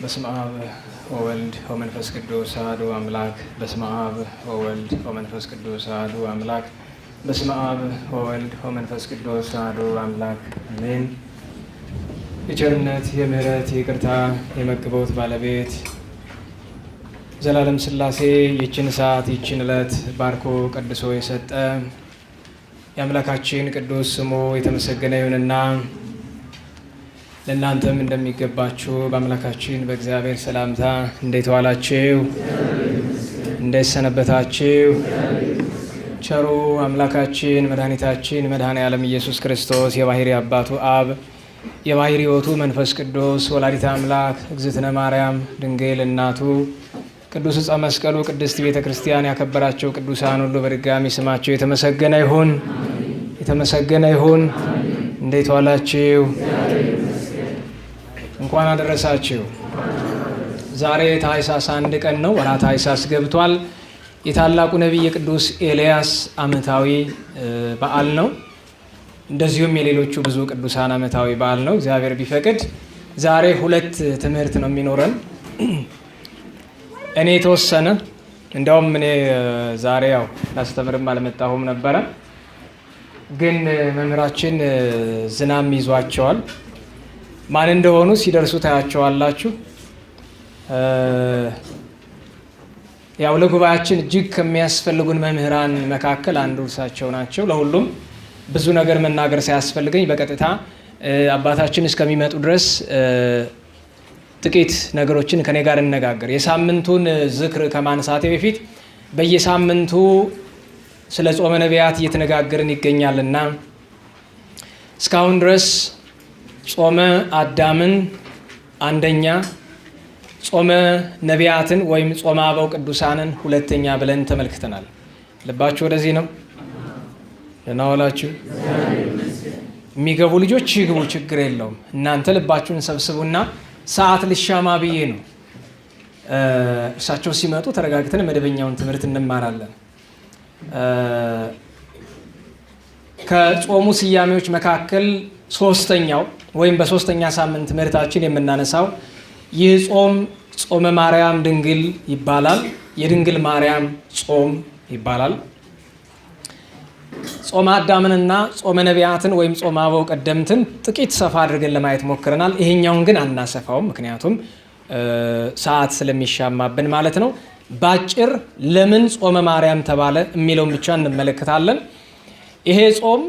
በስመ አብ ወወልድ ወመንፈስ ቅዱስ አሐዱ አምላክ። በስመ አብ ወወልድ ወመንፈስ ቅዱስ አሐዱ አምላክ። በስመ አብ ወወልድ ወመንፈስ ቅዱስ አሐዱ አምላክ አሜን። የቸርነት የምህረት የይቅርታ የመግቦት ባለቤት ዘላለም ሥላሴ ይችን ሰዓት ይችን ዕለት ባርኮ ቀድሶ የሰጠ የአምላካችን ቅዱስ ስሙ የተመሰገነ ይሁንና ለእናንተም እንደሚገባችሁ በአምላካችን በእግዚአብሔር ሰላምታ እንዴት ዋላችሁ? እንዴት ሰነበታችሁ? ቸሩ አምላካችን መድኃኒታችን መድኃኔ ዓለም ኢየሱስ ክርስቶስ የባሕርይ አባቱ አብ የባሕርይ ሕይወቱ መንፈስ ቅዱስ ወላዲተ አምላክ እግዝእትነ ማርያም ድንግል እናቱ ቅዱስ ዕፀ መስቀሉ ቅድስት ቤተ ክርስቲያን ያከበራቸው ቅዱሳን ሁሉ በድጋሚ ስማቸው የተመሰገነ ይሁን፣ የተመሰገነ ይሁን። እንዴት ዋላችሁ? እንኳን አደረሳችሁ። ዛሬ ታኅሳስ 1 ቀን ነው። ወርኃ ታኅሳስ ገብቷል። የታላቁ ነቢይ የቅዱስ ኤልያስ ዓመታዊ በዓል ነው። እንደዚሁም የሌሎቹ ብዙ ቅዱሳን ዓመታዊ በዓል ነው። እግዚአብሔር ቢፈቅድ ዛሬ 2 ትምህርት ነው የሚኖረን። እኔ የተወሰነ እንደውም እኔ ዛሬ ላስተምርም አልመጣሁም ነበረ፣ ግን መምህራችን ዝናብ ይዟቸዋል። ማን እንደሆኑ ሲደርሱ ታያቸዋላችሁ። ለጉባኤያችን እጅግ ከሚያስፈልጉን መምህራን መካከል አንዱ እርሳቸው ናቸው። ለሁሉም ብዙ ነገር መናገር ሳያስፈልገኝ በቀጥታ አባታችን እስከሚመጡ ድረስ ጥቂት ነገሮችን ከኔ ጋር እንነጋገር። የሳምንቱን ዝክር ከማንሳቴ በፊት በየሳምንቱ ስለ ጾመ ነቢያት እየተነጋገርን ይገኛልና እስካሁን ድረስ ጾመ አዳምን አንደኛ፣ ጾመ ነቢያትን ወይም ጾመ አበው ቅዱሳንን ሁለተኛ ብለን ተመልክተናል። ልባችሁ ወደዚህ ነው። ደህና ዋላችሁ? የሚገቡ ልጆች ይግቡ፣ ችግር የለውም። እናንተ ልባችሁን ሰብስቡና ሰዓት ልሻማ ብዬ ነው። እርሳቸው ሲመጡ ተረጋግተን መደበኛውን ትምህርት እንማራለን። ከጾሙ ስያሜዎች መካከል ሶስተኛው ወይም በሶስተኛ ሳምንት ትምህርታችን የምናነሳው ይህ ጾም ጾመ ማርያም ድንግል ይባላል። የድንግል ማርያም ጾም ይባላል። ጾመ አዳምንና ጾመ ነቢያትን ወይም ጾመ አበው ቀደምትን ጥቂት ሰፋ አድርገን ለማየት ሞክረናል። ይሄኛውን ግን አናሰፋውም፣ ምክንያቱም ሰዓት ስለሚሻማብን ማለት ነው። ባጭር ለምን ጾመ ማርያም ተባለ የሚለውን ብቻ እንመለከታለን። ይሄ ጾም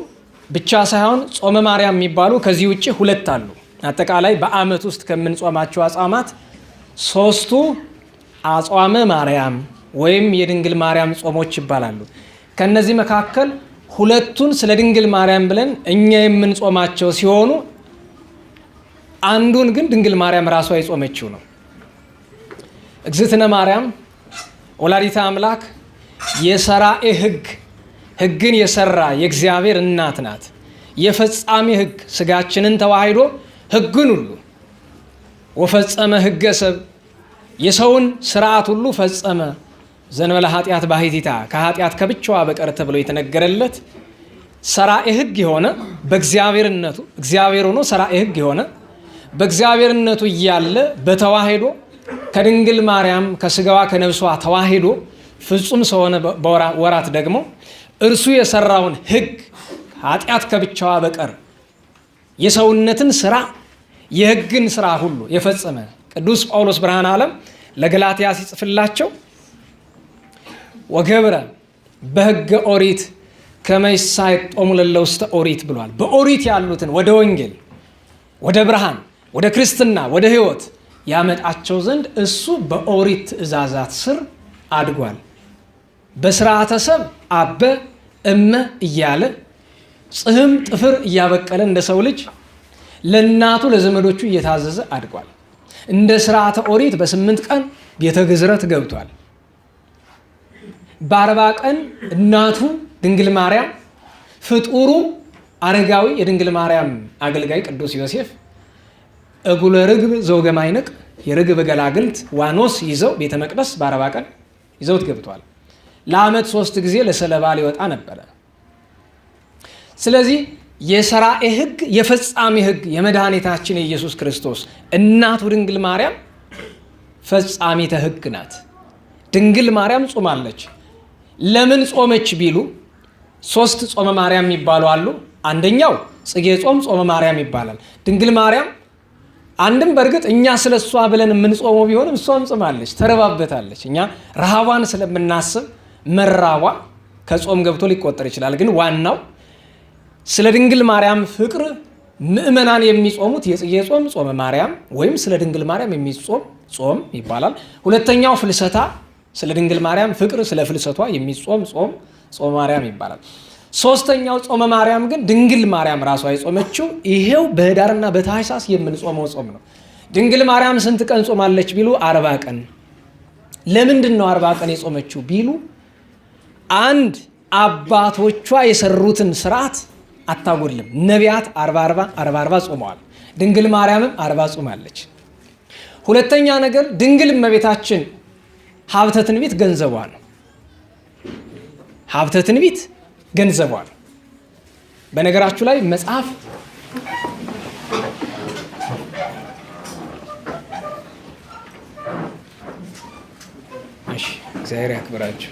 ብቻ ሳይሆን ጾመ ማርያም የሚባሉ ከዚህ ውጭ 2 አሉ። አጠቃላይ በዓመት ውስጥ ከምንጾማቸው አጽዋማት 3ቱ አጽዋመ ማርያም ወይም የድንግል ማርያም ጾሞች ይባላሉ። ከነዚህ መካከል 2ቱን ስለ ድንግል ማርያም ብለን እኛ የምንጾማቸው ሲሆኑ አንዱን ግን ድንግል ማርያም ራሷ የጾመችው ነው። እግዝእትነ ማርያም ወላዲተ አምላክ የሰራኤ ሕግን የሰራ የእግዚአብሔር እናት ናት። የፈጻሜ ሕግ ስጋችንን ተዋሂዶ ሕግን ሁሉ ወፈጸመ ሕገ ሰብ የሰውን ስርዓት ሁሉ ፈጸመ ዘንበለ ኃጢአት ባሕቲታ ከኃጢአት ከብቻዋ በቀር ተብሎ የተነገረለት ሰራኤ ሕግ የሆነ በእግዚአብሔርነቱ እግዚአብሔር ሆኖ ሰራኤ ሕግ የሆነ በእግዚአብሔርነቱ እያለ በተዋሂዶ ከድንግል ማርያም ከስጋዋ ከነብሷ ተዋሂዶ ፍጹም ሰሆነ ወራት ደግሞ እርሱ የሰራውን ሕግ ኃጢአት ከብቻዋ በቀር የሰውነትን ስራ የሕግን ስራ ሁሉ የፈጸመ ቅዱስ ጳውሎስ ብርሃነ ዓለም ለገላትያ ሲጽፍላቸው ወገብረ በሕገ ኦሪት ከመ ይሳየጦሙ ለእለ ውስተ ኦሪት ብሏል። በኦሪት ያሉትን ወደ ወንጌል፣ ወደ ብርሃን፣ ወደ ክርስትና፣ ወደ ሕይወት ያመጣቸው ዘንድ እሱ በኦሪት ትእዛዛት ስር አድጓል። በስርዓተ ሰብ አበ እመ እያለ ጽሕም ጥፍር እያበቀለ እንደ ሰው ልጅ ለእናቱ ለዘመዶቹ እየታዘዘ አድጓል። እንደ ስርዓተ ኦሪት በ8 ቀን ቤተ ግዝረት ገብቷል። በ40 ቀን እናቱ ድንግል ማርያም ፍጡሩ አረጋዊ የድንግል ማርያም አገልጋይ ቅዱስ ዮሴፍ እጉለ ርግብ ዘወገ ማዕነቅ የርግብ ገላግልት ዋኖስ ይዘው ቤተ መቅደስ በ40 ቀን ይዘውት ገብቷል። ለዓመት 3 ጊዜ ለሰለባ ሊወጣ ነበረ። ስለዚህ የሰራኤ ሕግ የፈጻሜ ሕግ የመድኃኒታችን የኢየሱስ ክርስቶስ እናቱ ድንግል ማርያም ፈጻሜተ ሕግ ናት። ድንግል ማርያም ጾማለች። ለምን ጾመች ቢሉ 3 ጾመ ማርያም የሚባሉ አሉ። አንደኛው ጽጌ ጾም ጾመ ማርያም ይባላል። ድንግል ማርያም አንድም በእርግጥ እኛ ስለ እሷ ብለን የምንጾመው ቢሆንም እሷም ጾማለች፣ ተረባበታለች። እኛ ረሃቧን ስለምናስብ መራቧ ከጾም ገብቶ ሊቆጠር ይችላል። ግን ዋናው ስለ ድንግል ማርያም ፍቅር ምእመናን የሚጾሙት የጽጌ ጾም ጾመ ማርያም ወይም ስለ ድንግል ማርያም የሚጾም ጾም ይባላል። ሁለተኛው ፍልሰታ፣ ስለ ድንግል ማርያም ፍቅር ስለ ፍልሰቷ የሚጾም ጾም ጾመ ማርያም ይባላል። ሶስተኛው ጾመ ማርያም ግን ድንግል ማርያም ራሷ የጾመችው ይሄው በኅዳርና በታኅሳስ የምንጾመው ጾም ነው። ድንግል ማርያም ስንት ቀን ጾማለች ቢሉ 40 ቀን። ለምንድን ነው 40 ቀን የጾመችው ቢሉ አንድ አባቶቿ የሰሩትን ስርዓት አታጎድልም። ነቢያት 40 ጾመዋል። ድንግል ማርያምም 40 ጾማለች። ሁለተኛ ነገር ድንግል እመቤታችን ሀብተ ትንቢት ገንዘቧ ነው። ሀብተ ትንቢት ገንዘቧ ነው። በነገራችሁ ላይ መጽሐፍ እግዚአብሔር ያክብራችሁ።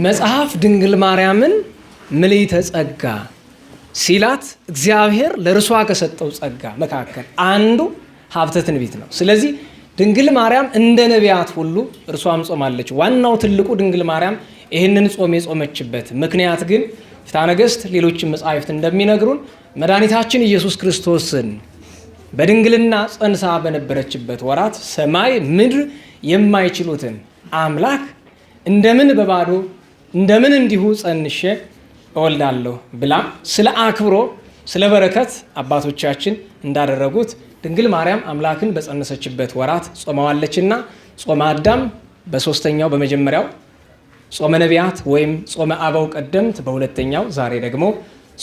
መጽሐፍ ድንግል ማርያምን ምልዕተ ጸጋ ሲላት እግዚአብሔር ለእርሷ ከሰጠው ጸጋ መካከል አንዱ ሀብተ ትንቢት ነው። ስለዚህ ድንግል ማርያም እንደ ነቢያት ሁሉ እርሷም ጾማለች። ዋናው ትልቁ ድንግል ማርያም ይህንን ጾም የጾመችበት ምክንያት ግን ፍትሐ ነገሥት ሌሎችም መጻሕፍት እንደሚነግሩን መድኃኒታችን ኢየሱስ ክርስቶስን በድንግልና ጸንሳ በነበረችበት ወራት ሰማይ ምድር የማይችሉትን አምላክ እንደምን በባዶ እንደምን እንዲሁ ጸንሼ እወልዳለሁ ብላ ስለ አክብሮ ስለ በረከት አባቶቻችን እንዳደረጉት ድንግል ማርያም አምላክን በጸነሰችበት ወራት ጾመዋለችና ጾመ አዳም በሶስተኛው በመጀመሪያው፣ ጾመ ነቢያት ወይም ጾመ አበው ቀደምት በሁለተኛው፣ ዛሬ ደግሞ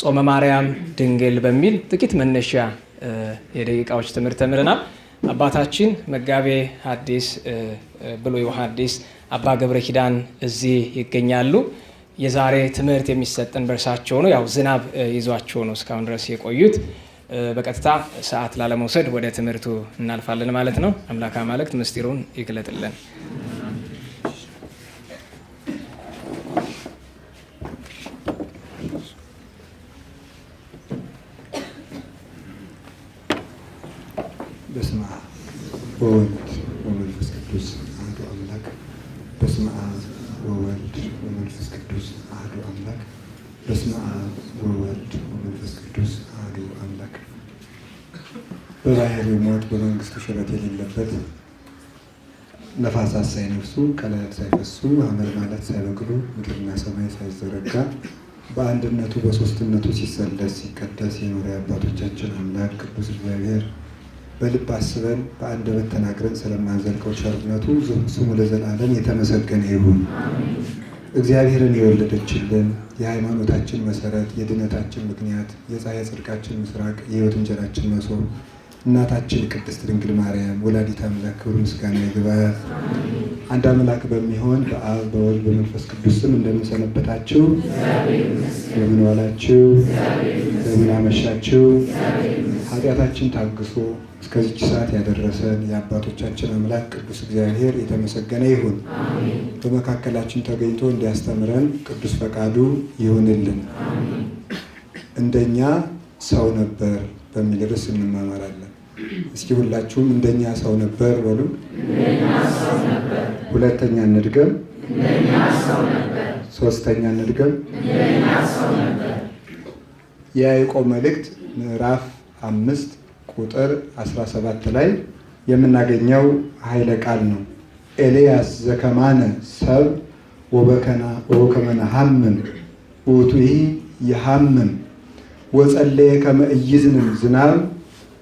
ጾመ ማርያም ድንግል በሚል ጥቂት መነሻ የደቂቃዎች ትምህርት ተምረናል። አባታችን መጋቤ ሐዲስ ብሉይ ወሐዲስ አባ ገብረ ኪዳን እዚህ ይገኛሉ። የዛሬ ትምህርት የሚሰጠን በእርሳቸው ነው። ያው ዝናብ ይዟቸው ነው እስካሁን ድረስ የቆዩት። በቀጥታ ሰዓት ላለመውሰድ ወደ ትምህርቱ እናልፋለን ማለት ነው። አምላከ አማልክት ምስጢሩን ይግለጥልን። በስመ አብ ወወልድ ወመንፈስ ቅዱስ አሐዱ አምላክ። በስመ አብ ወወልድ ወመንፈስ ቅዱስ አሐዱ አምላክ። በስመ አብ ወወልድ ወመንፈስ ቅዱስ አሐዱ አምላክ። በባሕርይ ሞት በመንግሥቱ ሽረት የሌለበት ነፋሳት ሳይነፍሱ ቀላያት ሳይፈሱ አመድ ማለት ሳይበቅሉ ምድርና ሰማይ ሳይዘረጋ በአንድነቱ በሦስትነቱ ሲሰለስ ሲቀደስ የኖረ አባቶቻችን አምላክ ቅዱስ እግዚአብሔር በልብ አስበን በአንደበት ተናግረን ስለማንዘልቀው ቸርነቱ ስሙ ለዘላለም የተመሰገነ ይሁን። እግዚአብሔርን የወለደችልን የሃይማኖታችን መሰረት የድነታችን ምክንያት የፀሐይ ጽድቃችን ምስራቅ የሕይወት እንጀራችን መሶብ እናታችን ቅድስት ድንግል ማርያም ወላዲተ አምላክ ክብር ምስጋና ይግባት። አንድ አምላክ በሚሆን በአብ በወልድ በመንፈስ ቅዱስ ስም እንደምንሰነበታችሁ፣ እንደምን ዋላችሁ፣ እንደምን አመሻችሁ። ኃጢአታችን ታግሶ እስከዚች ሰዓት ያደረሰን የአባቶቻችን አምላክ ቅዱስ እግዚአብሔር የተመሰገነ ይሁን። በመካከላችን ተገኝቶ እንዲያስተምረን ቅዱስ ፈቃዱ ይሁንልን። እንደኛ ሰው ነበር በሚል ርዕስ እንማማራለን። እስኪ ሁላችሁም እንደኛ ሰው ነበር በሉ። ሁለተኛ እንድገም። ሶስተኛ እንድገም። የያዕቆብ መልእክት ምዕራፍ 5 ቁጥር 17 ላይ የምናገኘው ኃይለ ቃል ነው። ኤልያስ ዘከማነ ሰብ ወበከመ ነሐምም ውእቱሂ ይሐምም ወጸለየ ከመ ኢይዝንም ዝናብ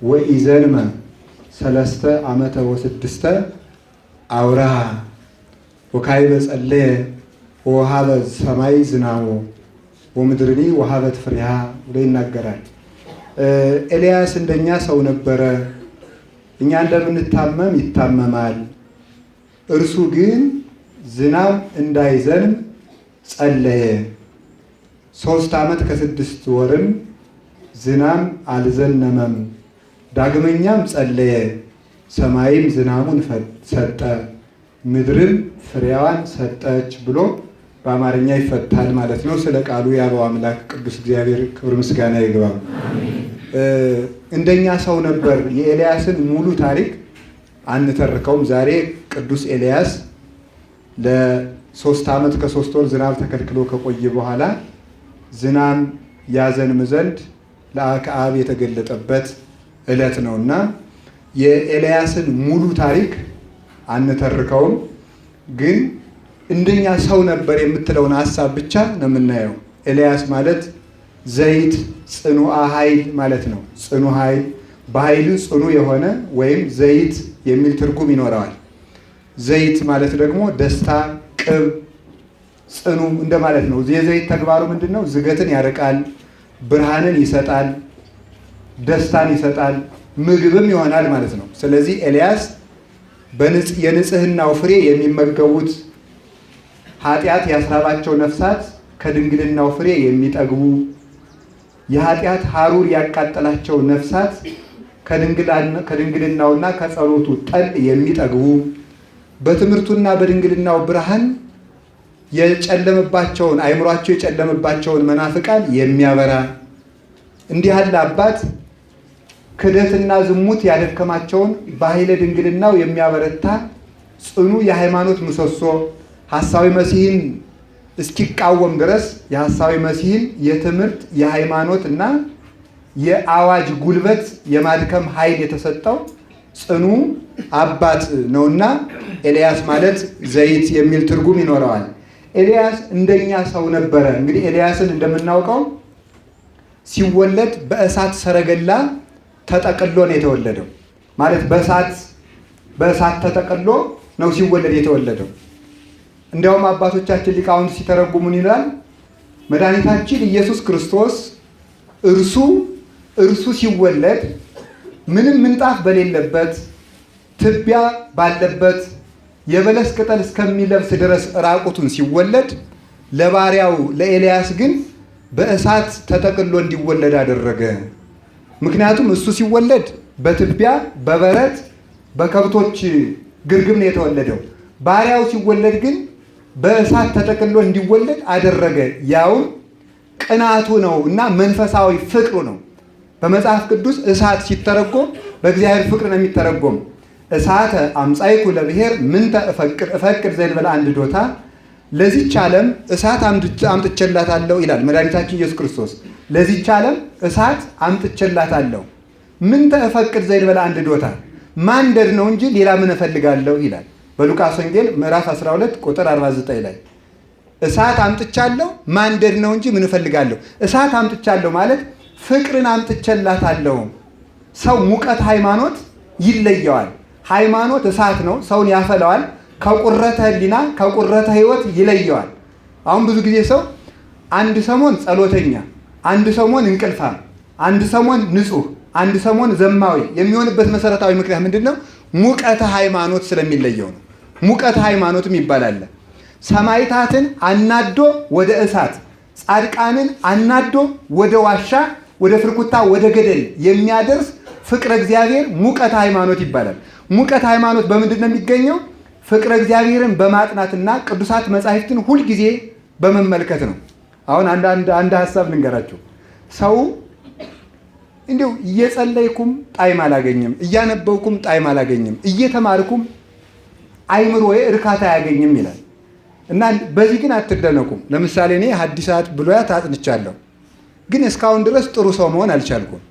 ወኢዘንመ 3 ዓመተ ወ6 አውራሃ ወካዕበ ጸለየ ወወሀበ ሰማይ ዝናቦ ወምድርኒ ወሀበት ፍሬሃ ብሎ ይናገራል። ኤልያስ እንደኛ ሰው ነበረ። እኛ እንደምንታመም ይታመማል። እርሱ ግን ዝናብ እንዳይዘንብ ጸለየ። 3 ዓመት ከ6 ወርም ዝናም አልዘነመም። ዳግመኛም ጸለየ፣ ሰማይም ዝናሙን ሰጠ፣ ምድርም ፍሬዋን ሰጠች ብሎ በአማርኛ ይፈታል ማለት ነው። ስለ ቃሉ ያለው አምላክ ቅዱስ እግዚአብሔር ክብር ምስጋና ይግባው። እንደኛ ሰው ነበር። የኤልያስን ሙሉ ታሪክ አንተርከውም። ዛሬ ቅዱስ ኤልያስ ለ3 ዓመት ከ3 ወር ዝናብ ተከልክሎ ከቆየ በኋላ ዝናብ ያዘንም ዘንድ ለአክዓብ የተገለጠበት ዕለት ነውና የኤልያስን ሙሉ ታሪክ አንተርከውም። ግን እንደኛ ሰው ነበር የምትለውን ሐሳብ ብቻ ነው የምናየው። ኤልያስ ማለት ዘይት ጽኑዓ ኃይል ማለት ነው። ጽኑ ኃይል፣ በኃይሉ ጽኑ የሆነ ወይም ዘይት የሚል ትርጉም ይኖረዋል። ዘይት ማለት ደግሞ ደስታ፣ ቅብ፣ ጽኑ እንደማለት ነው። የዘይት ተግባሩ ምንድን ነው? ዝገትን ያርቃል፣ ብርሃንን ይሰጣል፣ ደስታን ይሰጣል፣ ምግብም ይሆናል ማለት ነው። ስለዚህ ኤልያስ የንጽህናው ፍሬ የሚመገቡት ኃጢአት ያስራባቸው ነፍሳት ከድንግልናው ፍሬ የሚጠግቡ የኃጢአት ሐሩር ያቃጠላቸው ነፍሳት ከድንግልናውና ከጸሎቱ ጠል የሚጠግቡ በትምህርቱና በድንግልናው ብርሃን የጨለመባቸውን አይምሯቸው የጨለመባቸውን መናፍቃን የሚያበራ እንዲህ ያለ አባት ክደትና ዝሙት ያደከማቸውን በኃይለ ድንግልናው የሚያበረታ ጽኑ የሃይማኖት ምሰሶ ሐሳዊ መሲህን እስኪቃወም ድረስ የሐሳዊ መሲህን የትምህርት የሃይማኖት እና የአዋጅ ጉልበት የማድከም ኃይል የተሰጠው ጽኑ አባት ነውና ኤልያስ ማለት ዘይት የሚል ትርጉም ይኖረዋል። ኤልያስ እንደኛ ሰው ነበረ። እንግዲህ ኤልያስን እንደምናውቀው ሲወለድ በእሳት ሰረገላ ተጠቅሎ ነው የተወለደው። ማለት በእሳት ተጠቅሎ ነው ሲወለድ የተወለደው። እንዲያውም አባቶቻችን ሊቃውንት ሲተረጉሙን ይላል መድኃኒታችን ኢየሱስ ክርስቶስ እርሱ ሲወለድ ምንም ምንጣፍ በሌለበት ትቢያ ባለበት የበለስ ቅጠል እስከሚለብስ ድረስ ራቁቱን ሲወለድ፣ ለባሪያው ለኤልያስ ግን በእሳት ተጠቅሎ እንዲወለድ አደረገ። ምክንያቱም እሱ ሲወለድ በትቢያ በበረት በከብቶች ግርግም ነው የተወለደው። ባሪያው ሲወለድ ግን በእሳት ተጠቅሎ እንዲወለድ አደረገ። ያውም ቅናቱ ነው እና መንፈሳዊ ፍቅሩ ነው። በመጽሐፍ ቅዱስ እሳት ሲተረጎም በእግዚአብሔር ፍቅር ነው የሚተረጎም። እሳተ አምጻይኩ ለብሔር ምንተ እፈቅድ ዘእንበለ አንድ ዶታ፣ ለዚች ዓለም እሳት አምጥቼላታለሁ ይላል መድኃኒታችን ኢየሱስ ክርስቶስ። ለዚች ዓለም እሳት አምጥቼላታለሁ ምንተ እፈቅድ ዘእንበለ አንድ ዶታ፣ ማንደድ ነው እንጂ ሌላ ምን እፈልጋለሁ ይላል በሉቃስ ወንጌል ምዕራፍ 12 ቁጥር 49 ላይ። እሳት አምጥቻለሁ ማንደድ ነው እንጂ ምን እፈልጋለሁ። እሳት አምጥቻለሁ ማለት ፍቅርን አምጥቼላታለሁ። ሰው ሙቀት ሃይማኖት ይለየዋል። ሃይማኖት እሳት ነው፣ ሰውን ያፈለዋል። ከቁረተ ሕሊና ከቁረተ ሕይወት ይለየዋል። አሁን ብዙ ጊዜ ሰው አንድ ሰሞን ጸሎተኛ፣ አንድ ሰሞን እንቅልፋም፣ አንድ ሰሞን ንጹሕ፣ አንድ ሰሞን ዘማዊ የሚሆንበት መሰረታዊ ምክንያት ምንድን ነው? ሙቀተ ሃይማኖት ስለሚለየው ነው። ሙቀተ ሃይማኖትም ይባላል። ሰማዕታትን አናዶ ወደ እሳት፣ ጻድቃንን አናዶ ወደ ዋሻ፣ ወደ ፍርኩታ፣ ወደ ገደል የሚያደርስ ፍቅረ እግዚአብሔር ሙቀተ ሃይማኖት ይባላል። ሙቀተ ሃይማኖት በምንድን ነው የሚገኘው? ፍቅረ እግዚአብሔርን በማጥናትና ቅዱሳት መጻሕፍትን ሁልጊዜ በመመልከት ነው። አሁን አንድ ሀሳብ ልንገራቸው። ሰው እንዲሁ እየጸለይኩም ጣዕም አላገኝም፣ እያነበብኩም ጣዕም አላገኝም፣ እየተማርኩም አይምሮዬ እርካታ አያገኝም ይላል እና በዚህ ግን አትደነቁም። ለምሳሌ እኔ ሐዲሳት ብሉያት አጥንቻለሁ፣ ግን እስካሁን ድረስ ጥሩ ሰው መሆን አልቻልኩም።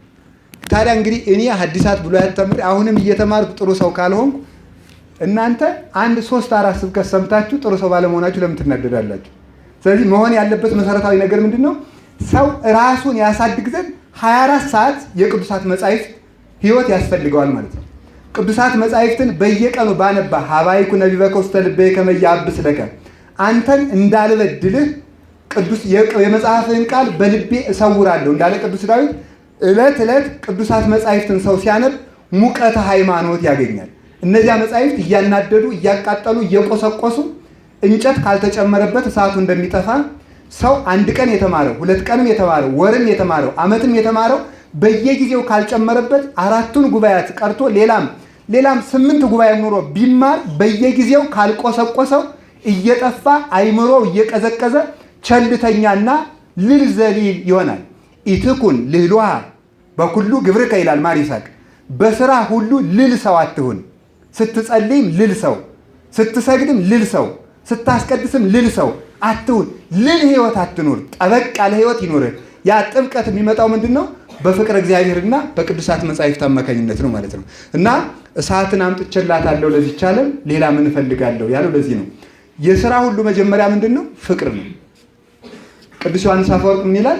ታዲያ እንግዲህ እኔ ሐዲሳት ብሉያት ተምሬ አሁንም እየተማርኩ ጥሩ ሰው ካልሆንኩ እናንተ 1-3-4 ስብከት ሰምታችሁ ጥሩ ሰው ባለመሆናችሁ ለምን ትናደዳላችሁ? ስለዚህ መሆን ያለበት መሰረታዊ ነገር ምንድን ነው? ሰው ራሱን ያሳድግ ዘንድ 24 ሰዓት የቅዱሳት መጻሕፍት ሕይወት ያስፈልገዋል ማለት ነው። ቅዱሳት መጻሕፍትን በየቀኑ ባነባ ሀባይኩ ነቢበከ ውስተ ልቤ ከመ ያብስ ለከ፣ አንተን እንዳልበድልህ የመጽሐፍህን ቃል በልቤ እሰውራለሁ እንዳለ ቅዱስ ዳዊት ዕለት ዕለት ቅዱሳት መጻሕፍትን ሰው ሲያነብ ሙቀተ ሃይማኖት ያገኛል። እነዚያ መጻሕፍት እያናደዱ እያቃጠሉ እየቆሰቆሱ እንጨት ካልተጨመረበት እሳቱ እንደሚጠፋ ሰው አንድ ቀን የተማረው 2 ቀንም የተማረው ወርም የተማረው ዓመትም የተማረው በየጊዜው ካልጨመረበት 4ቱን ጉባኤያት ቀርቶ ሌላም 8 ጉባኤ ኑሮ ቢማር በየጊዜው ካልቆሰቆሰው እየጠፋ አይምሮው እየቀዘቀዘ ቸልተኛና ልል ዘሊል ይሆናል። ኢትኩን ልህሉሃ በኩሉ ግብርከ ይላል ማር ይስሐቅ። በስራ ሁሉ ልል ሰው አትሁን። ስትጸልይም ልል ሰው፣ ስትሰግድም ልል ሰው፣ ስታስቀድስም ልል ሰው አትሁን። ልል ህይወት አትኑር። ጠበቅ ያለ ህይወት ይኑርህ። ያ ጥብቀት የሚመጣው ምንድን ነው? በፍቅረ እግዚአብሔርና በቅዱሳት መጻሕፍት አማካኝነት ነው ማለት ነው። እና እሳትን አምጥቼላታለሁ ለዚህች ዓለም ሌላ ምን እፈልጋለሁ ያለው ለዚህ ነው። የሥራ ሁሉ መጀመሪያ ምንድን ነው? ፍቅር ነው። ቅዱስ ዮሐንስ አፈወርቅ ምን ይላል?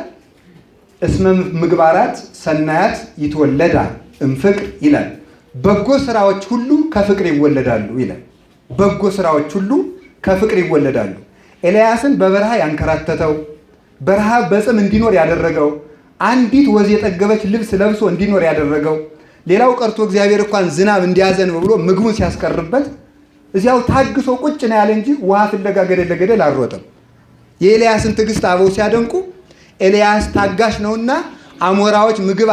እስመ ምግባራት ሰናያት ይትወለዳ እምፍቅር ይላል። በጎ ስራዎች ሁሉ ከፍቅር ይወለዳሉ ይላል። በጎ ስራዎች ሁሉ ከፍቅር ይወለዳሉ። ኤልያስን በበረሃ ያንከራተተው፣ በረሃብ በጽም እንዲኖር ያደረገው፣ አንዲት ወዝ የጠገበች ልብስ ለብሶ እንዲኖር ያደረገው፣ ሌላው ቀርቶ እግዚአብሔር እንኳን ዝናብ እንዲያዘንብ ብሎ ምግቡን ሲያስቀርበት እዚያው ታግሶ ቁጭ ነው ያለ እንጂ ውሃ ፍለጋ ገደል ለገደል አልሮጠም። የኤልያስን ትዕግስት አበው ሲያደንቁ ኤልያስ ታጋሽ ነውና አሞራዎች ምግብ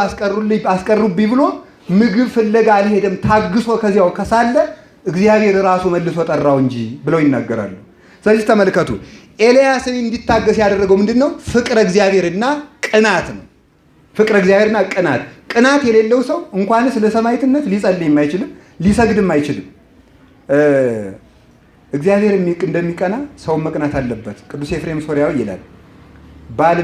አስቀሩብኝ ብሎ ምግብ ፍለጋ አልሄደም። ታግሶ ከዚያው ከሳለ እግዚአብሔር ራሱ መልሶ ጠራው እንጂ ብለው ይናገራሉ። ስለዚህ ተመልከቱ፣ ኤልያስን እንዲታገስ ያደረገው ምንድን ነው? ፍቅረ እግዚአብሔርና ቅናት ነው። ፍቅረ እግዚአብሔርና ቅናት። ቅናት የሌለው ሰው እንኳንስ ለሰማዕትነት ሊጸልይም አይችልም፣ ሊሰግድም አይችልም። እግዚአብሔር እንደሚቀና ሰው መቅናት አለበት። ቅዱስ ኤፍሬም ሶርያዊ ይላል፣ ባል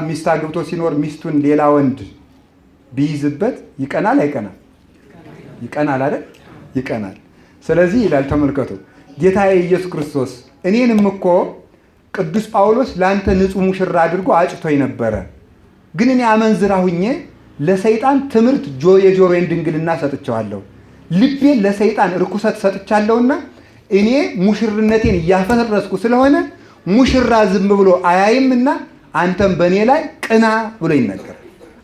ሚስት አግብቶ ሲኖር ሚስቱን ሌላ ወንድ ቢይዝበት ይቀናል አይቀናል? ይቀናል አይደል? ይቀናል። ስለዚህ ይላል ተመልከቱ፣ ጌታዬ ኢየሱስ ክርስቶስ እኔንም እኮ ቅዱስ ጳውሎስ ለአንተ ንጹሕ ሙሽራ አድርጎ አጭቶኝ ነበረ፣ ግን እኔ አመንዝራ ሁኜ ለሰይጣን ትምህርት የጆሮዬን ድንግልና ሰጥቼዋለሁ፣ ልቤን ለሰይጣን ርኩሰት ሰጥቻለሁና እኔ ሙሽርነቴን እያፈረስኩ ስለሆነ ሙሽራ ዝም ብሎ አያይምና አንተም በእኔ ላይ ቅና ብሎ ይነገር።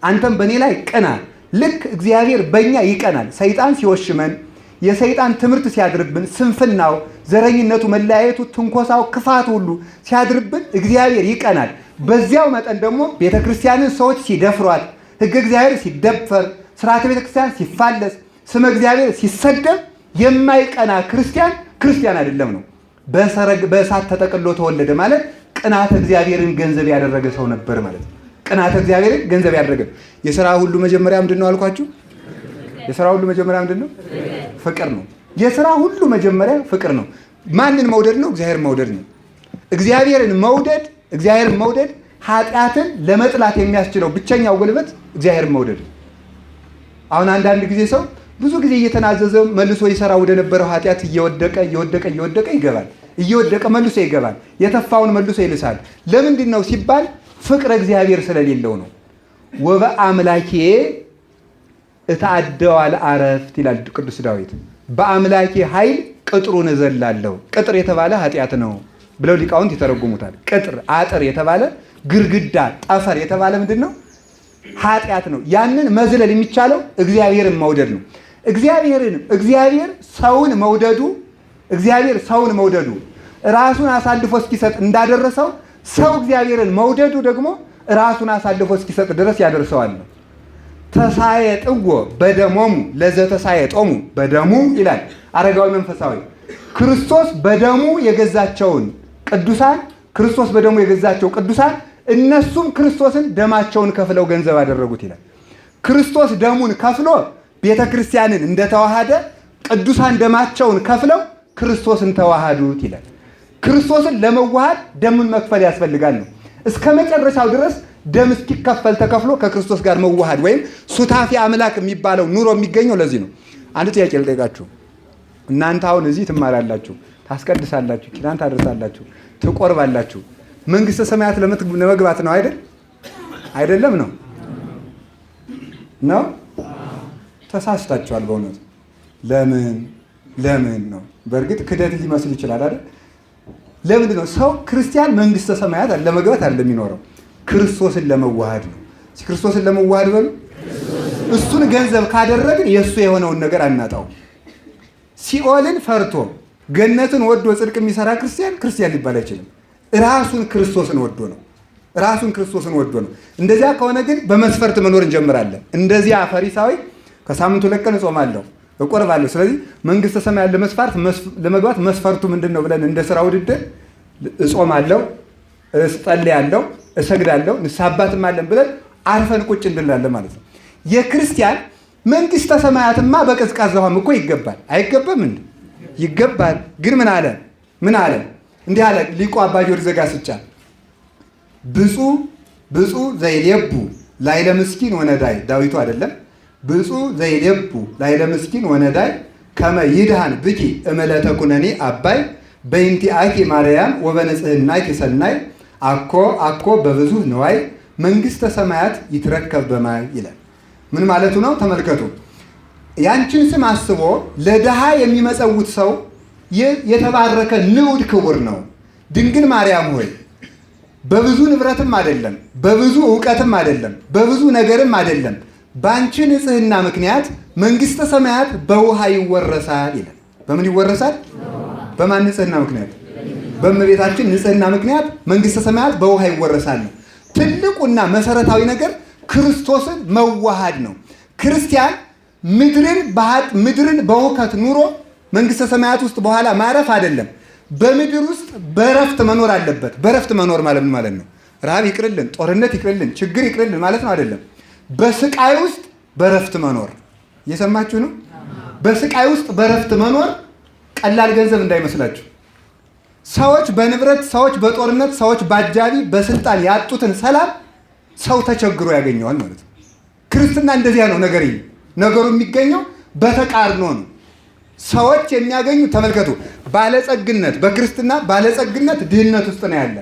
አንተም በእኔ ላይ ቅና። ልክ እግዚአብሔር በእኛ ይቀናል። ሰይጣን ሲወሽመን፣ የሰይጣን ትምህርት ሲያድርብን፣ ስንፍናው፣ ዘረኝነቱ፣ መለያየቱ፣ ትንኮሳው፣ ክፋቱ ሁሉ ሲያድርብን እግዚአብሔር ይቀናል። በዚያው መጠን ደግሞ ቤተ ክርስቲያንን ሰዎች ሲደፍሯት፣ ሕገ እግዚአብሔር ሲደፈር፣ ስርዓተ ቤተ ክርስቲያን ሲፋለስ፣ ስመ እግዚአብሔር ሲሰደብ የማይቀና ክርስቲያን አይደለም ነው። በእሳት ተጠቅሎ ተወለደ ማለት ቅናተ እግዚአብሔርን ገንዘብ ያደረገ ሰው ነበር ማለት ነው። ቅናተ እግዚአብሔርን ገንዘብ ያደረገ። የሥራ ሁሉ መጀመሪያ ምንድን ነው አልኳችሁ? የሥራ ሁሉ መጀመሪያ ምንድን ነው? ፍቅር ነው። የሥራ ሁሉ መጀመሪያ ፍቅር ነው። ማንን መውደድ ነው? እግዚአብሔር መውደድ ነው። እግዚአብሔርን መውደድ ኃጢአትን ለመጥላት የሚያስችለው ብቸኛው ጉልበት እግዚአብሔርን መውደድ ነው። አሁን አንዳንድ ጊዜ ሰው ብዙ ጊዜ እየተናዘዘ መልሶ ይሰራ ወደ ነበረው ኃጢአት እየወደቀ ይገባል። እየወደቀ መልሶ ይገባል። የተፋውን መልሶ ይልሳል። ለምንድን ነው ሲባል ፍቅረ እግዚአብሔር ስለሌለው ነው። ወበአምላኬ እታደዋ ለአረፍት ይላል ቅዱስ ዳዊት። በአምላኬ ኃይል ቅጥሩን እዘላለሁ። ቅጥር የተባለ ኃጢአት ነው ብለው ሊቃውንት ይተረጉሙታል። ቅጥር፣ አጥር የተባለ ግርግዳ፣ ጠፈር የተባለ ምንድን ነው? ኃጢአት ነው። ያንን መዝለል የሚቻለው እግዚአብሔርን መውደድ ነው። እግዚአብሔር ሰውን መውደዱ ራሱን አሳልፎ እስኪሰጥ እንዳደረሰው ሰው እግዚአብሔርን መውደዱ ደግሞ ራሱን አሳልፎ እስኪሰጥ ድረስ ያደርሰዋል ነው። ተሳየጥዎ በደሞሙ ለዘተሳየጦሙ በደሙ ይላል አረጋዊ መንፈሳዊ። ክርስቶስ በደሙ የገዛቸው ቅዱሳን እነሱም ክርስቶስን ደማቸውን ከፍለው ገንዘብ አደረጉት ይላል። ክርስቶስ ደሙን ከፍሎ ቤተ ክርስቲያንን እንደተዋሃደ ቅዱሳን ደማቸውን ከፍለው ክርስቶስን ተዋሃዱት ይላል። ክርስቶስን ለመዋሃድ ደምን መክፈል ያስፈልጋል ነው። እስከ መጨረሻው ድረስ ደም እስኪከፈል ተከፍሎ ከክርስቶስ ጋር መዋሃድ ወይም ሱታፊ አምላክ የሚባለው ኑሮ የሚገኘው ለዚህ ነው። አንድ ጥያቄ ልጠይቃችሁ። እናንተ አሁን እዚህ ትማራላችሁ፣ ታስቀድሳላችሁ፣ ኪዳን ታደርሳላችሁ፣ ትቆርባላችሁ። መንግስተ ሰማያት ለመግባት ነው አይደል? አይደለም ነው ነው? ተሳስታችኋል በእውነት። ለምን ነው? በእርግጥ ክደት ሊመስል ይችላል አይደል? ለምንድን ነው ሰው ክርስቲያን መንግስተ ሰማያት ለመግባት አይደለም የሚኖረው? ክርስቶስን ለመዋሃድ ነው። ክርስቶስን ለመዋሃድ በሉ። እሱን ገንዘብ ካደረግን የእሱ የሆነውን ነገር አናጣው። ሲኦልን ፈርቶ ገነትን ወዶ ጽድቅ የሚሰራ ክርስቲያን ሊባል አይችልም። ራሱን ክርስቶስን ወዶ ነው። ራሱን ክርስቶስን ወዶ ነው። እንደዚያ ከሆነ ግን በመስፈርት መኖር እንጀምራለን። እንደዚያ ፈሪሳዊ ከሳምንቱ 2 ቀን እጾማለሁ እቆርባለሁ። ስለዚህ መንግስተ ሰማያት ለመግባት መስፈርቱ ምንድን ነው ብለን እንደ ስራ ውድድር እጾማለሁ፣ እጸልያለሁ፣ እሰግዳለሁ፣ ንስሐ አባትም አለን ብለን አርፈን ቁጭ እንላለን ማለት ነው። የክርስቲያን መንግስተ ሰማያትማ በቀዝቃዛ ውሃም እኮ ይገባል። አይገባም እንዴ? ይገባል። ግን ምን አለ? እንዲህ አለ ሊቁ አባ ጊዮርጊስ ዘጋስጫ ብፁዕ ዘይሌቡ ላይለ ምስኪን ወነዳይ። ዳዊቱ አይደለም። ብፁዕ ዘይሌቡ ላይለ ምስኪን ወነዳይ ከመ ይድሃን ብኪ እምዕለተ ኩነኔ አባይ በእንቲአኪ ማርያም ወበንጽሕናኪ ሰናይ አኮ በብዙ ንዋይ መንግስተ ሰማያት ይትረከብ በማይ ይላል። ምን ማለቱ ነው? ተመልከቱ። ያንቺን ስም አስቦ ለድሃ የሚመጸውት ሰው የተባረከ ንዑድ ክቡር ነው። ድንግል ማርያም ሆይ በብዙ ንብረትም አይደለም፣ በብዙ ዕውቀትም አይደለም፣ በብዙ ነገርም አይደለም፣ በአንቺ ንጽሕና ምክንያት መንግስተ ሰማያት በውሃ ይወረሳል ይላል። በምን ይወረሳል? በማን ንጽሕና ምክንያት? በእመቤታችን ንጽሕና ምክንያት መንግስተ ሰማያት በውሃ ይወረሳል ነው። ትልቁና መሰረታዊ ነገር ክርስቶስን መዋሃድ ነው። ክርስቲያን ምድርን በውከት ኑሮ መንግስተ ሰማያት ውስጥ በኋላ ማረፍ አይደለም። በምድር ውስጥ በረፍት መኖር አለበት። በረፍት መኖር ማለት ምን ማለት ነው? ረሃብ ይቅርልን፣ ጦርነት ይቅርልን፣ ችግር ይቅርልን ማለት ነው አይደለም። በስቃይ ውስጥ በረፍት መኖር። እየሰማችሁ ነው? በስቃይ ውስጥ በረፍት መኖር ቀላል ገንዘብ እንዳይመስላችሁ። ሰዎች በንብረት፣ ሰዎች በጦርነት፣ ሰዎች በአጃቢ በስልጣን ያጡትን ሰላም ሰው ተቸግሮ ያገኘዋል ማለት ነው። ክርስትና እንደዚያ ነው። ነገሩ የሚገኘው በተቃርኖ ነው። ሰዎች የሚያገኙ ተመልከቱ። ባለጸግነት በክርስትና ባለጸግነት ድህነት ውስጥ ነው ያለ።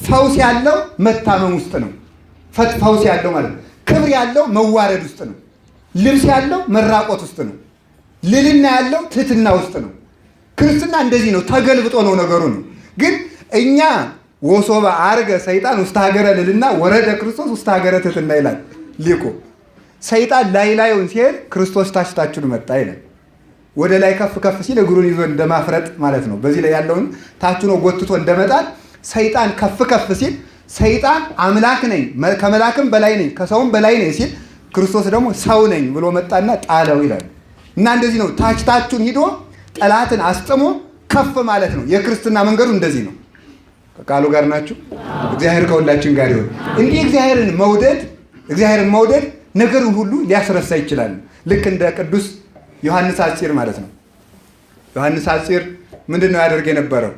ፈውስ ያለው መታመም ውስጥ ነው። ፈውስ ያለው ማለት ነው። ክብር ያለው መዋረድ ውስጥ ነው። ልብስ ያለው መራቆት ውስጥ ነው። ልልና ያለው ትህትና ውስጥ ነው። ክርስትና እንደዚህ ነው። ተገልብጦ ነው ነገሩ ነው። ግን እኛ ወሶበ አርገ ሰይጣን ውስተ ሀገረ ልልና ወረደ ክርስቶስ ውስተ ሀገረ ትሕትና ይላል ሊቁ። ሰይጣን ላዩን ሲሄድ ክርስቶስ ታችሁን መጣ ይላል። ወደ ላይ ከፍ ሲል እግሩን ይዞ እንደማፍረጥ ማለት ነው። በዚህ ላይ ያለውን ታችኖ ጎትቶ እንደመጣል ሰይጣን ከፍ ሲል ሰይጣን አምላክ ነኝ ከመላክም በላይ ነኝ ከሰውም በላይ ነኝ ሲል ክርስቶስ ደግሞ ሰው ነኝ ብሎ መጣና ጣለው ይላል። እና እንደዚህ ነው ታችሁን ሂዶ ጠላትን አስጥሞ ከፍ ማለት ነው። የክርስትና መንገዱ እንደዚህ ነው። ከቃሉ ጋር ናችሁ? እግዚአብሔር ከሁላችን ጋር ይሁን። እንዲህ እግዚአብሔርን መውደድ ነገርን ሁሉ ሊያስረሳ ይችላል። ልክ እንደ ቅዱስ ዮሐንስ አፂር ማለት ነው። ዮሐንስ አፂር ምንድን ነው ያደርግ የነበረው?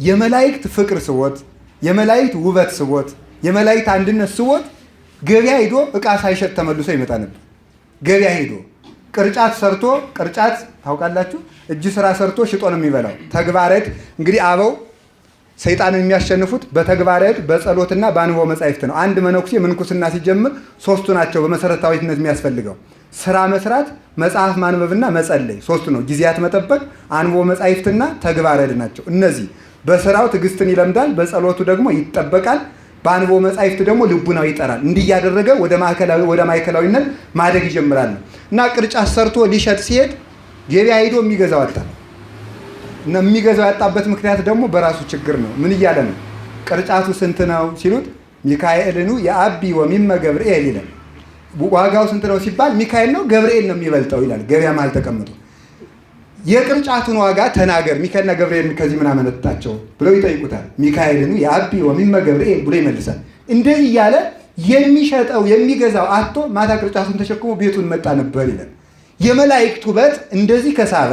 የመላእክት ፍቅር ስቦት፣ የመላእክት ውበት ስቦት፣ የመላእክት አንድነት ስቦት ገበያ ሂዶ ዕቃ ሳይሸጥ ተመልሶ ይመጣ ነበር። ገበያ ሂዶ ቅርጫት ሰርቶ፣ ቅርጫት ታውቃላችሁ፣ እጅ ስራ ሰርቶ ሽጦ ነው የሚበላው። ተግባረ ዕድ እንግዲህ አበው ሰይጣንን የሚያሸንፉት በተግባረ ዕድ በጸሎትና በአንቦ መጻሕፍት ነው። አንድ መነኩሴ ምንኩስና ሲጀምር 3ቱ ናቸው በመሰረታዊነት የሚያስፈልገው። ስራ መስራት፣ መጽሐፍ ማንበብና መጸለይ 3ቱ ነው። ጊዜያት መጠበቅ፣ አንቦ መጻሕፍትና ተግባረ ዕድ ናቸው። እነዚህ በስራው ትዕግስትን ይለምዳል፣ በጸሎቱ ደግሞ ይጠበቃል፣ በአንቦ መጻሕፍት ደግሞ ልቡናው ይጠራል። እንዲህ እያደረገ ወደ ማዕከላዊነት ማደግ ይጀምራል። እና ቅርጫት ሰርቶ ሊሸጥ ሲሄድ ገበያ ሄዶ የሚገዛው አጣ። እና የሚገዛው ያጣበት ምክንያት ደግሞ በራሱ ችግር ነው። ምን እያለ ነው? ቅርጫቱ ስንት ነው ሲሉት ሚካኤልኑ የአቢ ወሚመ ገብርኤል ይላል። ዋጋው ስንት ነው ሲባል ሚካኤል ነው ገብርኤል ነው የሚበልጠው ይላል። ገበያ መሀል ተቀምጦ የቅርጫቱን ዋጋ ተናገር፣ ሚካኤልና ገብርኤል ከዚህ ምን አመነጣቸው ብለው ይጠይቁታል። ሚካኤልኑ የአቢ ወሚመ ገብርኤል ብሎ ይመልሳል። እንደዚህ እያለ የሚሸጠው የሚገዛው አጥቶ ማታ ቅርጫቱን ተሸክሞ ቤቱን መጣ ነበር ይላል። የመላእክት ውበት እንደዚህ ከሳበ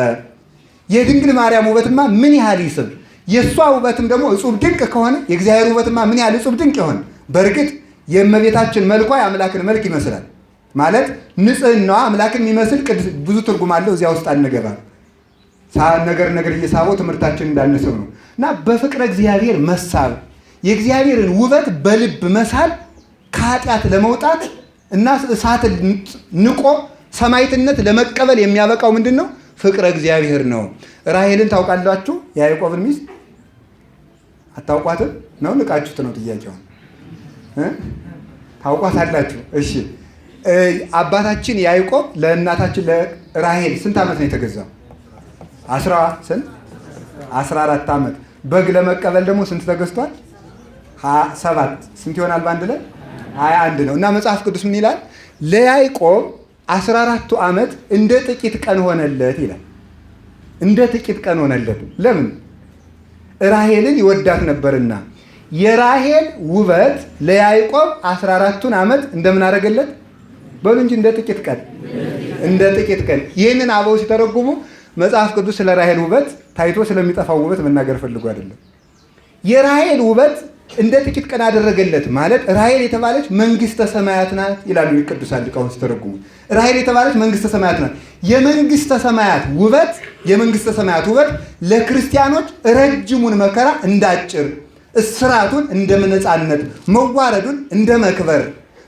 የድንግል ማርያም ውበትማ ምን ያህል ይስብ! የእሷ ውበትም ደግሞ እጹብ ድንቅ ከሆነ የእግዚአብሔር ውበትማ ምን ያህል እጹብ ድንቅ ይሆን! በእርግጥ የእመቤታችን መልኳ የአምላክን መልክ ይመስላል ማለት ንጽሕናዋ አምላክን የሚመስል ብዙ ትርጉም አለው። እዚያ ውስጥ አንገባም። ነገር እየሳበው ትምህርታችን እንዳነሰው ነው። እና በፍቅረ እግዚአብሔር መሳብ የእግዚአብሔርን ውበት በልብ መሳል ከኃጢአት ለመውጣት እና እሳት ንቆ ሰማዕትነት ለመቀበል የሚያበቃው ምንድን ነው? ፍቅረ እግዚአብሔር ነው። ራሔልን ታውቃላችሁ? የያዕቆብን ሚስት አታውቋትም? ነው ንቃችሁት ነው ጥያቄው። ታውቋታላችሁ? እሺ። አባታችን ያዕቆብ ለእናታችን ለራሔል ስንት ዓመት ነው የተገዛው? 14 ዓመት። በግ ለመቀበል ደግሞ ስንት ተገዝቷል? 7 ስንት ይሆናል? በአንድ ላይ 21 ነው። እና መጽሐፍ ቅዱስ ምን ይላል? ለያዕቆብ 14ቱ ዓመት እንደ ጥቂት ቀን ሆነለት ይላል። እንደ ጥቂት ቀን ሆነለት። ለምን? ራሔልን ይወዳት ነበርና። የራሔል ውበት ለያዕቆብ 14ቱን ዓመት እንደምን አደረገለት? በሉ እንጂ እንደ ጥቂት ቀን፣ እንደ ጥቂት ቀን። ይህንን አበው ሲተረጉሙ መጽሐፍ ቅዱስ ስለ ራሔል ውበት ታይቶ ስለሚጠፋው ውበት መናገር ፈልጎ አይደለም። የራሔል ውበት እንደ ጥቂት ቀን አደረገለት ማለት ራሔል የተባለች መንግስተ ሰማያት ናት ይላሉ ቅዱሳን ሊቃውንት ሲተረጉሙ። ራሔል የተባለች መንግስተ ሰማያት ናት። የመንግስተ ሰማያት ውበት ለክርስቲያኖች ረጅሙን መከራ እንዳጭር፣ እስራቱን እንደ ነፃነት፣ መዋረዱን እንደ መክበር፣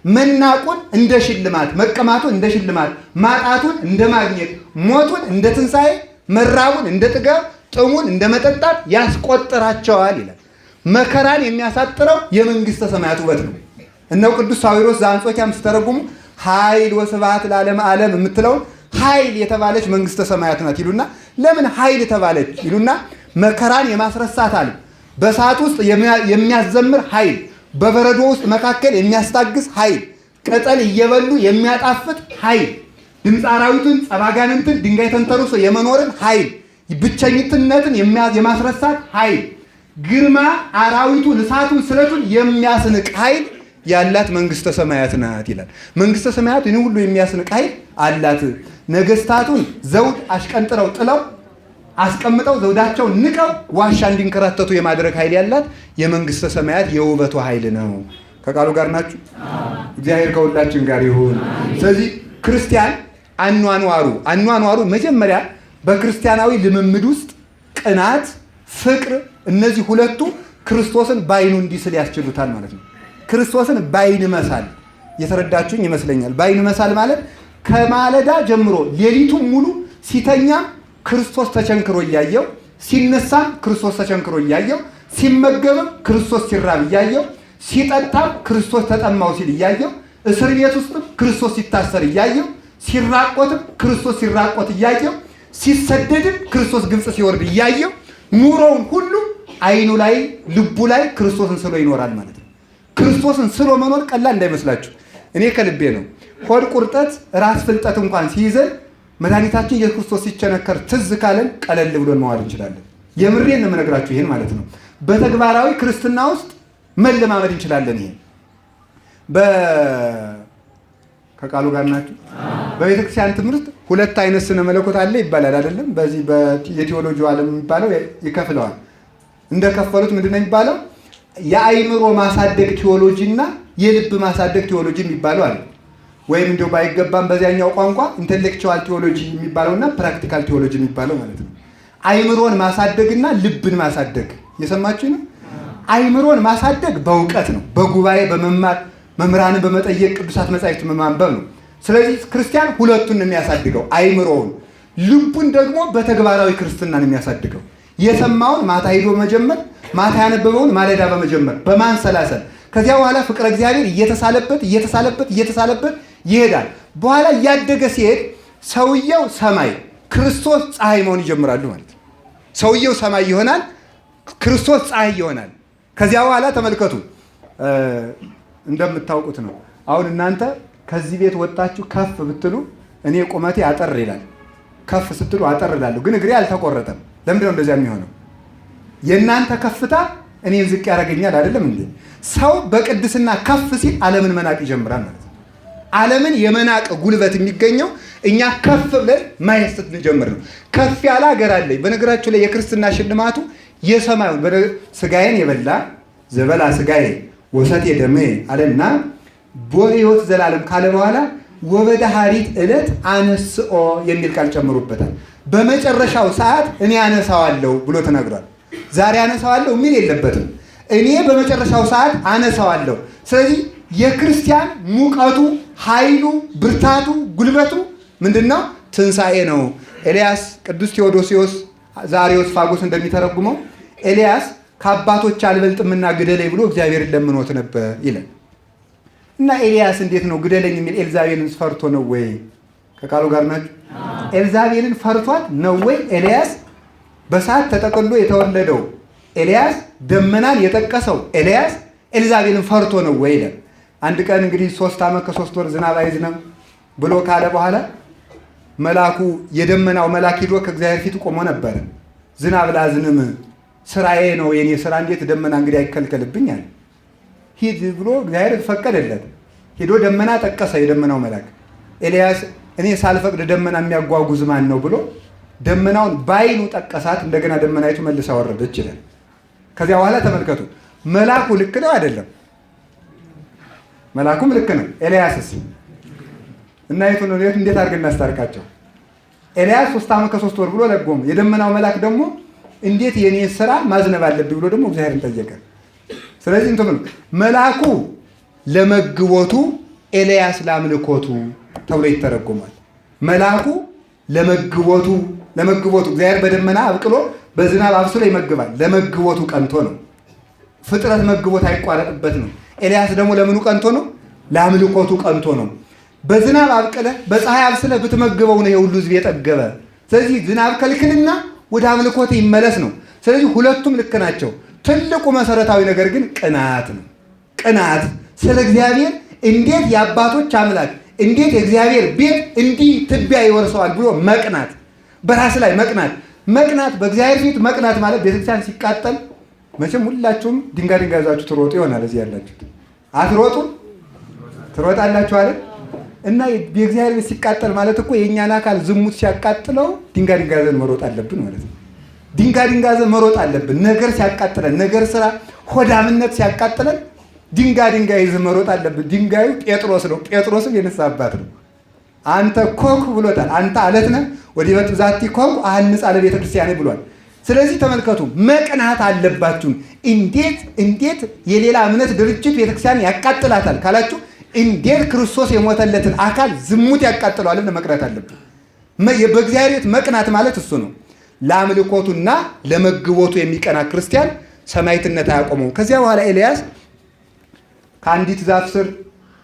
መናቁን እንደ ሽልማት፣ መቀማቱን እንደ ሽልማት፣ ማጣቱን እንደ ማግኘት፣ ሞቱን እንደ ትንሣኤ፣ መራቡን እንደ ጥጋብ፣ ጥሙን እንደ መጠጣት ያስቆጥራቸዋል ይላል። መከራን የሚያሳጥረው የመንግስተ ሰማያት ውበት ነው። እነው ቅዱስ ሳዊሮስ ዘአንጾኪያም ሲተረጉሙ ኃይል ወስብሐት ለዓለመ ዓለም የምትለውን ኃይል የተባለች መንግስተ ሰማያት ናት ይሉና፣ ለምን ኃይል የተባለች ይሉና፣ መከራን የማስረሳት አለ። በእሳት ውስጥ የሚያዘምር ኃይል፣ በበረዶ ውስጥ መካከል የሚያስታግስ ኃይል፣ ቅጠል እየበሉ የሚያጣፍጥ ኃይል፣ ድምፀ አራዊትን፣ ጸባጋንንትን፣ ድንጋይ ተንተርሶ የመኖርን ኃይል፣ ብቸኝትነትን የማስረሳት ኃይል፣ ግርማ አራዊቱን፣ እሳቱን፣ ስለቱን የሚያስንቅ ኃይል ያላት መንግስተ ሰማያት ናት ይላል። መንግስተ ሰማያት ይህን ሁሉ የሚያስንቅ ኃይል አላት። ነገስታቱን ዘውድ አሽቀንጥረው ጥለው አስቀምጠው ዘውዳቸውን ንቀው ዋሻ እንዲንከራተቱ የማድረግ ኃይል ያላት የመንግስተ ሰማያት የውበቷ ኃይል ነው። ከቃሉ ጋር ናችሁ? እግዚአብሔር ከሁላችን ጋር ይሁን። ስለዚህ ክርስቲያን አኗኗሩ መጀመሪያ በክርስቲያናዊ ልምምድ ውስጥ ቅናት፣ ፍቅር፣ እነዚህ ሁለቱ ክርስቶስን ባይኑ እንዲስል ያስችሉታል ማለት ነው። ክርስቶስን ባይን መሳል የተረዳችሁኝ ይመስለኛል። ባይን መሳል ማለት ከማለዳ ጀምሮ ሌሊቱን ሙሉ ሲተኛም ክርስቶስ ተቸንክሮ እያየው፣ ሲነሳም ክርስቶስ ተቸንክሮ እያየው፣ ሲመገብም ክርስቶስ ሲራብ እያየው፣ ሲጠጣም ክርስቶስ ተጠማው ሲል እያየው፣ እስር ቤት ውስጥም ክርስቶስ ሲታሰር እያየው፣ ሲራቆትም ክርስቶስ ሲራቆት እያየው፣ ሲሰደድም ክርስቶስ ግብፅ ሲወርድ እያየው፣ ኑሮውን ሁሉ አይኑ ላይ ልቡ ላይ ክርስቶስን ስሎ ይኖራል ማለት ነው። ክርስቶስን ስሎ መኖር ቀላል እንዳይመስላችሁ። እኔ ከልቤ ነው። ሆድ ቁርጠት፣ ራስ ፍልጠት እንኳን ሲይዘን መድኃኒታችን ኢየሱስ ክርስቶስ ሲቸነከር ትዝ ካለን ቀለል ብሎን መዋል እንችላለን። የምሬን ነው የምነግራችሁ ይሄን ማለት ነው። በተግባራዊ ክርስትና ውስጥ መለማመድ እንችላለን። ይሄን ከቃሉ ጋር ናችሁ? በቤተክርስቲያን ትምህርት ሁለት አይነት ስነ መለኮት አለ ይባላል አይደለም? በዚህ የቴዎሎጂ ዓለም የሚባለው ይከፍለዋል። እንደከፈሉት ምንድነው የሚባለው? የአይምሮ ማሳደግ ቴዎሎጂ እና የልብ ማሳደግ ቴዎሎጂ የሚባለው አለ። ወይም እንደው ባይገባም በዚያኛው ቋንቋ ኢንተሌክቹዋል ቴዎሎጂ የሚባለውና ፕራክቲካል ቴዎሎጂ የሚባለው ማለት ነው። አይምሮን ማሳደግና ልብን ማሳደግ የሰማችሁ ነው። አይምሮን ማሳደግ በእውቀት ነው፣ በጉባኤ በመማር መምህራንን በመጠየቅ ቅዱሳት መጻሕፍት በማንበብ ነው። ስለዚህ ክርስቲያን ሁለቱን ነው የሚያሳድገው፣ አይምሮውን። ልቡን ደግሞ በተግባራዊ ክርስትና ነው የሚያሳድገው። የሰማውን ማታ ሄዶ በመጀመር፣ ማታ ያነበበውን ማለዳ በመጀመር በማንሰላሰል ከዚያ በኋላ ፍቅረ እግዚአብሔር እየተሳለበት ይሄዳል። በኋላ እያደገ ሲሄድ ሰውየው ሰማይ፣ ክርስቶስ ፀሐይ መሆን ይጀምራሉ ማለት ነው። ሰውየው ሰማይ ይሆናል፣ ክርስቶስ ፀሐይ ይሆናል። ከዚያ በኋላ ተመልከቱ፣ እንደምታውቁት ነው። አሁን እናንተ ከዚህ ቤት ወጣችሁ ከፍ ብትሉ እኔ ቁመቴ አጠር ይላል። ከፍ ስትሉ አጠር እላለሁ፣ ግን እግሬ አልተቆረጠም። ለምንድነው እንደዚያ የሚሆነው? የእናንተ ከፍታ እኔን ዝቅ ያደርገኛል አይደለም እንዴ? ሰው በቅድስና ከፍ ሲል ዓለምን መናቅ ይጀምራል ማለት ነው። ዓለምን የመናቅ ጉልበት የሚገኘው እኛ ከፍ ብለን ማየት ስትጀምር ነው። ከፍ ያለ ሀገር አለኝ። በነገራችሁ ላይ የክርስትና ሽልማቱ የሰማዩን ስጋዬን የበላ ዘበላ ስጋዬ ወሰቴ ደሜ አለና በሕይወት ዘላለም ካለ በኋላ ወበዳሃሪት ዕለት አነስኦ የሚል ቃል ጨምሮበታል። በመጨረሻው ሰዓት እኔ አነሳዋለሁ ብሎ ተናግሯል። ዛሬ አነሳዋለሁ የሚል የለበትም። እኔ በመጨረሻው ሰዓት አነሳዋለሁ። ስለዚህ የክርስቲያን ሙቀቱ፣ ኃይሉ፣ ብርታቱ፣ ጉልበቱ ምንድነው? ትንሣኤ ነው። ኤልያስ ቅዱስ ቴዎዶሲዎስ ዘአርዮስፋጎስ እንደሚተረጉመው ኤልያስ ከአባቶች አልበልጥምና ግደለኝ ብሎ እግዚአብሔርን ለምኖት ነበር ይላል። እና ኤልያስ እንዴት ነው ግደለኝ የሚል? ኤልዛቤልን ፈርቶ ነው ወይ? ከቃሉ ጋር ናችሁ? ኤልዛቤልን ፈርቷት ነው ወይ? ኤልያስ በሰዓት ተጠቅሎ የተወለደው ኤልያስ፣ ደመናን የጠቀሰው ኤልያስ፣ ኤልዛቤልን ፈርቶ ነው ወይ ይላል። አንድ ቀን እንግዲህ 3 ዓመት ከ3 ወር ዝናብ አይዝነም ብሎ ካለ በኋላ መልአኩ የደመናው መልአክ ሂዶ ከእግዚአብሔር ፊት ቆሞ ነበረ። ዝናብ ላዝንም ስራዬ ነው የኔ ስራ፣ እንዴት ደመና እንግዲህ አይከልከልብኝ አለ። ሂድ ብሎ እግዚአብሔር ፈቀደለት። ሄዶ ደመና ጠቀሰ። የደመናው መልአክ ኤልያስ እኔ ሳልፈቅድ ደመና የሚያጓጉዝ ማን ነው ብሎ ደመናውን በዓይኑ ጠቀሳት። እንደገና ደመናይቱ መልሳ ወረደች ይላል። ከዚያ በኋላ ተመልከቱ፣ መልአኩ ልክ ነው አይደለም? መልአኩም ልክ ነው። ኤልያስስ እና የቱን እንዴት አድርገን እናስታርቃቸው? ኤልያስ 3 ዓመት ከ3 ወር ብሎ ለጎመ። የደመናው መልአክ ደግሞ እንዴት የኔ ስራ ማዝነብ አለብኝ ብሎ ደግሞ እግዚአብሔርን ጠየቀ። ስለዚህ እንትን መልአኩ ለመግቦቱ፣ ኤልያስ ለአምልኮቱ ተብሎ ይተረጎማል። መልአኩ ለመግቦቱ እግዚአብሔር በደመና አብቅሎ በዝናብ አብስሎ ይመግባል። ለመግቦቱ ቀንቶ ነው። ፍጥረት መግቦት አይቋረጥበት ነው። ኤልያስ ደግሞ ለምኑ ቀንቶ ነው? ለአምልኮቱ ቀንቶ ነው። በዝናብ አብቅለህ በፀሐይ አብስለህ ብትመግበው ነው የሁሉ ሕዝብ የጠገበ። ስለዚህ ዝናብ ከልክልና ወደ አምልኮት ይመለስ ነው። ስለዚህ ሁለቱም ልክ ናቸው። ትልቁ መሰረታዊ ነገር ግን ቅናት ነው። ቅናት ስለ እግዚአብሔር እንዴት የአባቶች አምላክ እንዴት የእግዚአብሔር ቤት እንዲህ ትቢያ ይወርሰዋል ብሎ መቅናት፣ በራስ ላይ መቅናት በእግዚአብሔር ፊት መቅናት ማለት ቤተክርስቲያን ሲቃጠል መቼም ሁላችሁም ድንጋይ ይዛችሁ ትሮጡ ይሆናል። እዚህ ያላችሁት አትሮጡም? ትሮጣላችሁ አይደል? እና የእግዚአብሔር ቤት ሲቃጠል ማለት እኮ የእኛን አካል ዝሙት ሲያቃጥለው ድንጋይ ይዘን መሮጥ አለብን ማለት ነው። ድንጋይ ይዘን መሮጥ አለብን። ነገር ሲያቃጥለን፣ ነገር ስራ፣ ሆዳምነት ሲያቃጥለን ድንጋይ ይዘን መሮጥ አለብን። ድንጋዩ ጴጥሮስ ነው። ጴጥሮስም የንስሐ አባት ነው። አንተ ኮክ ብሎታል። አንተ አለት ነህ ወዲህ በዛቲ ኮክ አህንጻ ለቤተ ክርስቲያን ብሏል። ስለዚህ ተመልከቱ፣ መቅናት አለባችሁ። እንዴት የሌላ እምነት ድርጅት ቤተክርስቲያን ያቃጥላታል ካላችሁ እንዴት ክርስቶስ የሞተለትን አካል ዝሙት ያቃጥለዋልን መቅናት አለብን። በእግዚአብሔር ቤት መቅናት ማለት እሱ ነው። ለአምልኮቱና ለመግቦቱ የሚቀና ክርስቲያን ሰማዕትነት አያቆመው። ከዚያ በኋላ ኤልያስ ከአንዲት ዛፍ ስር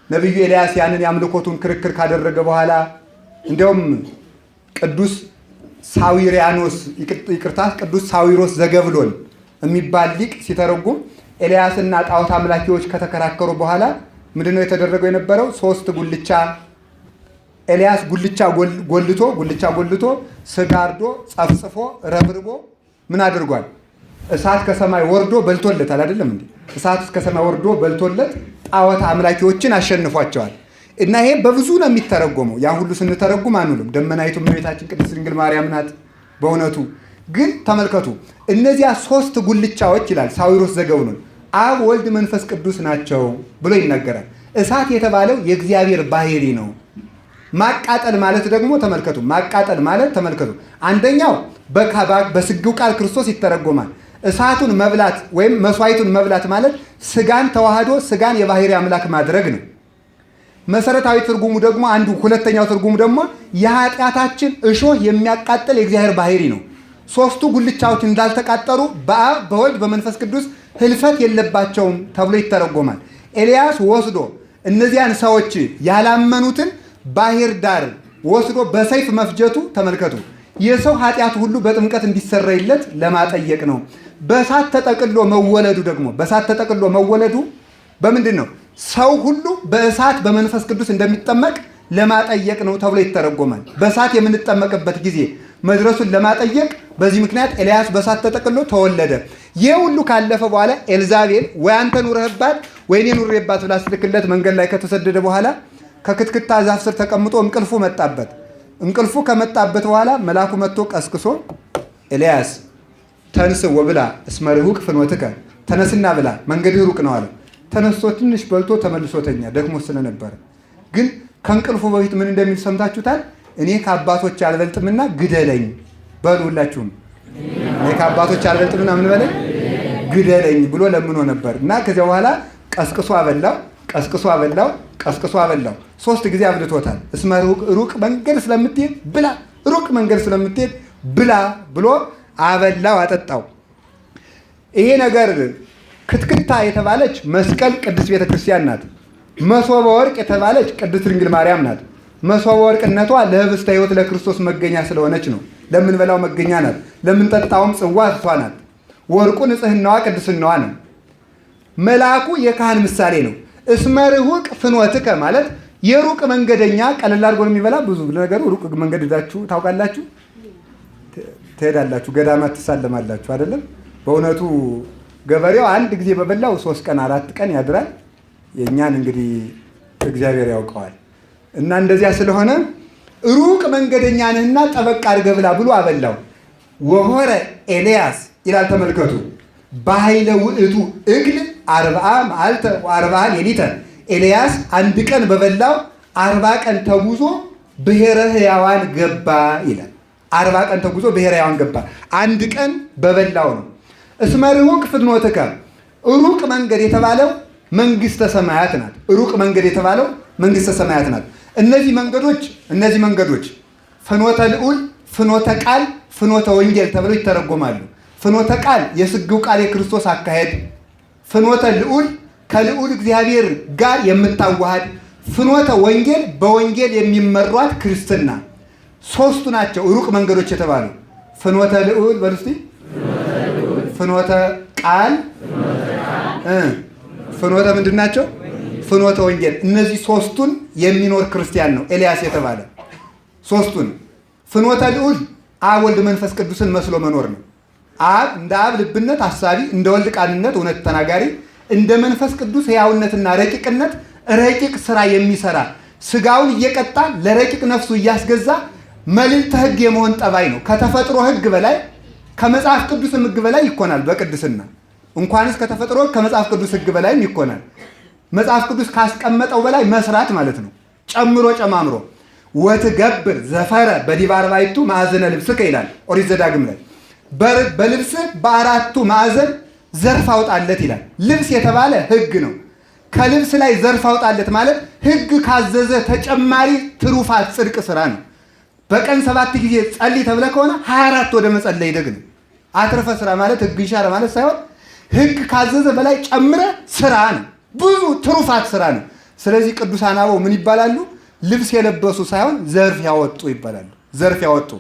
ነቢዩ ኤልያስ ያንን የአምልኮቱን ክርክር ካደረገ በኋላ እንዲያውም ቅዱስ ሳዊሮስ ዘገብሎን የሚባል ሊቅ ሲተረጉም ኤልያስና ጣዖት አምላኪዎች ከተከራከሩ በኋላ ምንድነው የተደረገው የነበረው? 3 ጉልቻ ኤልያስ ጉልቻ ጎልቶ ስጋ አርዶ ጸፍጽፎ ረብርቦ ምን አድርጓል? እሳት ከሰማይ ወርዶ በልቶለታል። አይደለም እንዴ? እሳት ከሰማይ ወርዶ በልቶለት ጣዖት አምላኪዎችን አሸንፏቸዋል። እና ይሄ በብዙ ነው የሚተረጎመው። ያን ሁሉ ስንተረጉም አንውልም። ደመናይቱ እመቤታችን ቅድስት ድንግል ማርያም ናት። በእውነቱ ግን ተመልከቱ፣ እነዚያ 3 ጉልቻዎች ይላል ሳዊሮስ ዘገብሎን አብ ወልድ መንፈስ ቅዱስ ናቸው ብሎ ይናገራል። እሳት የተባለው የእግዚአብሔር ባህሪ ነው። ማቃጠል ማለት ደግሞ ተመልከቱ፣ አንደኛው በስግው ቃል ክርስቶስ ይተረጎማል። እሳቱን መብላት ወይም መስዋዕቱን መብላት ማለት ስጋን ተዋህዶ ስጋን የባህሪ አምላክ ማድረግ ነው። መሰረታዊ ትርጉሙ ደግሞ ሁለተኛው ትርጉሙ ደግሞ የኃጢአታችን እሾህ የሚያቃጥል የእግዚአብሔር ባህሪ ነው። 3ቱ ጉልቻዎች እንዳልተቃጠሩ በአብ በወልድ በመንፈስ ቅዱስ ህልፈት የለባቸውም ተብሎ ይተረጎማል። ኤልያስ ወስዶ እነዚያን ሰዎች ያላመኑትን ባህር ዳር ወስዶ በሰይፍ መፍጀቱ ተመልከቱ። የሰው ኃጢአት ሁሉ በጥምቀት እንዲሰረይለት ለማጠየቅ ነው። በእሳት ተጠቅሎ መወለዱ በምንድን ነው? ሰው ሁሉ በእሳት በመንፈስ ቅዱስ እንደሚጠመቅ ለማጠየቅ ነው ተብሎ ይተረጎማል። በእሳት የምንጠመቅበት ጊዜ መድረሱን ለማጠየቅ በዚህ ምክንያት ኤልያስ በእሳት ተጠቅሎ ተወለደ። ይህ ሁሉ ካለፈ በኋላ ኤልዛቤል ወይ አንተ ኑረህባት ወይ እኔ ኑሬባት ብላ ስትልክለት መንገድ ላይ ከተሰደደ በኋላ ከክትክታ ዛፍ ስር ተቀምጦ እንቅልፉ መጣበት። እንቅልፉ ከመጣበት በኋላ መልአኩ መጥቶ ቀስቅሶ ኤልያስ ተንስ ወብላ እስመ ርሑቅ ፍኖትከ፣ ተነስና ብላ መንገድህ ሩቅ ነው አለ። ተነስቶ ትንሽ በልቶ ተመልሶ ተኛ፣ ደክሞ ስለነበረ። ግን ከእንቅልፉ በፊት ምን እንደሚል ሰምታችሁታል? እኔ ከአባቶች አልበልጥምና ግደለኝ በሉ ሁላችሁም። እኔ ከአባቶች አልበልጥምና ምን በለኝ ግደለኝ ብሎ ለምኖ ነበር። እና ከዚያ በኋላ ቀስቅሶ አበላው። 3 ጊዜ አብልቶታል። እስመ ሩቅ መንገድ ስለምትሄድ ብላ፣ ሩቅ መንገድ ስለምትሄድ ብላ ብሎ አበላው፣ አጠጣው። ይሄ ነገር ክትክታ የተባለች መስቀል ቅድስት ቤተክርስቲያን ናት። መሶበ ወርቅ የተባለች ቅድስት ድንግል ማርያም ናት። መሶበ ወርቅነቷ ለህብስተ ሕይወት ለክርስቶስ መገኛ ስለሆነች ነው። ለምንበላው መገኛ ናት። ለምንጠጣውም ጽዋ እሷ ናት። ወርቁ ንጽህናዋ ቅድስናዋ ነው። መልአኩ የካህን ምሳሌ ነው። እስመ ርሁቅ ፍኖትከ ማለት የሩቅ መንገደኛ ቀለል አድርጎ ነው የሚበላ። ብዙ ነገሩ ሩቅ መንገድ ሄዳችሁ ታውቃላችሁ? ትሄዳላችሁ፣ ገዳማት ትሳለማላችሁ አይደለም? በእውነቱ ገበሬው አንድ ጊዜ በበላው 3 ቀን 4 ቀን ያድራል። የእኛን እንግዲህ እግዚአብሔር ያውቀዋል። እና እንደዚያ ስለሆነ ሩቅ መንገደኛ ነህና ጠበቅ አድርገህ ብላ ብሎ አበላው። ወሆረ ኤልያስ ይላል ተመልከቱ። በኃይለ ውእቱ እግል 40 መዓልተ ወ40 ሌሊተ ኤልያስ አንድ ቀን በበላው 40 ቀን ተጉዞ ብሔረ ሕያዋን ገባ ይላል። 40 ቀን ተጉዞ ብሔረ ሕያዋን ገባ። አንድ ቀን በበላው ነው። እስመ ርሁቅ ፍኖትከ ሩቅ መንገድ የተባለው መንግስተ ሰማያት ናት። ሩቅ መንገድ የተባለው መንግስተ ሰማያት ናት። እነዚህ መንገዶች ፍኖተ ልዑል፣ ፍኖተ ቃል፣ ፍኖተ ወንጌል ተብለው ይተረጎማሉ። ፍኖተ ቃል የስግው ቃል የክርስቶስ አካሄድ፣ ፍኖተ ልዑል ከልዑል እግዚአብሔር ጋር የምታዋሃድ፣ ፍኖተ ወንጌል በወንጌል የሚመሯት ክርስትና። ሶስቱ ናቸው ሩቅ መንገዶች የተባሉ። ፍኖተ ልዑል በሉ እስቲ፣ ፍኖተ ቃል፣ ፍኖተ ምንድን ናቸው? ፍኖተ ወንጌል። እነዚህ ሶስቱን የሚኖር ክርስቲያን ነው ኤልያስ የተባለ። ሶስቱን ፍኖተ ልዑል አብ ወልድ መንፈስ ቅዱስን መስሎ መኖር ነው። አብ እንደ አብ ልብነት አሳቢ፣ እንደ ወልድ ቃልነት እውነት ተናጋሪ፣ እንደ መንፈስ ቅዱስ ሕያውነትና ረቂቅነት ረቂቅ ስራ የሚሰራ ስጋውን እየቀጣ ለረቂቅ ነፍሱ እያስገዛ መልዕልተ ሕግ የመሆን ጠባይ ነው። ከተፈጥሮ ሕግ በላይ ከመጽሐፍ ቅዱስም ሕግ በላይ ይኮናል በቅድስና። እንኳንስ ከተፈጥሮ ከመጽሐፍ ቅዱስ ሕግ በላይም ይኮናል። መጽሐፍ ቅዱስ ካስቀመጠው በላይ መስራት ማለት ነው። ጨምሮ ጨማምሮ ወትገብር ዘፈረ በዲበ አርባዕቱ ማዕዘነ ልብስከ ይላል ኦሪት ዘዳግም ላይ። በልብስህ በአራቱ ማዕዘን ዘርፍ አውጣለት ይላል። ልብስ የተባለ ሕግ ነው። ከልብስ ላይ ዘርፍ አውጣለት ማለት ሕግ ካዘዘ ተጨማሪ ትሩፋት ጽድቅ ስራ ነው። በቀን 7 ጊዜ ጸልይ ተብለ ከሆነ 24 ወደ መጸለይ ደግ ነው። አትርፈ ስራ ማለት ሕግ ይሻረ ማለት ሳይሆን ሕግ ካዘዘ በላይ ጨምረ ስራ ነው። ብዙ ትሩፋት ስራ ነው። ስለዚህ ቅዱሳን አበው ምን ይባላሉ? ልብስ የለበሱ ሳይሆን ዘርፍ ያወጡ ይባላሉ። ዘርፍ ያወጡ።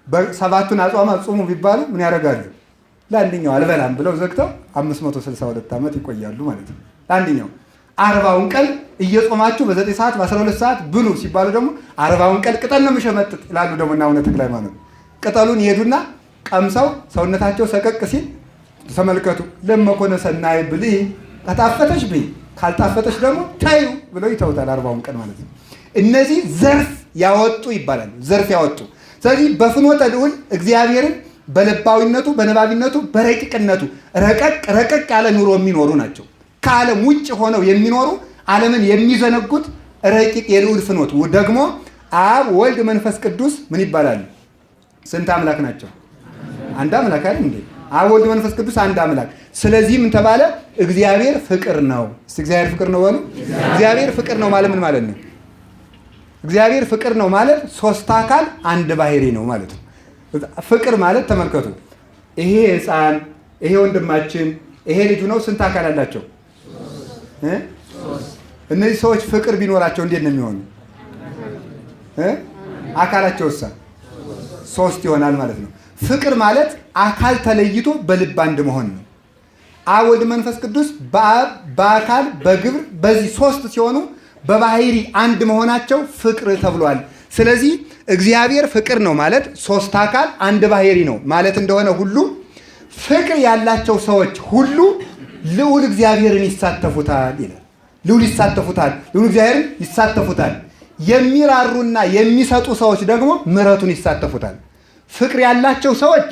በሰባቱን አጽዋማት ጾሙ ቢባሉ ምን ያደርጋሉ? ለአንደኛው አልበላም ብለው ዘግተው 562 ዓመት ይቆያሉ ማለት ነው። ለአንደኛው 40ውን ቀን እየጾማችሁ በ9 ሰዓት በ12 ሰዓት ብሉ ሲባሉ ደግሞ 40ውን ቀን ቅጠል ነው የምሸመጥጥ ይላሉ። ደግሞ እና እውነት ተክለ ሃይማኖት ቅጠሉን ይሄዱና ቀምሰው ሰውነታቸው ሰቀቅ ሲል ተመልከቱ። ለመኮነ ሰናይ ብልይ ከጣፈጠች ብይ ካልጣፈጠች ደግሞ ታዩ ብለው ይተውታል። 40ውን ቀን ማለት ነው። እነዚህ ዘርፍ ያወጡ ይባላሉ። ዘርፍ ያወጡ። ስለዚህ በፍኖተ ልዑል እግዚአብሔርን በልባዊነቱ በነባቢነቱ በረቂቅነቱ ረቀቅ ያለ ኑሮ የሚኖሩ ናቸው። ከዓለም ውጭ ሆነው የሚኖሩ ዓለምን የሚዘነጉት ረቂቅ የልዑል ፍኖት ደግሞ አብ ወልድ መንፈስ ቅዱስ ምን ይባላሉ? ስንት አምላክ ናቸው? አንድ አምላክ አይደል እንዴ? አብ ወልድ መንፈስ ቅዱስ አንድ አምላክ። ስለዚህ ምን ተባለ? እግዚአብሔር ፍቅር ነው። እስቲ እግዚአብሔር ፍቅር ነው በሉ። እግዚአብሔር ፍቅር ነው ማለት ምን ማለት ነው? እግዚአብሔር ፍቅር ነው ማለት 3 አካል አንድ ባህሪ ነው ማለት ነው። ፍቅር ማለት ተመልከቱ፣ ይሄ ሕፃን፣ ይሄ ወንድማችን፣ ይሄ ልጁ ነው። ስንት አካል አላቸው? እነዚህ ሰዎች ፍቅር ቢኖራቸው እንዴት ነው የሚሆኑ? አካላቸውሳ 3 ይሆናል ማለት ነው። ፍቅር ማለት አካል ተለይቶ በልብ አንድ መሆን ነው። አብ ወልድ መንፈስ ቅዱስ በአካል በግብር በዚህ 3 ሲሆኑ በባህሪ አንድ መሆናቸው ፍቅር ተብሏል። ስለዚህ እግዚአብሔር ፍቅር ነው ማለት 3 አካል አንድ ባህሪ ነው ማለት እንደሆነ ሁሉ ፍቅር ያላቸው ሰዎች ሁሉ ልዑል እግዚአብሔርን ይሳተፉታል ይላል። ልዑል ይሳተፉታል፣ ልዑል እግዚአብሔርን ይሳተፉታል። የሚራሩና የሚሰጡ ሰዎች ደግሞ ምሕረቱን ይሳተፉታል። ፍቅር ያላቸው ሰዎች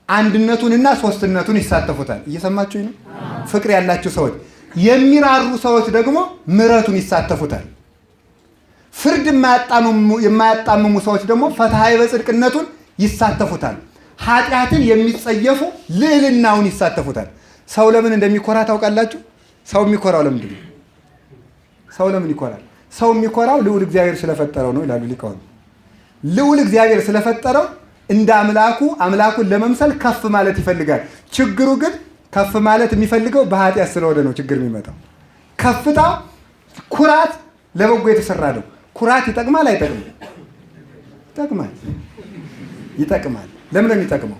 አንድነቱንና 3ነቱን ይሳተፉታል። እየሰማችሁ ነው? ፍቅር ያላቸው ሰዎች የሚራሩ ሰዎች ደግሞ ምሕረቱን ይሳተፉታል። ፍርድ የማያጣምሙ ሰዎች ደግሞ ፈትሐ በጽድቅነቱን ይሳተፉታል። ኃጢአትን የሚጸየፉ ልዕልናውን ይሳተፉታል። ሰው ለምን እንደሚኮራ ታውቃላችሁ? ሰው የሚኮራው ለምንድን ነው? ሰው ለምን ይኮራል? ሰው የሚኮራው ልዑል እግዚአብሔር ስለፈጠረው ነው ይላሉ ሊቃውንት። ልዑል እግዚአብሔር ስለፈጠረው እንደ አምላኩን ለመምሰል ከፍ ማለት ይፈልጋል። ችግሩ ግን ከፍ ማለት የሚፈልገው በኃጢአት ስለሆነ ነው ችግር የሚመጣው። ከፍታ ኩራት ለበጎ የተሰራ ነው። ኩራት ይጠቅማል አይጠቅምም? ይጠቅማል። ይጠቅማል። ለምን ነው የሚጠቅመው?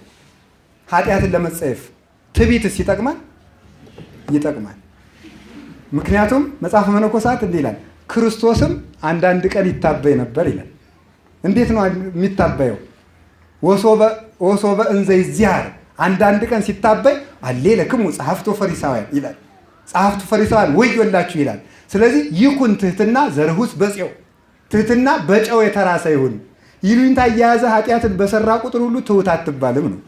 ኃጢአትን ለመጸየፍ። ትዕቢትስ ይጠቅማል? ይጠቅማል። ምክንያቱም መጽሐፈ መነኮሳት እንዲህ ይላል፣ ክርስቶስም አንዳንድ ቀን ይታበይ ነበር ይላል። እንዴት ነው የሚታበየው? ወሶበ እንዘ ይዚሃር፣ አንዳንድ ቀን ሲታበይ አሌ ለክሙ ጸሐፍቶ ፈሪሳውያን ይላል። ጸሐፍቱ ፈሪሳውያን ወዮላችሁ ይላል። ስለዚህ ይኩን ትህትና ዘርሁስ በፄው፣ ትህትና በጨው የተራሰ ይሁን። ይሉኝታ እየያዘ ኃጢአትን በሰራ ቁጥር ሁሉ ትሑት አትባልም ነው።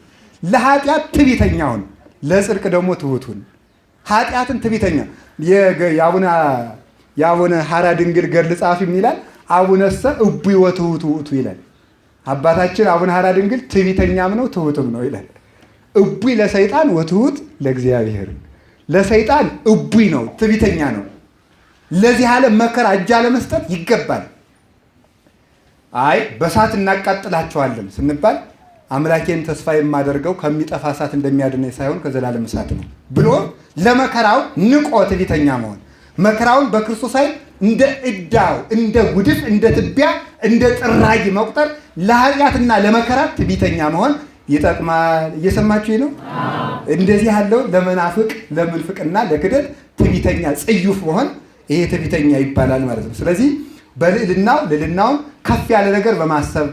ለኃጢአት ትዕቢተኛ ሁን፣ ለጽድቅ ደግሞ ትሑት ሁን። ኃጢአትን ትዕቢተኛ የአቡነ ሐራ ድንግል ገድል ጸሐፊ ይላል፣ አቡነሰ እቡይ ወትሑት ውእቱ ይላል። አባታችን አቡነ ሐራ ድንግል ትዕቢተኛም ነው ትሑትም ነው ይላል። እቡይ ለሰይጣን ወትሑት ለእግዚአብሔር። ለሰይጣን እቡይ ነው፣ ትዕቢተኛ ነው። ለዚህ ዓለም መከራ እጅ አለመስጠት ይገባል። አይ በእሳት እናቃጥላቸዋለን ስንባል አምላኬን ተስፋ የማደርገው ከሚጠፋ እሳት እንደሚያድነኝ ሳይሆን ከዘላለም እሳት ነው ብሎ ለመከራው ንቆ ትዕቢተኛ መሆን፣ መከራውን በክርስቶስ ኃይል እንደ ዕዳው እንደ ጉድፍ እንደ ትቢያ እንደ ጥራጊ መቁጠር፣ ለኃጢአትና ለመከራ ትዕቢተኛ መሆን ይጠቅማል። እየሰማችሁ ነው? እንደዚህ ያለው ለመናፍቅ ለምንፍቅና ለክደት ትዕቢተኛ ጽዩፍ መሆን ይሄ ትዕቢተኛ ይባላል ማለት ነው። ስለዚህ ልዕልናውን ከፍ ያለ ነገር በማሰብ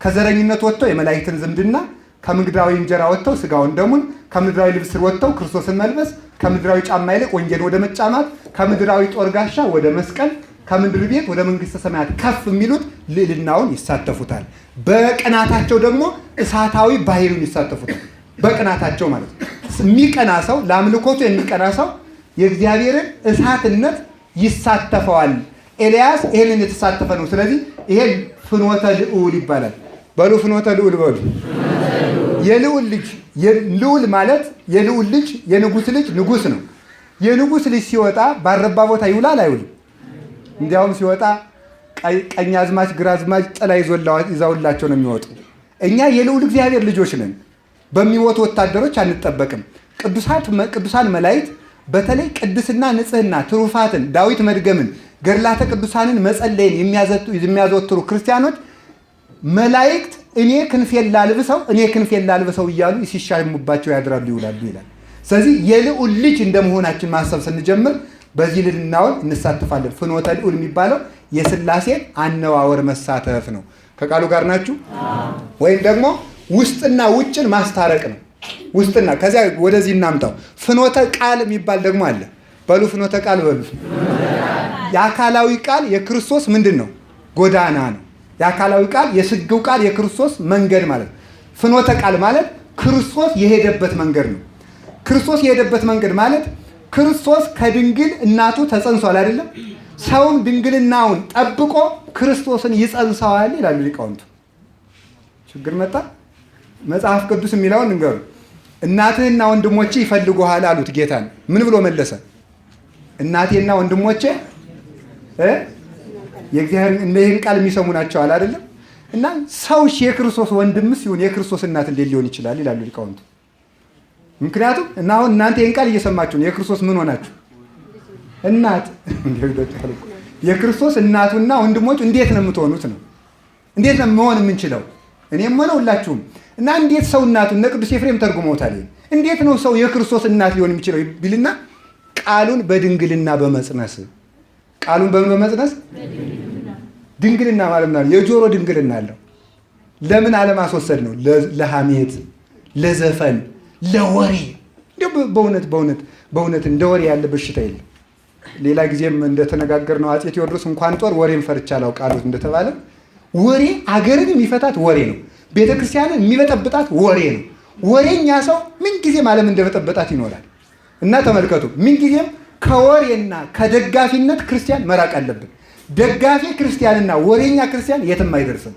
ከዘረኝነት ወጥተው የመላእክትን ዝምድና፣ ከምድራዊ እንጀራ ወጥተው ስጋውን ደሙን፣ ከምድራዊ ልብስ ወጥተው ክርስቶስን መልበስ፣ ከምድራዊ ጫማ ይልቅ ወንጌል ወደ መጫማት፣ ከምድራዊ ጦር ጋሻ ወደ መስቀል፣ ከምድር ቤት ወደ መንግስተ ሰማያት ከፍ የሚሉት ልዕልናውን ይሳተፉታል። በቅናታቸው ደግሞ እሳታዊ ባህሪውን ይሳተፉታል። በቅናታቸው ማለት ነው። የሚቀና ሰው ለአምልኮቱ የሚቀና ሰው የእግዚአብሔርን እሳትነት ይሳተፈዋል። ኤልያስ ይሄንን የተሳተፈ ነው። ስለዚህ ይሄ ፍኖተ ልዑል ይባላል። በሉ ፍኖተ ልዑል በሉ። የልዑል ልጅ ልዑል ማለት የልዑል ልጅ የንጉስ ልጅ ንጉስ ነው። የንጉስ ልጅ ሲወጣ ባረባ ቦታ ይውላል አይውልም? እንዲያውም ሲወጣ ቀኝ አዝማች ግራ አዝማች ጥላ ይዘውላቸው ነው የሚወጡ። እኛ የልዑል እግዚአብሔር ልጆች ነን። በሚሞቱ ወታደሮች አንጠበቅም። ቅዱሳን መላእክት በተለይ ቅድስና፣ ንጽህና፣ ትሩፋትን፣ ዳዊት መድገምን፣ ገድላተ ቅዱሳንን መጸለይን የሚያዘወትሩ ክርስቲያኖች መላእክት እኔ ክንፌን ላልብሰው እያሉ ሲሻሙባቸው ያድራሉ ይውላሉ ይላል። ስለዚህ የልዑል ልጅ እንደመሆናችን ማሰብ ስንጀምር በዚህ ልዕልናውን እንሳተፋለን። ፍኖተ ልዑል የሚባለው የሥላሴን አነዋወር መሳተፍ ነው። ከቃሉ ጋር ናችሁ? ወይም ደግሞ ውስጥና ውጭን ማስታረቅ ነው። ውስጥና ከዚያ ወደዚህ እናምጣው። ፍኖተ ቃል የሚባል ደግሞ አለ። በሉ ፍኖተ ቃል በሉ። የአካላዊ ቃል የክርስቶስ ምንድን ነው? ጎዳና ነው። የአካላዊ ቃል የስግው ቃል የክርስቶስ መንገድ ማለት ነው። ፍኖተ ቃል ማለት ክርስቶስ የሄደበት መንገድ ነው። ክርስቶስ የሄደበት መንገድ ማለት ክርስቶስ ከድንግል እናቱ ተጸንሷል አይደለም? ሰውም ድንግልናውን ጠብቆ ክርስቶስን ይጸንሰዋል ይላሉ ሊቃውንቱ። ችግር መጣ? መጽሐፍ ቅዱስ የሚለውን እንገሩ። እናትህና ወንድሞቼ ይፈልጉሃል አሉት ጌታን። ምን ብሎ መለሰ? እናቴና ወንድሞቼ የእግዚአብሔር ይህን ቃል የሚሰሙ ናቸዋል አይደለም? እና ሰውሽ የክርስቶስ ወንድምስ ይሁን የክርስቶስ እናት እንዴት ሊሆን ይችላል ይላሉ ሊቃውንቱ። ምክንያቱም እና አሁን እናንተ ይህን ቃል እየሰማችሁ ነው። የክርስቶስ ምን ሆናችሁ? እናት። የክርስቶስ እናቱና ወንድሞቹ እንዴት ነው የምትሆኑት ነው? እንዴት ነው መሆን የምንችለው? እኔም ሆነ ሁላችሁም። እና እንዴት ሰው እናቱ እነ ቅዱስ ኤፍሬም ተርጉመውታል። እንዴት ነው ሰው የክርስቶስ እናት ሊሆን የሚችለው ቢልና ቃሉን በድንግልና በመጽነስ ቃሉን በምን በመጽነስ ድንግልና ማለት ነው። የጆሮ ድንግልና አለው። ለምን አለማስወሰድ ነው? ለሐሜት፣ ለዘፈን፣ ለወሬ። እንዲሁ በእውነት እንደ ወሬ ያለ በሽታ የለም። ሌላ ጊዜም እንደተነጋገርነው አፄ ቴዎድሮስ እንኳን ጦር ወሬን ፈርቻ አላውቃለሁ እንደተባለ ወሬ አገርን የሚፈታት ወሬ ነው። ቤተክርስቲያንን የሚበጠብጣት ወሬ ነው። ወሬኛ ሰው ምንጊዜም ዓለም እንደበጠበጣት ይኖራል። እና ተመልከቱ፣ ምንጊዜም ከወሬና ከደጋፊነት ክርስቲያን መራቅ አለብን። ደጋፊ ክርስቲያንና ወሬኛ ክርስቲያን የትም አይደርስም።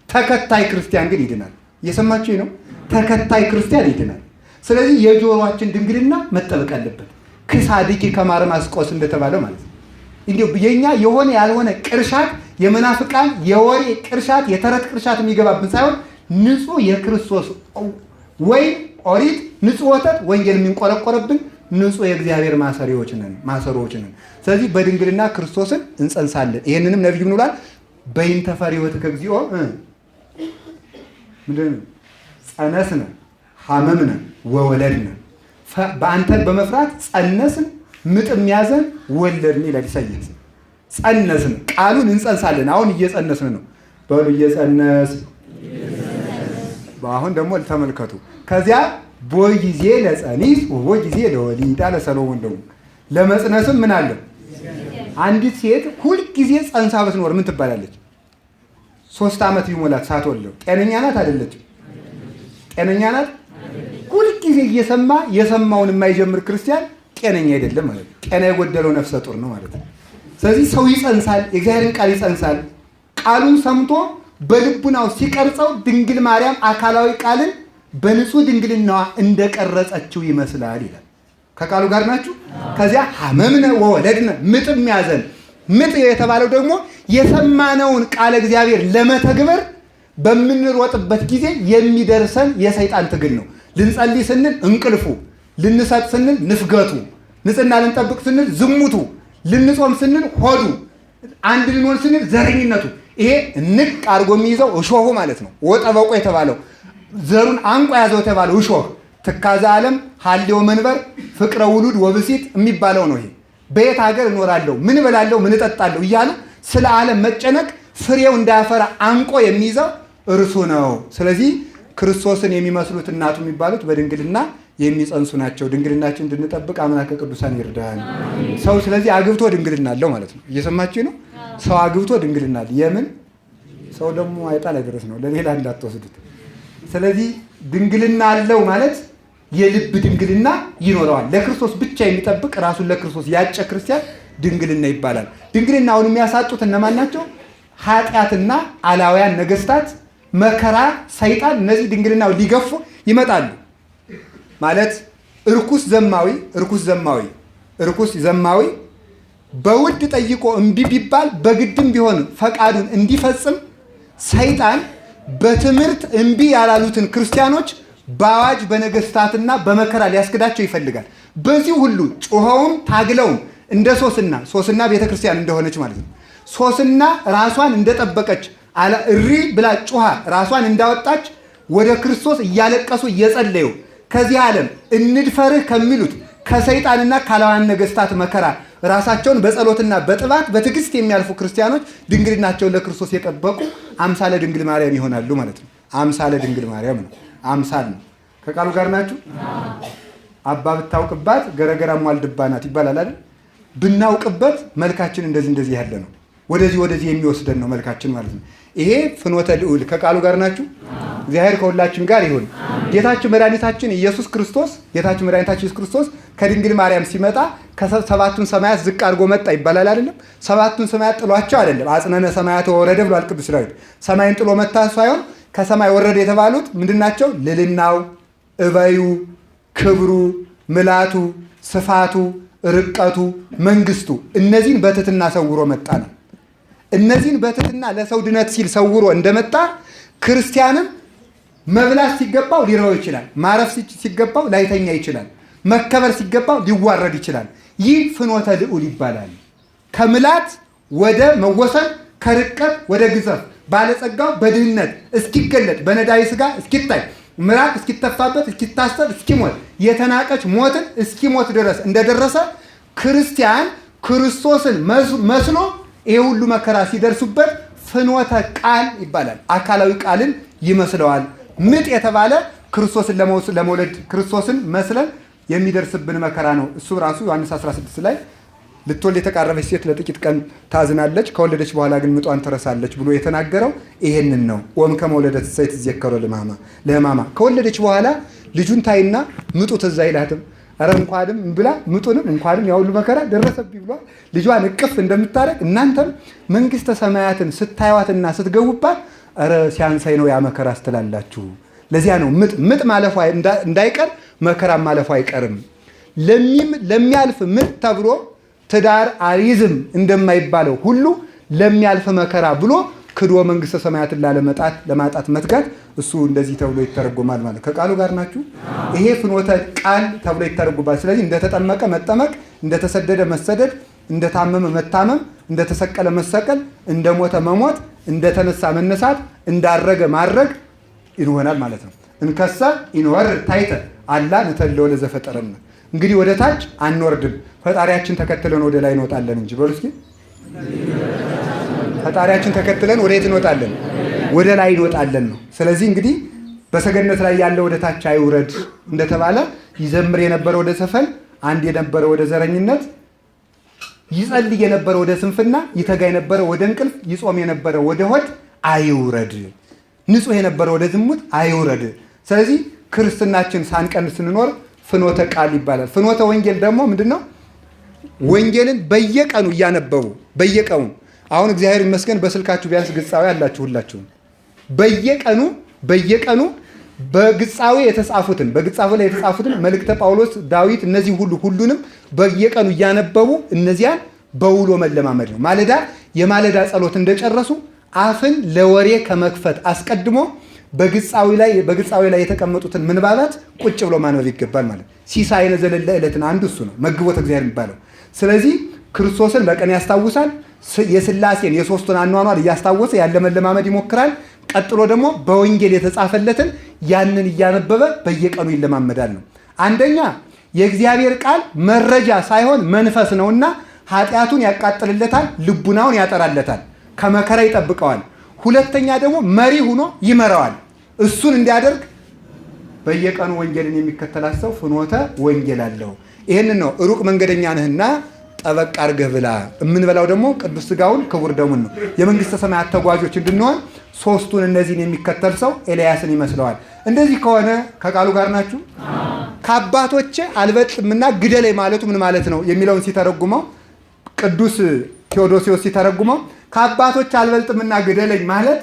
ተከታይ ክርስቲያን ግን ይድናል። እየሰማችሁ ነው? ተከታይ ክርስቲያን ይድናል። ስለዚህ የጆሮአችን ድንግልና መጠበቅ አለበት። ክሳድኪ ከማር ማስቆስ እንደተባለው ማለት ነው። እንዲሁ የኛ የሆነ ያልሆነ ቅርሻት፣ የመናፍቃን የወሬ ቅርሻት፣ የተረት ቅርሻት የሚገባብን ሳይሆን ንጹህ የክርስቶስ ወይም ኦሪት፣ ንጹህ ወተት ወንጌል የሚንቆረቆረብን ንጹህ የእግዚአብሔር ማሰሮዎች ነን። ስለዚህ በድንግልና ክርስቶስን እንጸንሳለን። ይህንንም ነቢዩ ምን ብሏል? በይንተ ፈሪሆትከ እግዚኦ ምንድን ነው? ጸነስነ ሐመምነ ወወለድነ። በአንተን በመፍራት ጸነስን ምጥም ያዘን ወለድን ይላል ኢሳይያስ። ጸነስን፣ ቃሉን እንጸንሳለን። አሁን እየጸነስን ነው። በሉ እየጸነስን። አሁን ደግሞ ተመልከቱ። ከዚያ ቦይ ጊዜ ለጸኒስ ወቦይ ጊዜ ለወሊድ አለ ሰሎሞን። ደግሞ ለመጽነስም ምን አለ? አንዲት ሴት ሁልጊዜ ጸንሳ ብትኖር ምን ትባላለች? 3 ዓመት ቢሞላት ሳትወልደው ጤነኛ ናት አይደለችም? ጤነኛ ናት። ሁልጊዜ እየሰማ የሰማውን የማይጀምር ክርስቲያን ጤነኛ አይደለም ማለት ነው። ጤና የጎደለው ነፍሰ ጡር ነው ማለት ነው። ስለዚህ ሰው ይጸንሳል፣ የእግዚአብሔርን ቃል ይጸንሳል። ቃሉን ሰምቶ በልቡናው ሲቀርጸው ድንግል ማርያም አካላዊ ቃልን በንጹህ ድንግልናዋ እንደቀረጸችው ይመስላል ይላል። ከቃሉ ጋር ናችሁ? ከዚያ ሐመምነ ወወለድነ ምጥም ያዘን። ምጥ የተባለው ደግሞ የሰማነውን ቃለ እግዚአብሔር ለመተግበር በምንሮጥበት ጊዜ የሚደርሰን የሰይጣን ትግል ነው። ልንጸልይ ስንል እንቅልፉ፣ ልንሰጥ ስንል ንፍገቱ፣ ንጽህና ልንጠብቅ ስንል ዝሙቱ፣ ልንጾም ስንል ሆዱ፣ አንድ ልንሆን ስንል ዘረኝነቱ። ይሄ ንቅ አድርጎ የሚይዘው እሾሁ ማለት ነው። ወጠበቆ የተባለው ዘሩን አንቆ ያዘው የተባለው እሾህ ትካዘ ዓለም ሀሌው መንበር ፍቅረ ውሉድ ወብሲት የሚባለው ነው። ይሄ በየት ሀገር እኖራለሁ፣ ምን እበላለሁ፣ ምን እጠጣለሁ እያሉ ስለ ዓለም መጨነቅ ፍሬው እንዳያፈራ አንቆ የሚይዘው እርሱ ነው። ስለዚህ ክርስቶስን የሚመስሉት እናቱ የሚባሉት በድንግልና የሚጸንሱ ናቸው። ድንግልናችን እንድንጠብቅ አምላከ ቅዱሳን ይርዳን። ሰው ስለዚህ አግብቶ ድንግልና አለው ማለት ነው። እየሰማችሁ ነው? ሰው አግብቶ ድንግልና አለ። የምን ሰው ደግሞ አይጣ ላይ ድረስ ነው፣ ለሌላ እንዳትወስዱት። ስለዚህ ድንግልና አለው ማለት የልብ ድንግልና ይኖረዋል። ለክርስቶስ ብቻ የሚጠብቅ ራሱን ለክርስቶስ ያጨ ክርስቲያን ድንግልና ይባላል። ድንግልናውን የሚያሳጡት እነማን ናቸው? ኃጢአትና አላውያን ነገስታት፣ መከራ፣ ሰይጣን። እነዚህ ድንግልናው ሊገፉ ይመጣሉ ማለት እርኩስ ዘማዊ በውድ ጠይቆ እምቢ ቢባል በግድም ቢሆን ፈቃዱን እንዲፈጽም ሰይጣን በትምህርት እምቢ ያላሉትን ክርስቲያኖች በአዋጅ በነገስታትና በመከራ ሊያስክዳቸው ይፈልጋል። በዚህ ሁሉ ጮኸውም ታግለውም እንደ ሶስና ቤተክርስቲያን እንደሆነች ማለት ነው። ሶስና ራሷን እንደጠበቀች እሪ ብላ ጮኻ ራሷን እንዳወጣች ወደ ክርስቶስ እያለቀሱ እየጸለዩ ከዚህ ዓለም እንድፈርህ ከሚሉት ከሰይጣንና ካላውያን ነገስታት መከራ ራሳቸውን በጸሎትና በጥባት በትዕግስት የሚያልፉ ክርስቲያኖች ድንግልናቸውን ለክርስቶስ የጠበቁ አምሳለ ድንግል ማርያም ይሆናሉ ማለት ነው። አምሳለ ድንግል ማርያም ነው። አምሳል ነው። ከቃሉ ጋር ናችሁ? አባ ብታውቅባት ገረገራ ሟልድባ ናት ይባላል አይደል? ብናውቅበት መልካችን እንደዚህ ያለ ነው። ወደዚህ የሚወስደን ነው መልካችን ማለት ነው። ይሄ ፍኖተ ልዑል። ከቃሉ ጋር ናችሁ? እግዚአብሔር ከሁላችን ጋር ይሁን። ጌታችን መድኃኒታችን ኢየሱስ ክርስቶስ ከድንግል ማርያም ሲመጣ ከሰባቱን ሰማያት ዝቅ አድርጎ መጣ ይባላል አይደለም? ሰባቱን ሰማያት ጥሏቸው አይደለም። አጽነነ ሰማያት ወረደ ብሏል ቅዱስ ዳዊት። ሰማይን ጥሎ መታ ሳይሆን ከሰማይ ወረደ የተባሉት ምንድናቸው? ልዕልናው፣ እበዩ፣ ክብሩ፣ ምልአቱ፣ ስፋቱ፣ ርቀቱ፣ መንግስቱ እነዚህን በትህትና ሰውሮ መጣ ነው። እነዚህን በትህትና ለሰው ድነት ሲል ሰውሮ እንደመጣ ክርስቲያንም መብላት ሲገባው ሊረው ይችላል። ማረፍ ሲገባው ላይተኛ ይችላል። መከበር ሲገባው ሊዋረድ ይችላል። ይህ ፍኖተ ልዑል ይባላል። ከምላት ወደ መወሰን፣ ከርቀት ወደ ግዘፍ፣ ባለጸጋው በድህነት እስኪገለጥ፣ በነዳይ ስጋ እስኪታይ፣ ምራቅ እስኪተፋበት፣ እስኪታሰር፣ እስኪሞት፣ የተናቀች ሞትን እስኪሞት ድረስ እንደደረሰ ክርስቲያን ክርስቶስን መስሎ ይሄ ሁሉ መከራ ሲደርሱበት ፍኖተ ቃል ይባላል። አካላዊ ቃልን ይመስለዋል። ምጥ የተባለ ክርስቶስን ለመውለድ ክርስቶስን መስለን የሚደርስብን መከራ ነው። እሱ ራሱ ዮሐንስ 16 ላይ ልትወልድ የተቃረበች ሴት ለጥቂት ቀን ታዝናለች፣ ከወለደች በኋላ ግን ምጧን ትረሳለች ብሎ የተናገረው ይሄንን ነው። ወም ከመውለደት እሰይ ትዘከሮ ለሕማማ። ከወለደች በኋላ ልጁን ታይና ምጡ ትዝ አይላትም። ኧረ እንኳንም ብላ ምጡንም እንኳንም ያውሉ መከራ ደረሰብኝ ብሏል። ልጇን እቅፍ እንደምታረግ እናንተም መንግስተ ሰማያትን ስታዩዋትና ስትገቡባት ኧረ ሲያንሳይ ነው ያ መከራ ስትላላችሁ። ለዚያ ነው ምጥ ማለፉ እንዳይቀር መከራ ማለፉ አይቀርም። ለሚያልፍ ምጥ ተብሎ ትዳር አሪዝም እንደማይባለው ሁሉ ለሚያልፍ መከራ ብሎ ክዶ መንግስተ ሰማያትን ለማጣት መትጋት እሱ እንደዚህ ተብሎ ይተረጎማል ማለት። ከቃሉ ጋር ናችሁ? ይሄ ፍኖተ ቃል ተብሎ ይተረጎማል። ስለዚህ እንደተጠመቀ መጠመቅ፣ እንደተሰደደ መሰደድ፣ እንደታመመ መታመም፣ እንደተሰቀለ መሰቀል፣ እንደሞተ መሞት፣ እንደተነሳ መነሳት፣ እንዳረገ ማድረግ ይሆናል ማለት ነው። እንከሳ ኢንወር ታይተ አላ ንተለው ለዘፈጠረና እንግዲህ ወደ ታች አንወርድም፣ ፈጣሪያችን ተከትለን ወደ ላይ እንወጣለን እንጂ። በሉ እስኪ ፈጣሪያችን ተከትለን ወደ የት እንወጣለን? ወደ ላይ እንወጣለን ነው። ስለዚህ እንግዲህ በሰገነት ላይ ያለ ወደ ታች አይውረድ እንደተባለ ይዘምር የነበረ ወደ ሰፈል፣ አንድ የነበረ ወደ ዘረኝነት፣ ይጸልይ የነበረ ወደ ስንፍና፣ ይተጋ የነበረ ወደ እንቅልፍ፣ ይጾም የነበረ ወደ ሆድ አይውረድ፣ ንጹሕ የነበረ ወደ ዝሙት አይውረድ። ስለዚህ ክርስትናችን ሳንቀንስ ስንኖር ፍኖተ ቃል ይባላል። ፍኖተ ወንጌል ደግሞ ምንድን ነው? ወንጌልን በየቀኑ እያነበቡ በየቀኑ አሁን እግዚአብሔር ይመስገን በስልካችሁ ቢያንስ ግጻዊ አላችሁ ሁላችሁም። በየቀኑ በግጻዊ የተጻፉትን በግጻፉ ላይ የተጻፉትን መልእክተ ጳውሎስ፣ ዳዊት፣ እነዚህ ሁሉንም በየቀኑ እያነበቡ እነዚያን በውሎ መለማመድ ነው። ማለዳ የማለዳ ጸሎት እንደጨረሱ አፍን ለወሬ ከመክፈት አስቀድሞ በግጻዊ ላይ የተቀመጡትን ምንባባት ቁጭ ብሎ ማንበብ ይገባል ማለት። ሲሳይነ ዘለለ ዕለትን አንዱ እሱ ነው መግቦት እግዚአብሔር የሚባለው። ስለዚህ ክርስቶስን በቀን ያስታውሳል። የሥላሴን የሦስቱን አኗኗር እያስታወሰ ያለ መለማመድ ይሞክራል። ቀጥሎ ደግሞ በወንጌል የተጻፈለትን ያንን እያነበበ በየቀኑ ይለማመዳል ነው። አንደኛ የእግዚአብሔር ቃል መረጃ ሳይሆን መንፈስ ነውና ኃጢአቱን ያቃጥልለታል፣ ልቡናውን ያጠራለታል፣ ከመከራ ይጠብቀዋል። ሁለተኛ ደግሞ መሪ ሆኖ ይመራዋል። እሱን እንዲያደርግ በየቀኑ ወንጌልን የሚከተላት ሰው ፍኖተ ወንጌል አለው። ይህንን ነው ሩቅ መንገደኛ ነህና ጠበቅ አድርገህ ብላ። የምንበላው ደግሞ ቅዱስ ሥጋውን ክቡር ደሙን ነው። የመንግሥተ ሰማያት ተጓዦች እንድንሆን ሦስቱን እነዚህን የሚከተል ሰው ኤልያስን ይመስለዋል። እንደዚህ ከሆነ ከቃሉ ጋር ናችሁ። ከአባቶቼ አልበልጥምና ግደለኝ ማለቱ ምን ማለት ነው የሚለውን ሲተረጉመው ቅዱስ ቴዎዶሲዎስ ሲተረጉመው ከአባቶቼ አልበልጥምና ግደለኝ ማለት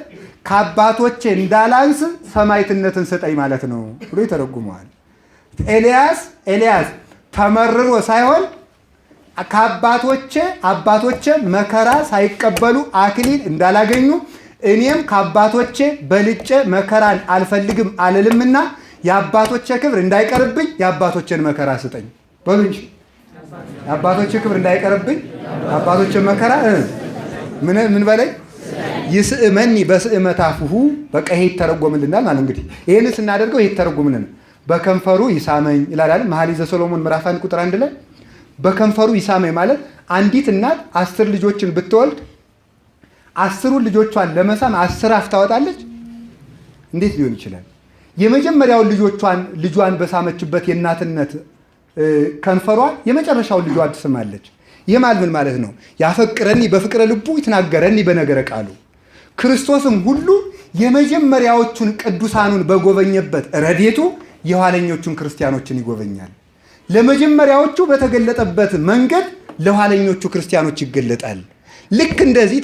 ከአባቶቼ እንዳላንስ ሰማዕትነትን ስጠኝ ማለት ነው ብሎ ይተረጉመዋል። ኤልያስ ተመርሮ ሳይሆን አባቶቼ መከራ ሳይቀበሉ አክሊል እንዳላገኙ እኔም ከአባቶቼ በልጬ መከራን አልፈልግም አልልምና የአባቶቼ ክብር እንዳይቀርብኝ የአባቶቼን መከራ ስጠኝ በሉ እንጂ። የአባቶቼ ክብር እንዳይቀርብኝ የአባቶቼን መከራ ምን በላይ ይስእመኒ በስእመተ አፉሁ። በቃ ይሄ ይተረጎምልናል ማለት እንግዲህ ይህን ስናደርገው ይሄ ይተረጎምልናል። በከንፈሩ ይሳመኝ ይላል መኃልየ ዘሰሎሞን ምዕራፍ 1 ቁጥር 1 ላይ በከንፈሩ ይሳመኝ ማለት አንዲት እናት 10 ልጆችን ብትወልድ 10ሩን ልጆቿን ለመሳም 10 አፍ ታወጣለች? እንዴት ሊሆን ይችላል? የመጀመሪያውን ልጇን በሳመችበት የእናትነት ከንፈሯ የመጨረሻውን ልጇን ትስማለች። ይህ ማለት ምን ማለት ነው? ያፈቅረኒ በፍቅረ ልቡ ይትናገረኒ በነገረ ቃሉ። ክርስቶስም ሁሉ የመጀመሪያዎቹን ቅዱሳኑን በጎበኘበት ረድኤቱ የኋለኞቹን ክርስቲያኖችን ይጎበኛል። ለመጀመሪያዎቹ በተገለጠበት መንገድ ለኋለኞቹ ክርስቲያኖች ይገለጣል። ልክ እንደዚህ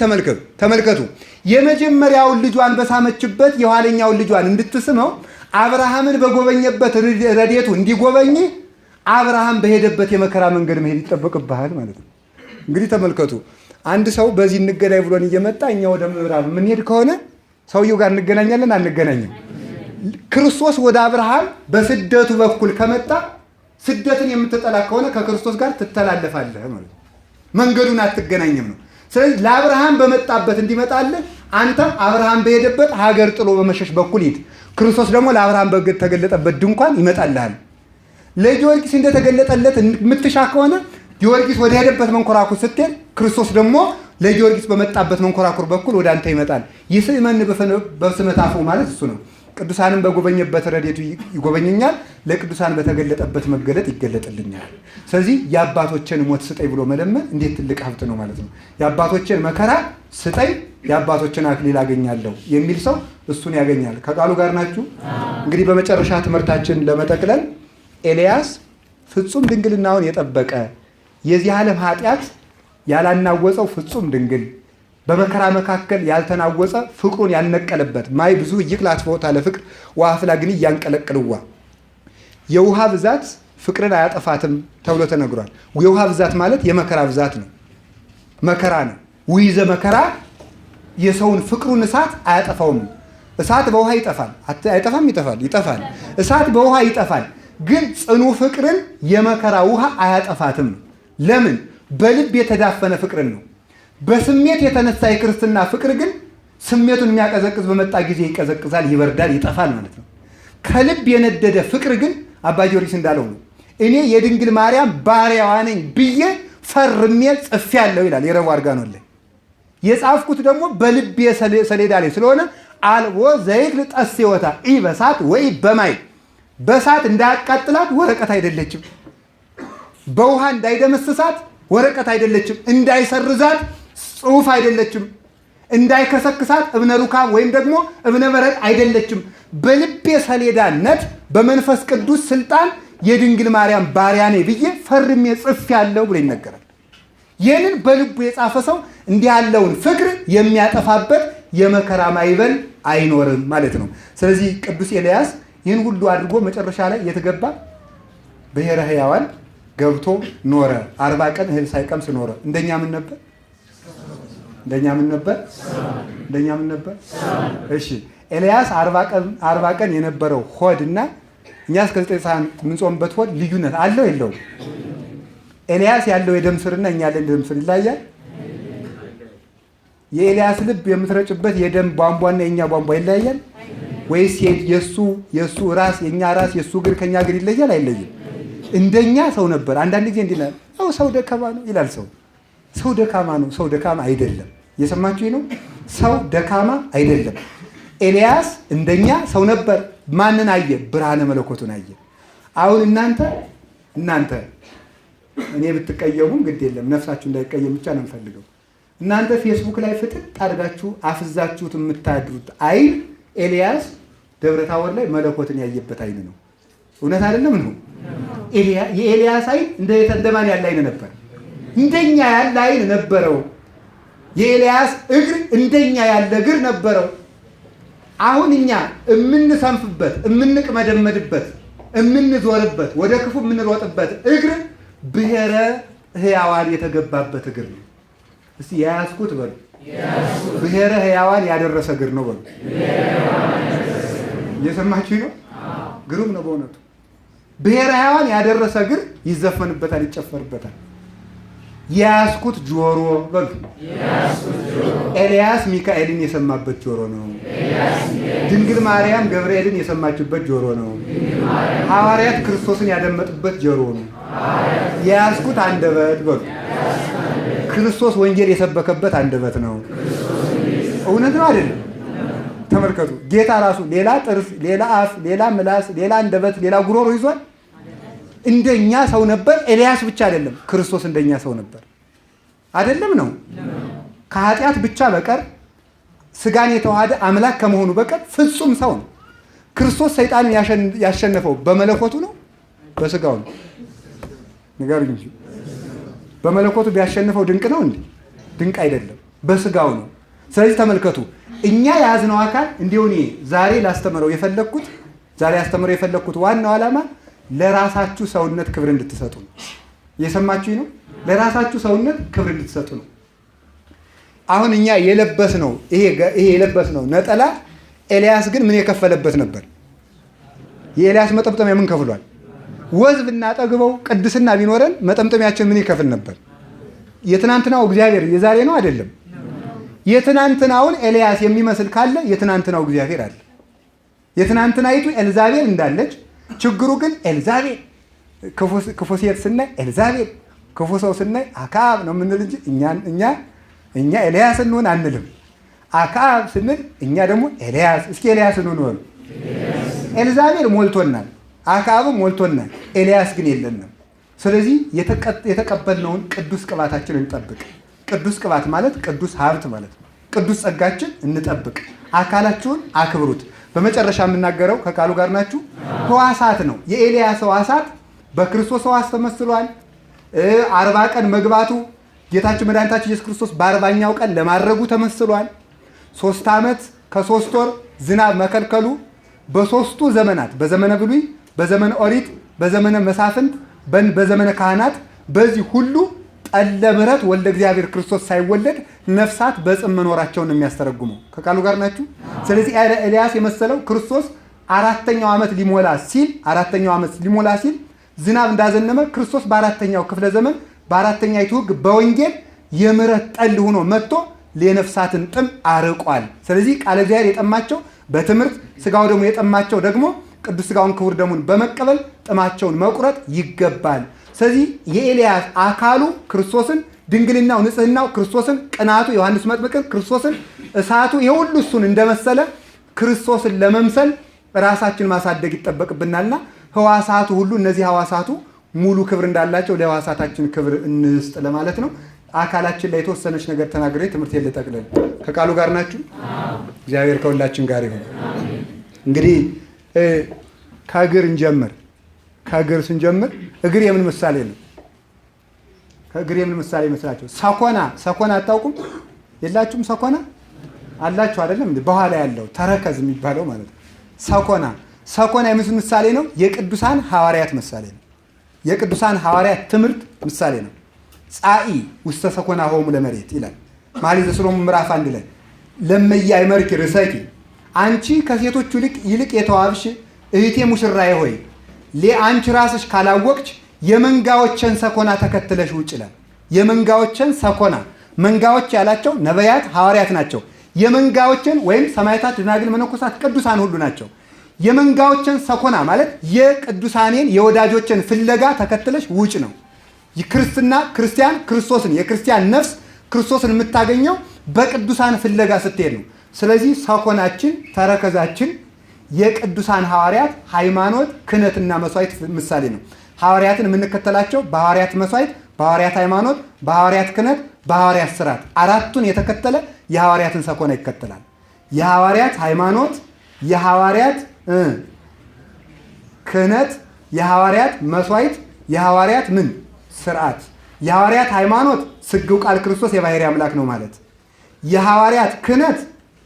ተመልከቱ። የመጀመሪያውን ልጇን በሳመችበት የኋለኛውን ልጇን እንድትስመው አብርሃምን በጎበኘበት ረድኤቱ እንዲጎበኝ አብርሃም በሄደበት የመከራ መንገድ መሄድ ይጠበቅብሃል ማለት ነው። እንግዲህ ተመልከቱ። አንድ ሰው በዚህ እንገናኝ ብሎን እየመጣ እኛ ወደ ምዕራብ የምንሄድ ከሆነ ሰውየው ጋር እንገናኛለን አንገናኝም? ክርስቶስ ወደ አብርሃም በስደቱ በኩል ከመጣ ስደትን የምትጠላ ከሆነ ከክርስቶስ ጋር ትተላለፋለህ ማለት ነው። መንገዱን አትገናኝም ነው። ስለዚህ ለአብርሃም በመጣበት እንዲመጣልህ አንተም አብርሃም በሄደበት ሀገር ጥሎ በመሸሽ በኩል ሂድ። ክርስቶስ ደግሞ ለአብርሃም በተገለጠበት ድንኳን ይመጣልሃል። ለጊዮርጊስ እንደተገለጠለት የምትሻ ከሆነ ጊዮርጊስ ወደ ሄደበት መንኮራኩር ስትሄድ ክርስቶስ ደግሞ ለጊዮርጊስ በመጣበት መንኮራኩር በኩል ወደ አንተ ይመጣል። ይስእመኒ በስመተ አፉሁ ማለት እሱ ነው። ቅዱሳንን በጎበኘበት ረድኤቱ ይጎበኘኛል፣ ለቅዱሳን በተገለጠበት መገለጥ ይገለጥልኛል። ስለዚህ የአባቶችን ሞት ስጠኝ ብሎ መለመን እንዴት ትልቅ ሀብት ነው ማለት ነው። የአባቶችን መከራ ስጠኝ፣ የአባቶችን አክሊል አገኛለሁ የሚል ሰው እሱን ያገኛል። ከቃሉ ጋር ናችሁ። እንግዲህ በመጨረሻ ትምህርታችን ለመጠቅለል ኤልያስ ፍጹም ድንግልናውን የጠበቀ የዚህ ዓለም ኃጢአት ያላናወፀው ፍጹም ድንግል በመከራ መካከል ያልተናወፀ ፍቅሩን ያልነቀለበት ማይ ብዙ ይቅላትፎታ ለፍቅር ወአፍላ ግን እያንቀለቅልዋ የውሃ ብዛት ፍቅርን አያጠፋትም ተብሎ ተነግሯል። የውሃ ብዛት ማለት የመከራ ብዛት ነው። መከራ ነው። ውይዘ መከራ የሰውን ፍቅሩን እሳት አያጠፋውም። እሳት በውሃ ይጠፋል። አይጠፋም? ይጠፋል። እሳት በውሃ ይጠፋል። ግን ጽኑ ፍቅርን የመከራ ውሃ አያጠፋትም። ለምን? በልብ የተዳፈነ ፍቅርን ነው። በስሜት የተነሳ የክርስትና ፍቅር ግን ስሜቱን የሚያቀዘቅዝ በመጣ ጊዜ ይቀዘቅዛል፣ ይበርዳል፣ ይጠፋል ማለት ነው። ከልብ የነደደ ፍቅር ግን አባ ጊዮርጊስ እንዳለው ነው። እኔ የድንግል ማርያም ባሪያዋ ነኝ ብዬ ፈርሜ ጽፌአለሁ ይላል የረቡዕ አርጋኖን ላይ። የጻፍኩት ደግሞ በልቤ ሰሌዳ ላይ ስለሆነ አልቦ ዘይክል ጠሴወታ ኢ በሳት ወይ በማይ በሳት እንዳያቃጥላት ወረቀት አይደለችም፣ በውሃ እንዳይደመስሳት ወረቀት አይደለችም፣ እንዳይሰርዛት ጽሑፍ አይደለችም፣ እንዳይከሰክሳት እብነ ሩካም ወይም ደግሞ እብነ በረድ አይደለችም። በልቤ ሰሌዳነት በመንፈስ ቅዱስ ስልጣን የድንግል ማርያም ባሪያ ነኝ ብዬ ፈርሜ ጽፌአለሁ ብሎ ይነገራል። ይህንን በልቡ የጻፈ ሰው እንዲህ ያለውን ፍቅር የሚያጠፋበት የመከራ ማይበል አይኖርም ማለት ነው። ስለዚህ ቅዱስ ኤልያስ ይህን ሁሉ አድርጎ መጨረሻ ላይ የተገባ ብሔረ ሕያዋን ገብቶ ኖረ። 40 ቀን እህል ሳይቀምስ ኖረ። እንደኛ ምን ነበር? እሺ ኤልያስ 40 ቀን የነበረው ሆድና እኛ እስከ 9 ሰዓት የምንጾምበት ሆድ ልዩነት አለው የለውም? ኤልያስ ያለው የደም ስርና እኛ ያለን የደም ስር ይለያል። የኤልያስ ልብ የምትረጭበት የደም ቧንቧና የኛ ቧንቧ ይለያል ወይስ የሱ ራስ የኛ ራስ የሱ እግር ከኛ እግር ይለያል? አይለይም። እንደኛ ሰው ነበር። አንዳንድ ጊዜ እንዲህ ይላል፣ ሰው ደካማ ነው ይላል። ሰው ደካማ ነው። ሰው ደካማ አይደለም። እየሰማችሁ ነው? ሰው ደካማ አይደለም። ኤልያስ እንደኛ ሰው ነበር። ማንን አየ? ብርሃነ መለኮቱን አየ። አሁን እናንተ እኔ ብትቀየሙም ግድ የለም፣ ነፍሳችሁ እንዳይቀየም ብቻ ነው የምፈልገው። እናንተ ፌስቡክ ላይ ፍጥጥ አድርጋችሁ አፍዛችሁት የምታድሩት አይን ኤልያስ ደብረ ታቦር ላይ መለኮትን ያየበት አይን ነው። እውነት አይደለም ነው? የኤልያስ አይን እንደማን ያለ አይን ነበር? እንደኛ ያለ አይን ነበረው። የኤልያስ እግር እንደኛ ያለ እግር ነበረው። አሁን እኛ የምንሰንፍበት፣ የምንቅመደመድበት፣ የምንዞርበት፣ ወደ ክፉ የምንሮጥበት እግር ብሔረ ሕያዋን የተገባበት እግር ነው። እስቲ ያያዝኩት በሉ። ብሔረ ሕያዋን ያደረሰ እግር ነው በሉ። እየሰማችሁ ነው? ግሩም ነው በእውነቱ። ብሔረ ሕያዋን ያደረሰ እግር ይዘፈንበታል፣ ይጨፈርበታል። ያያዝኩት ጆሮ በሉ። ኤልያስ ሚካኤልን የሰማበት ጆሮ ነው። ድንግል ማርያም ገብርኤልን የሰማችበት ጆሮ ነው። ሐዋርያት ክርስቶስን ያደመጡበት ጆሮ ነው። የያዝኩት አንደበት በሉ። ክርስቶስ ወንጌል የሰበከበት አንደበት ነው። እውነት ነው አይደለም? ተመልከቱ። ጌታ ራሱ ሌላ ጥርስ፣ ሌላ አፍ፣ ሌላ ምላስ፣ ሌላ አንደበት፣ ሌላ ጉሮሮ ይዟል። እንደኛ ሰው ነበር። ኤልያስ ብቻ አይደለም፣ ክርስቶስ እንደኛ ሰው ነበር። አይደለም ነው? ከኃጢአት ብቻ በቀር ስጋን የተዋሃደ አምላክ ከመሆኑ በቀር ፍጹም ሰው ነው። ክርስቶስ ሰይጣንን ያሸነፈው በመለኮቱ ነው በስጋው ነው? ንገሩኝ እንጂ። በመለኮቱ ቢያሸንፈው ድንቅ ነው እንዴ? ድንቅ አይደለም። በስጋው ነው። ስለዚህ ተመልከቱ፣ እኛ የያዝነው አካል እንዲሁ እኔ ዛሬ ላስተምረው የፈለግኩት ዋናው ዓላማ ለራሳችሁ ሰውነት ክብር እንድትሰጡ ነው። እየሰማችሁኝ ነው? ለራሳችሁ ሰውነት ክብር እንድትሰጡ ነው። አሁን እኛ የለበስነው ይሄ የለበስነው ነጠላ ኤልያስ ግን ምን የከፈለበት ነበር? የኤልያስ መጠምጠሚያ ምን ከፍሏል? ወዝ ብናጠግበው ቅድስና ቢኖረን መጠምጠሚያችን ምን ይከፍል ነበር? የትናንትናው እግዚአብሔር የዛሬ ነው አይደለም? የትናንትናውን ኤልያስ የሚመስል ካለ የትናንትናው እግዚአብሔር አለ። የትናንትናይቱ ኤልዛቤል እንዳለች፣ ችግሩ ግን ኤልዛቤል ክፉ ሴት ስናይ ኤልዛቤል፣ ክፉ ሰው ስናይ አክዓብ ነው የምንል እንጂ እኛ ኤልያስ እንሆን አንልም። አክዓብ ስንል እኛ ደግሞ ኤልያስ። እስኪ ኤልያስ እንሆን። ኤልዛቤል ሞልቶናል፣ አክዓብም ሞልቶናል። ኤልያስ ግን የለንም። ስለዚህ የተቀበልነውን ቅዱስ ቅባታችን እንጠብቅ። ቅዱስ ቅባት ማለት ቅዱስ ሀብት ማለት ነው። ቅዱስ ጸጋችን እንጠብቅ። አካላችሁን አክብሩት። በመጨረሻ የምናገረው ከቃሉ ጋር ናችሁ። ሕዋሳት ነው። የኤልያስ ሕዋሳት በክርስቶስ ሕዋስ ተመስሏል። 40 ቀን መግባቱ ጌታችን መድኃኒታችን ኢየሱስ ክርስቶስ በ40ኛው ቀን ለማድረጉ ተመስሏል። 3 ዓመት ከ3 ወር ዝናብ መከልከሉ በሶስቱ ዘመናት፣ በዘመነ ብሉይ፣ በዘመነ ኦሪት፣ በዘመነ መሳፍንት፣ በዘመነ ካህናት፣ በዚህ ሁሉ ጠለ ምሕረት ወልደ እግዚአብሔር ክርስቶስ ሳይወለድ ነፍሳት በጽም መኖራቸውን የሚያስተረጉመው ከቃሉ ጋር ናችሁ። ስለዚህ ኤልያስ የመሰለው ክርስቶስ 4ኛው ዓመት ሊሞላ ሲል ዝናብ እንዳዘነመ ክርስቶስ በ4ኛው ክፍለ ዘመን በ4ኛይቱ ሕግ በወንጌል የምሕረት ጠል ሆኖ መጥቶ የነፍሳትን ጥም አርቋል። ስለዚህ ቃለ እግዚአብሔር የጠማቸው በትምህርት ስጋው ደግሞ የጠማቸው ደግሞ ቅዱስ ሥጋውን ክቡር ደሙን በመቀበል ጥማቸውን መቁረጥ ይገባል። ስለዚህ የኤልያስ አካሉ ክርስቶስን፣ ድንግልናው ንጽህናው ክርስቶስን፣ ቅናቱ ዮሐንስ መጥምቅን ክርስቶስን፣ እሳቱ የሁሉ እሱን እንደመሰለ ክርስቶስን ለመምሰል ራሳችን ማሳደግ ይጠበቅብናልና ህዋሳቱ ሁሉ እነዚህ ህዋሳቱ ሙሉ ክብር እንዳላቸው ለህዋሳታችን ክብር እንስጥ ለማለት ነው። አካላችን ላይ የተወሰነች ነገር ተናግሬ ትምህርት ልጠቅልል። ከቃሉ ጋር ናችሁ? እግዚአብሔር ከሁላችን ጋር ይሁን። እንግዲህ ከእግር እንጀምር። ከእግር ስንጀምር እግር የምን ምሳሌ ነው? ከእግር የምን ምሳሌ ይመስላችሁ? ሰኮና አታውቁም? የላችሁም? ሰኮና አላችሁ አይደለም? በኋላ ያለው ተረከዝ የሚባለው ማለት ነው። ሰኮና የምን ምሳሌ ነው? የቅዱሳን ሐዋርያት ምሳሌ ነው። የቅዱሳን ሐዋርያት ትምህርት ምሳሌ ነው። ጻኢ ውስተ ሰኮና ሆሙ ለመሬት ይላል መኃልየ ዘሰሎሞን ምዕራፍ 1 ላይ ለመያይ መርኪ ርሰኪ፣ አንቺ ከሴቶች ይልቅ የተዋብሽ እህቴ ሙሽራዬ ሆይ አንቺ ራስሽ ካላወቅች የመንጋዎችን ሰኮና ተከትለሽ ውጭ ይላል። የመንጋዎችን ሰኮና፣ መንጋዎች ያላቸው ነቢያት ሐዋርያት ናቸው። የመንጋዎችን ወይም ሰማዕታት፣ ደናግል፣ መነኮሳት ቅዱሳን ሁሉ ናቸው። የመንጋዎችን ሰኮና ማለት የቅዱሳኔን የወዳጆችን ፍለጋ ተከትለሽ ውጭ ነው። ክርስቲያን ክርስቶስን የክርስቲያን ነፍስ ክርስቶስን የምታገኘው በቅዱሳን ፍለጋ ስትሄድ ነው። ስለዚህ ሰኮናችን ተረከዛችን የቅዱሳን ሐዋርያት ሃይማኖት፣ ክህነትና መስዋዕት ምሳሌ ነው። ሐዋርያትን የምንከተላቸው በሐዋርያት መስዋዕት፣ በሐዋርያት ሃይማኖት፣ በሐዋርያት ክህነት፣ በሐዋርያት ስርዓት አራቱን የተከተለ የሐዋርያትን ሰኮና ይከተላል። የሐዋርያት ሃይማኖት፣ የሐዋርያት ክህነት፣ የሐዋርያት መስዋዕት፣ የሐዋርያት ስርዓት። የሐዋርያት ሃይማኖት ስግው ቃል ክርስቶስ የባሕርይ አምላክ ነው ማለት። የሐዋርያት ክህነት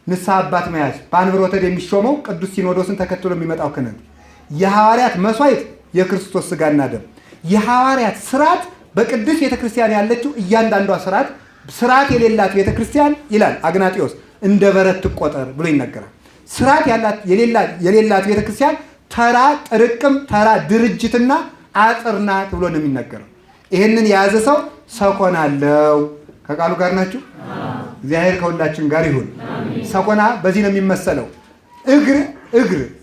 ንስሐ አባት መያዝ በአንብሮተ እድ የሚሾመው ቅዱስ ሲኖዶስን ተከትሎ የሚመጣው ክህነት። የሐዋርያት መስዋዕት የክርስቶስ ሥጋና ደም። የሐዋርያት ስርዓት በቅዱስ ቤተክርስቲያን ያለችው እያንዳንዷ ስርዓት የሌላት ቤተክርስቲያን ይላል አግናጢዮስ እንደ በረት ትቆጠር ብሎ ይነገራል። ስርዓት የሌላት ቤተክርስቲያን ተራ ጥርቅም፣ ተራ ድርጅትና አጥር ናት ብሎ ነው የሚነገረው። ይህንን የያዘ ሰው ሰኮና አለው። ከቃሉ ጋር ናችሁ? እግዚአብሔር ከሁላችን ጋር ይሁን። ሰኮና በዚህ ነው የሚመሰለው። እግር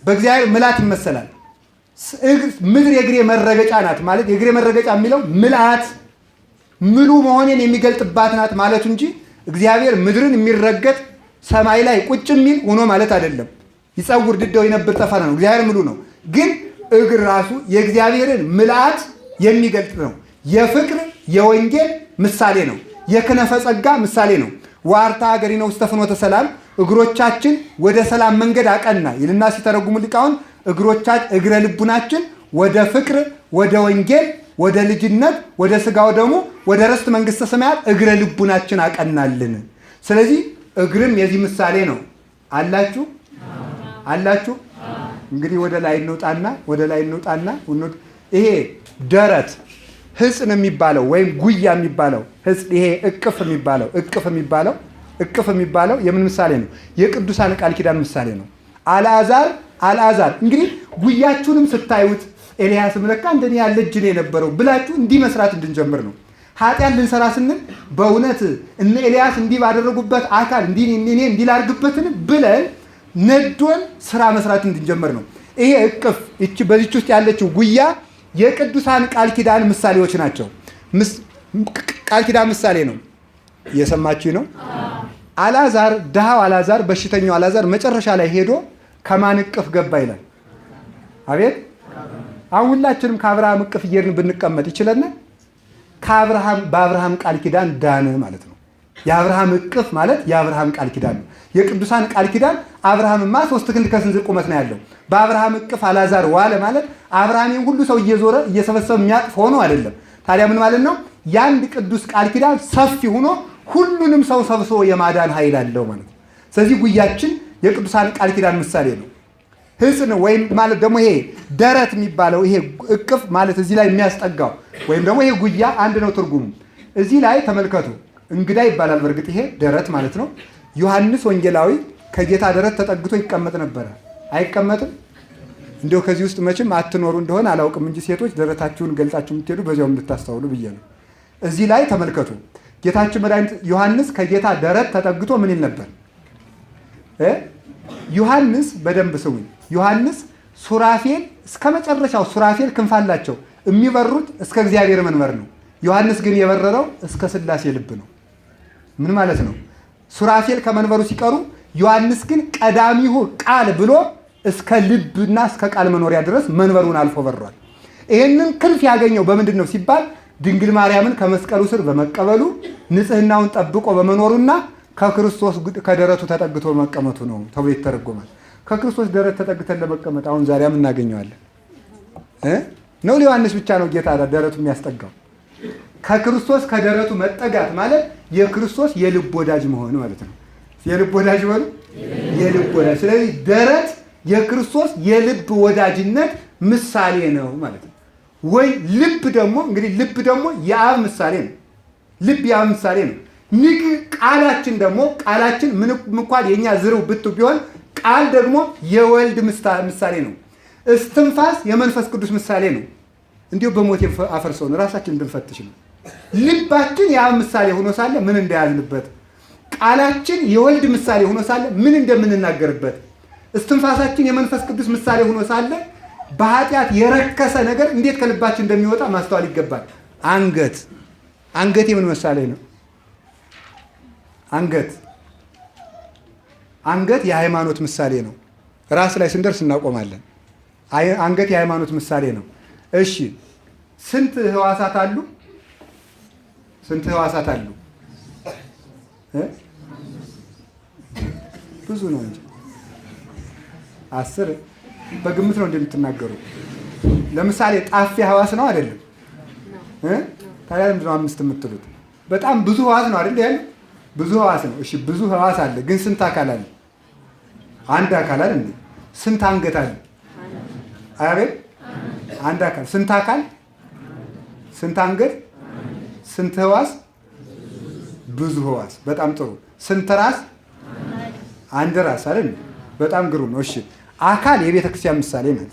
በእግዚአብሔር ምልአት ይመሰላል። ምድር የእግሬ መረገጫ ናት ማለት የእግሬ መረገጫ የሚለው ምልአት ምሉ መሆኔን የሚገልጥባት ናት ማለቱ እንጂ እግዚአብሔር ምድርን የሚረገጥ ሰማይ ላይ ቁጭ የሚል ሆኖ ማለት አይደለም። ይጸውር ድደው ይነብር ጠፈና ነው። እግዚአብሔር ምሉ ነው። ግን እግር ራሱ የእግዚአብሔርን ምልአት የሚገልጥ ነው። የፍቅር የወንጌል ምሳሌ ነው። የክነፈ ጸጋ ምሳሌ ነው። ዋርታ ሀገሪነ ውስተ ፍኖተ ሰላም፣ እግሮቻችን ወደ ሰላም መንገድ አቀና ይልና ሲተረጉሙ ሊቃውን እግረ ልቡናችን ወደ ፍቅር፣ ወደ ወንጌል፣ ወደ ልጅነት፣ ወደ ሥጋው ደሙ፣ ወደ ርስት መንግሥተ ሰማያት እግረ ልቡናችን አቀናልን። ስለዚህ እግርም የዚህ ምሳሌ ነው። አላችሁ እንግዲህ ወደ ላይ እንውጣና ይሄ ደረት ህጽን የሚባለው ወይም ጉያ የሚባለው ይሄ እቅፍ የሚባለው የምን ምሳሌ ነው? የቅዱሳን ቃል ኪዳን ምሳሌ ነው። አልዓዛር እንግዲህ ጉያችሁንም ስታዩት ኤልያስም ለካ እንደኔ ያለ እጅ ነው የነበረው ብላችሁ እንዲህ መስራት እንድንጀምር ነው። ኃጢአት ልንሰራ ስንል በእውነት እነ ኤልያስ እንዲህ ባደረጉበት አካል እንዲህ ላድርግበትን ብለን ነዶን ስራ መስራት እንድንጀምር ነው። ይሄ እቅፍ በዚች ውስጥ ያለችው ጉያ የቅዱሳን ቃል ኪዳን ምሳሌዎች ናቸው። ቃል ኪዳን ምሳሌ ነው። እየሰማችሁ ነው? ድሃው አልዓዛር፣ በሽተኛው አልዓዛር መጨረሻ ላይ ሄዶ ከማን እቅፍ ገባ ይላል? አቤት! አሁን ሁላችንም ከአብርሃም እቅፍ እየሄድን ብንቀመጥ ይችለናል? በአብርሃም ቃል ኪዳን ዳነ ማለት ነው። የአብርሃም እቅፍ ማለት የአብርሃም ቃል ኪዳን ነው። የቅዱሳን ቃል ኪዳን አብርሃምማ 3 ክንድ ከስንዝር ቁመት ነው ያለው። በአብርሃም እቅፍ አልዓዛር ዋለ ማለት አብርሃምን ሁሉ ሰው እየዞረ እየሰበሰበ የሚያቅፍ ሆኖ አይደለም። ታዲያ ምን ማለት ነው? የአንድ ቅዱስ ቃል ኪዳን ሰፊ ሆኖ ሁሉንም ሰው ሰብስቦ የማዳን ኃይል አለው ማለት ነው። ስለዚህ ጉያችን የቅዱሳን ቃል ኪዳን ምሳሌ ነው። ህጽን ወይም ማለት ደግሞ ይሄ ደረት የሚባለው ይሄ እቅፍ ማለት እዚህ ላይ የሚያስጠጋው ወይም ደግሞ ይሄ ጉያ አንድ ነው ትርጉሙ። እዚህ ላይ ተመልከቱ። እንግዳ ይባላል። በእርግጥ ይሄ ደረት ማለት ነው። ዮሐንስ ወንጌላዊ ከጌታ ደረት ተጠግቶ ይቀመጥ ነበረ። አይቀመጥም? እንዲሁ ከዚህ ውስጥ መቼም አትኖሩ እንደሆነ አላውቅም እንጂ ሴቶች ደረታችሁን ገልጻችሁ የምትሄዱ በዚያው እንድታስተውሉ ብዬ ነው። እዚህ ላይ ተመልከቱ። ጌታችን መድኃኒት ዮሐንስ ከጌታ ደረት ተጠግቶ ምን ይል ነበር? ዮሐንስ በደንብ ስሙኝ። ዮሐንስ ሱራፌል እስከ መጨረሻው ሱራፌል ክንፍ አላቸው። የሚበሩት እስከ እግዚአብሔር መንበር ነው። ዮሐንስ ግን የበረረው እስከ ሥላሴ ልብ ነው። ምን ማለት ነው? ሱራፌል ከመንበሩ ሲቀሩ ዮሐንስ ግን ቀዳሚሁ ቃል ብሎ እስከ ልብና እስከ ቃል መኖሪያ ድረስ መንበሩን አልፎ በሯል። ይህንን ክንፍ ያገኘው በምንድን ነው ሲባል ድንግል ማርያምን ከመስቀሉ ስር በመቀበሉ ንጽህናውን ጠብቆ በመኖሩና ከክርስቶስ ከደረቱ ተጠግቶ በመቀመጡ ነው ተብሎ ይተረጎማል። ከክርስቶስ ደረት ተጠግተን ለመቀመጥ አሁን ዛሬም እናገኘዋለን ነው? ለዮሐንስ ብቻ ነው ጌታ ደረቱ የሚያስጠጋው? ከክርስቶስ ከደረቱ መጠጋት ማለት የክርስቶስ የልብ ወዳጅ መሆን ማለት ነው። የልብ ወዳጅ ማለት የልብ ወዳጅ። ስለዚህ ደረት የክርስቶስ የልብ ወዳጅነት ምሳሌ ነው ማለት ነው። ወይ ልብ ደግሞ እንግዲህ ልብ ደግሞ የአብ ምሳሌ ነው። ልብ የአብ ምሳሌ ነው። ቃላችን ደግሞ ቃላችን ምንም እንኳን የኛ ዝርው ብቱ ቢሆን ቃል ደግሞ የወልድ ምሳሌ ነው። እስትንፋስ የመንፈስ ቅዱስ ምሳሌ ነው። እንዲሁ በሞት አፈርሰውን ራሳችን እንድንፈትሽ ነው። ልባችን የአብ ምሳሌ ሆኖ ሳለ ምን እንደያዝንበት፣ ቃላችን የወልድ ምሳሌ ሆኖ ሳለ ምን እንደምንናገርበት፣ እስትንፋሳችን የመንፈስ ቅዱስ ምሳሌ ሆኖ ሳለ በኃጢአት የረከሰ ነገር እንዴት ከልባችን እንደሚወጣ ማስተዋል ይገባል። አንገት የምን ምሳሌ ነው? አንገት የሃይማኖት ምሳሌ ነው። ራስ ላይ ስንደርስ እናቆማለን። አንገት የሃይማኖት ምሳሌ ነው። እሺ ስንት ህዋሳት አሉ? ብዙ ነው እንጂ 10 በግምት ነው እንደምትናገሩ። ለምሳሌ ጣፊያ ህዋስ ነው አይደለም? ታዲያ ምንድን ነው 5 የምትሉት? በጣም ብዙ ህዋስ ነው አይደል ያለው? ብዙ ህዋስ ነው። እሺ ብዙ ህዋስ አለ፣ ግን ስንት አካል አለ? አንድ አካል አይደል እንዴ? ስንት አንገት አለ? አቤት አንድ አካል። ስንት አካል? ስንት አንገት? ስንት ህዋስ? ብዙ ህዋስ። በጣም ጥሩ። ስንት ራስ? አንድ ራስ አይደል? በጣም ግሩም ነው። እሺ አካል የቤተ ክርስቲያን ምሳሌ ናት።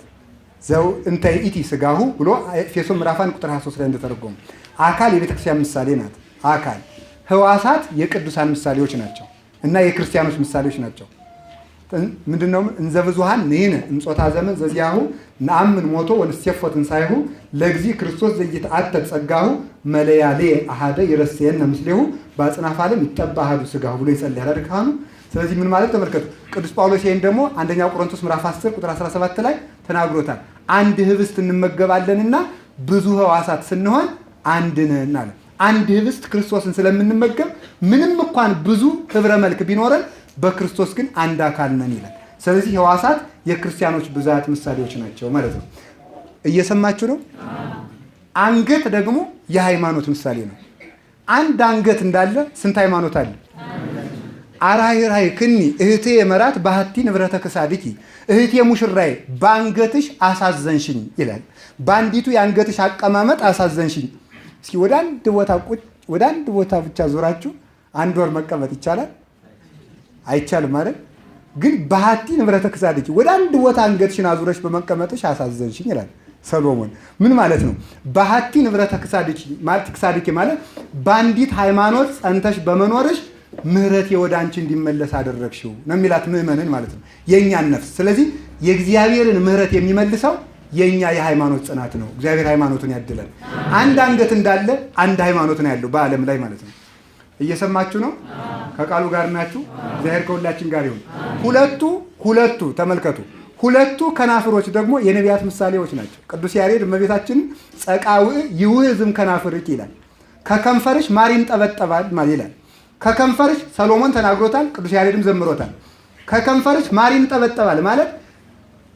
ዘው እንተ ይእቲ ሥጋሁ ብሎ ኤፌሶን ምዕራፍ 1 ቁጥር 23 ላይ እንደተረጎመ አካል የቤተ ክርስቲያን ምሳሌ ናት። አካል ህዋሳት የቅዱሳን ምሳሌዎች ናቸው እና የክርስቲያኖች ምሳሌዎች ናቸው። ምንድነው? እንዘ ብዙኃን ንሕነ እምጾታ ዘመን ዘዚያሁ ነአምን ሞቶ ወንሴፎ ትንሣኤሁ ለእግዚእ ክርስቶስ ዘኢተአተት ጸጋሁ መለያልየ አሐደ ይረሴየነ ምስሌሁ በአጽናፈ ዓለም ይጠባ አሐዱ ሥጋሁ ብሎ ይጸልያል አይደል ካህኑ። ስለዚህ ምን ማለት ተመልከቱ። ቅዱስ ጳውሎስ ይሄን ደግሞ አንደኛ ቆሮንቶስ ምዕራፍ 10 ቁጥር 17 ላይ ተናግሮታል። አንድ ህብስት እንመገባለንና ብዙ ህዋሳት ስንሆን አንድ ነን አለ። አንድ ህብስት ክርስቶስን ስለምንመገብ ምንም እንኳን ብዙ ህብረ መልክ ቢኖረን በክርስቶስ ግን አንድ አካል ነን ይላል። ስለዚህ ህዋሳት የክርስቲያኖች ብዛት ምሳሌዎች ናቸው ማለት ነው። እየሰማችሁ ነው? አንገት ደግሞ የሃይማኖት ምሳሌ ነው። አንድ አንገት እንዳለ ስንት ሃይማኖት አለ? አራይራይ ክኒ እህቴ የመራት ባህቲ ንብረተ ክሳድኪ፣ እህቴ ሙሽራዬ በአንገትሽ አሳዘንሽኝ ይላል። በአንዲቱ የአንገትሽ አቀማመጥ አሳዘንሽኝ። እስኪ ወደ አንድ ቦታ ብቻ ዞራችሁ 1 ወር መቀመጥ ይቻላል? አይቻልም ማለት ግን ባህቲ ንብረተ ክሳድኪ፣ ወደ አንድ ቦታ አንገትሽን አዙረሽ በመቀመጥሽ አሳዘንሽኝ ይላል ሰሎሞን። ምን ማለት ነው? ባህቲ ንብረተ ክሳድኪ ማለት በአንዲት ሃይማኖት ጸንተሽ በመኖርሽ ምህረቴ ወደ አንቺ እንዲመለስ አደረግሽው ነው የሚላት ምእመንን ማለት ነው፣ የእኛን ነፍስ። ስለዚህ የእግዚአብሔርን ምህረት የሚመልሰው የእኛ የሃይማኖት ጽናት ነው። እግዚአብሔር ሃይማኖቱን ያድለን። አንድ አንገት እንዳለ አንድ ሃይማኖት ነው ያለው በዓለም ላይ ማለት ነው። እየሰማችሁ ነው? ከቃሉ ጋር ናችሁ? እግዚአብሔር ከሁላችን ጋር ይሁን። ሁለቱ ተመልከቱ። ሁለቱ ከናፍሮች ደግሞ የነቢያት ምሳሌዎች ናቸው። ቅዱስ ያሬድ እመቤታችንን ጸቃውዕ ይውህዝም ከናፍርኪ ይላል። ከከንፈርሽ ማር ይንጠበጠባል ማለት ይላል። ከከንፈርሽ ሰሎሞን ተናግሮታል፣ ቅዱስ ያሬድም ዘምሮታል። ከከንፈርሽ ማር ይንጠበጠባል ማለት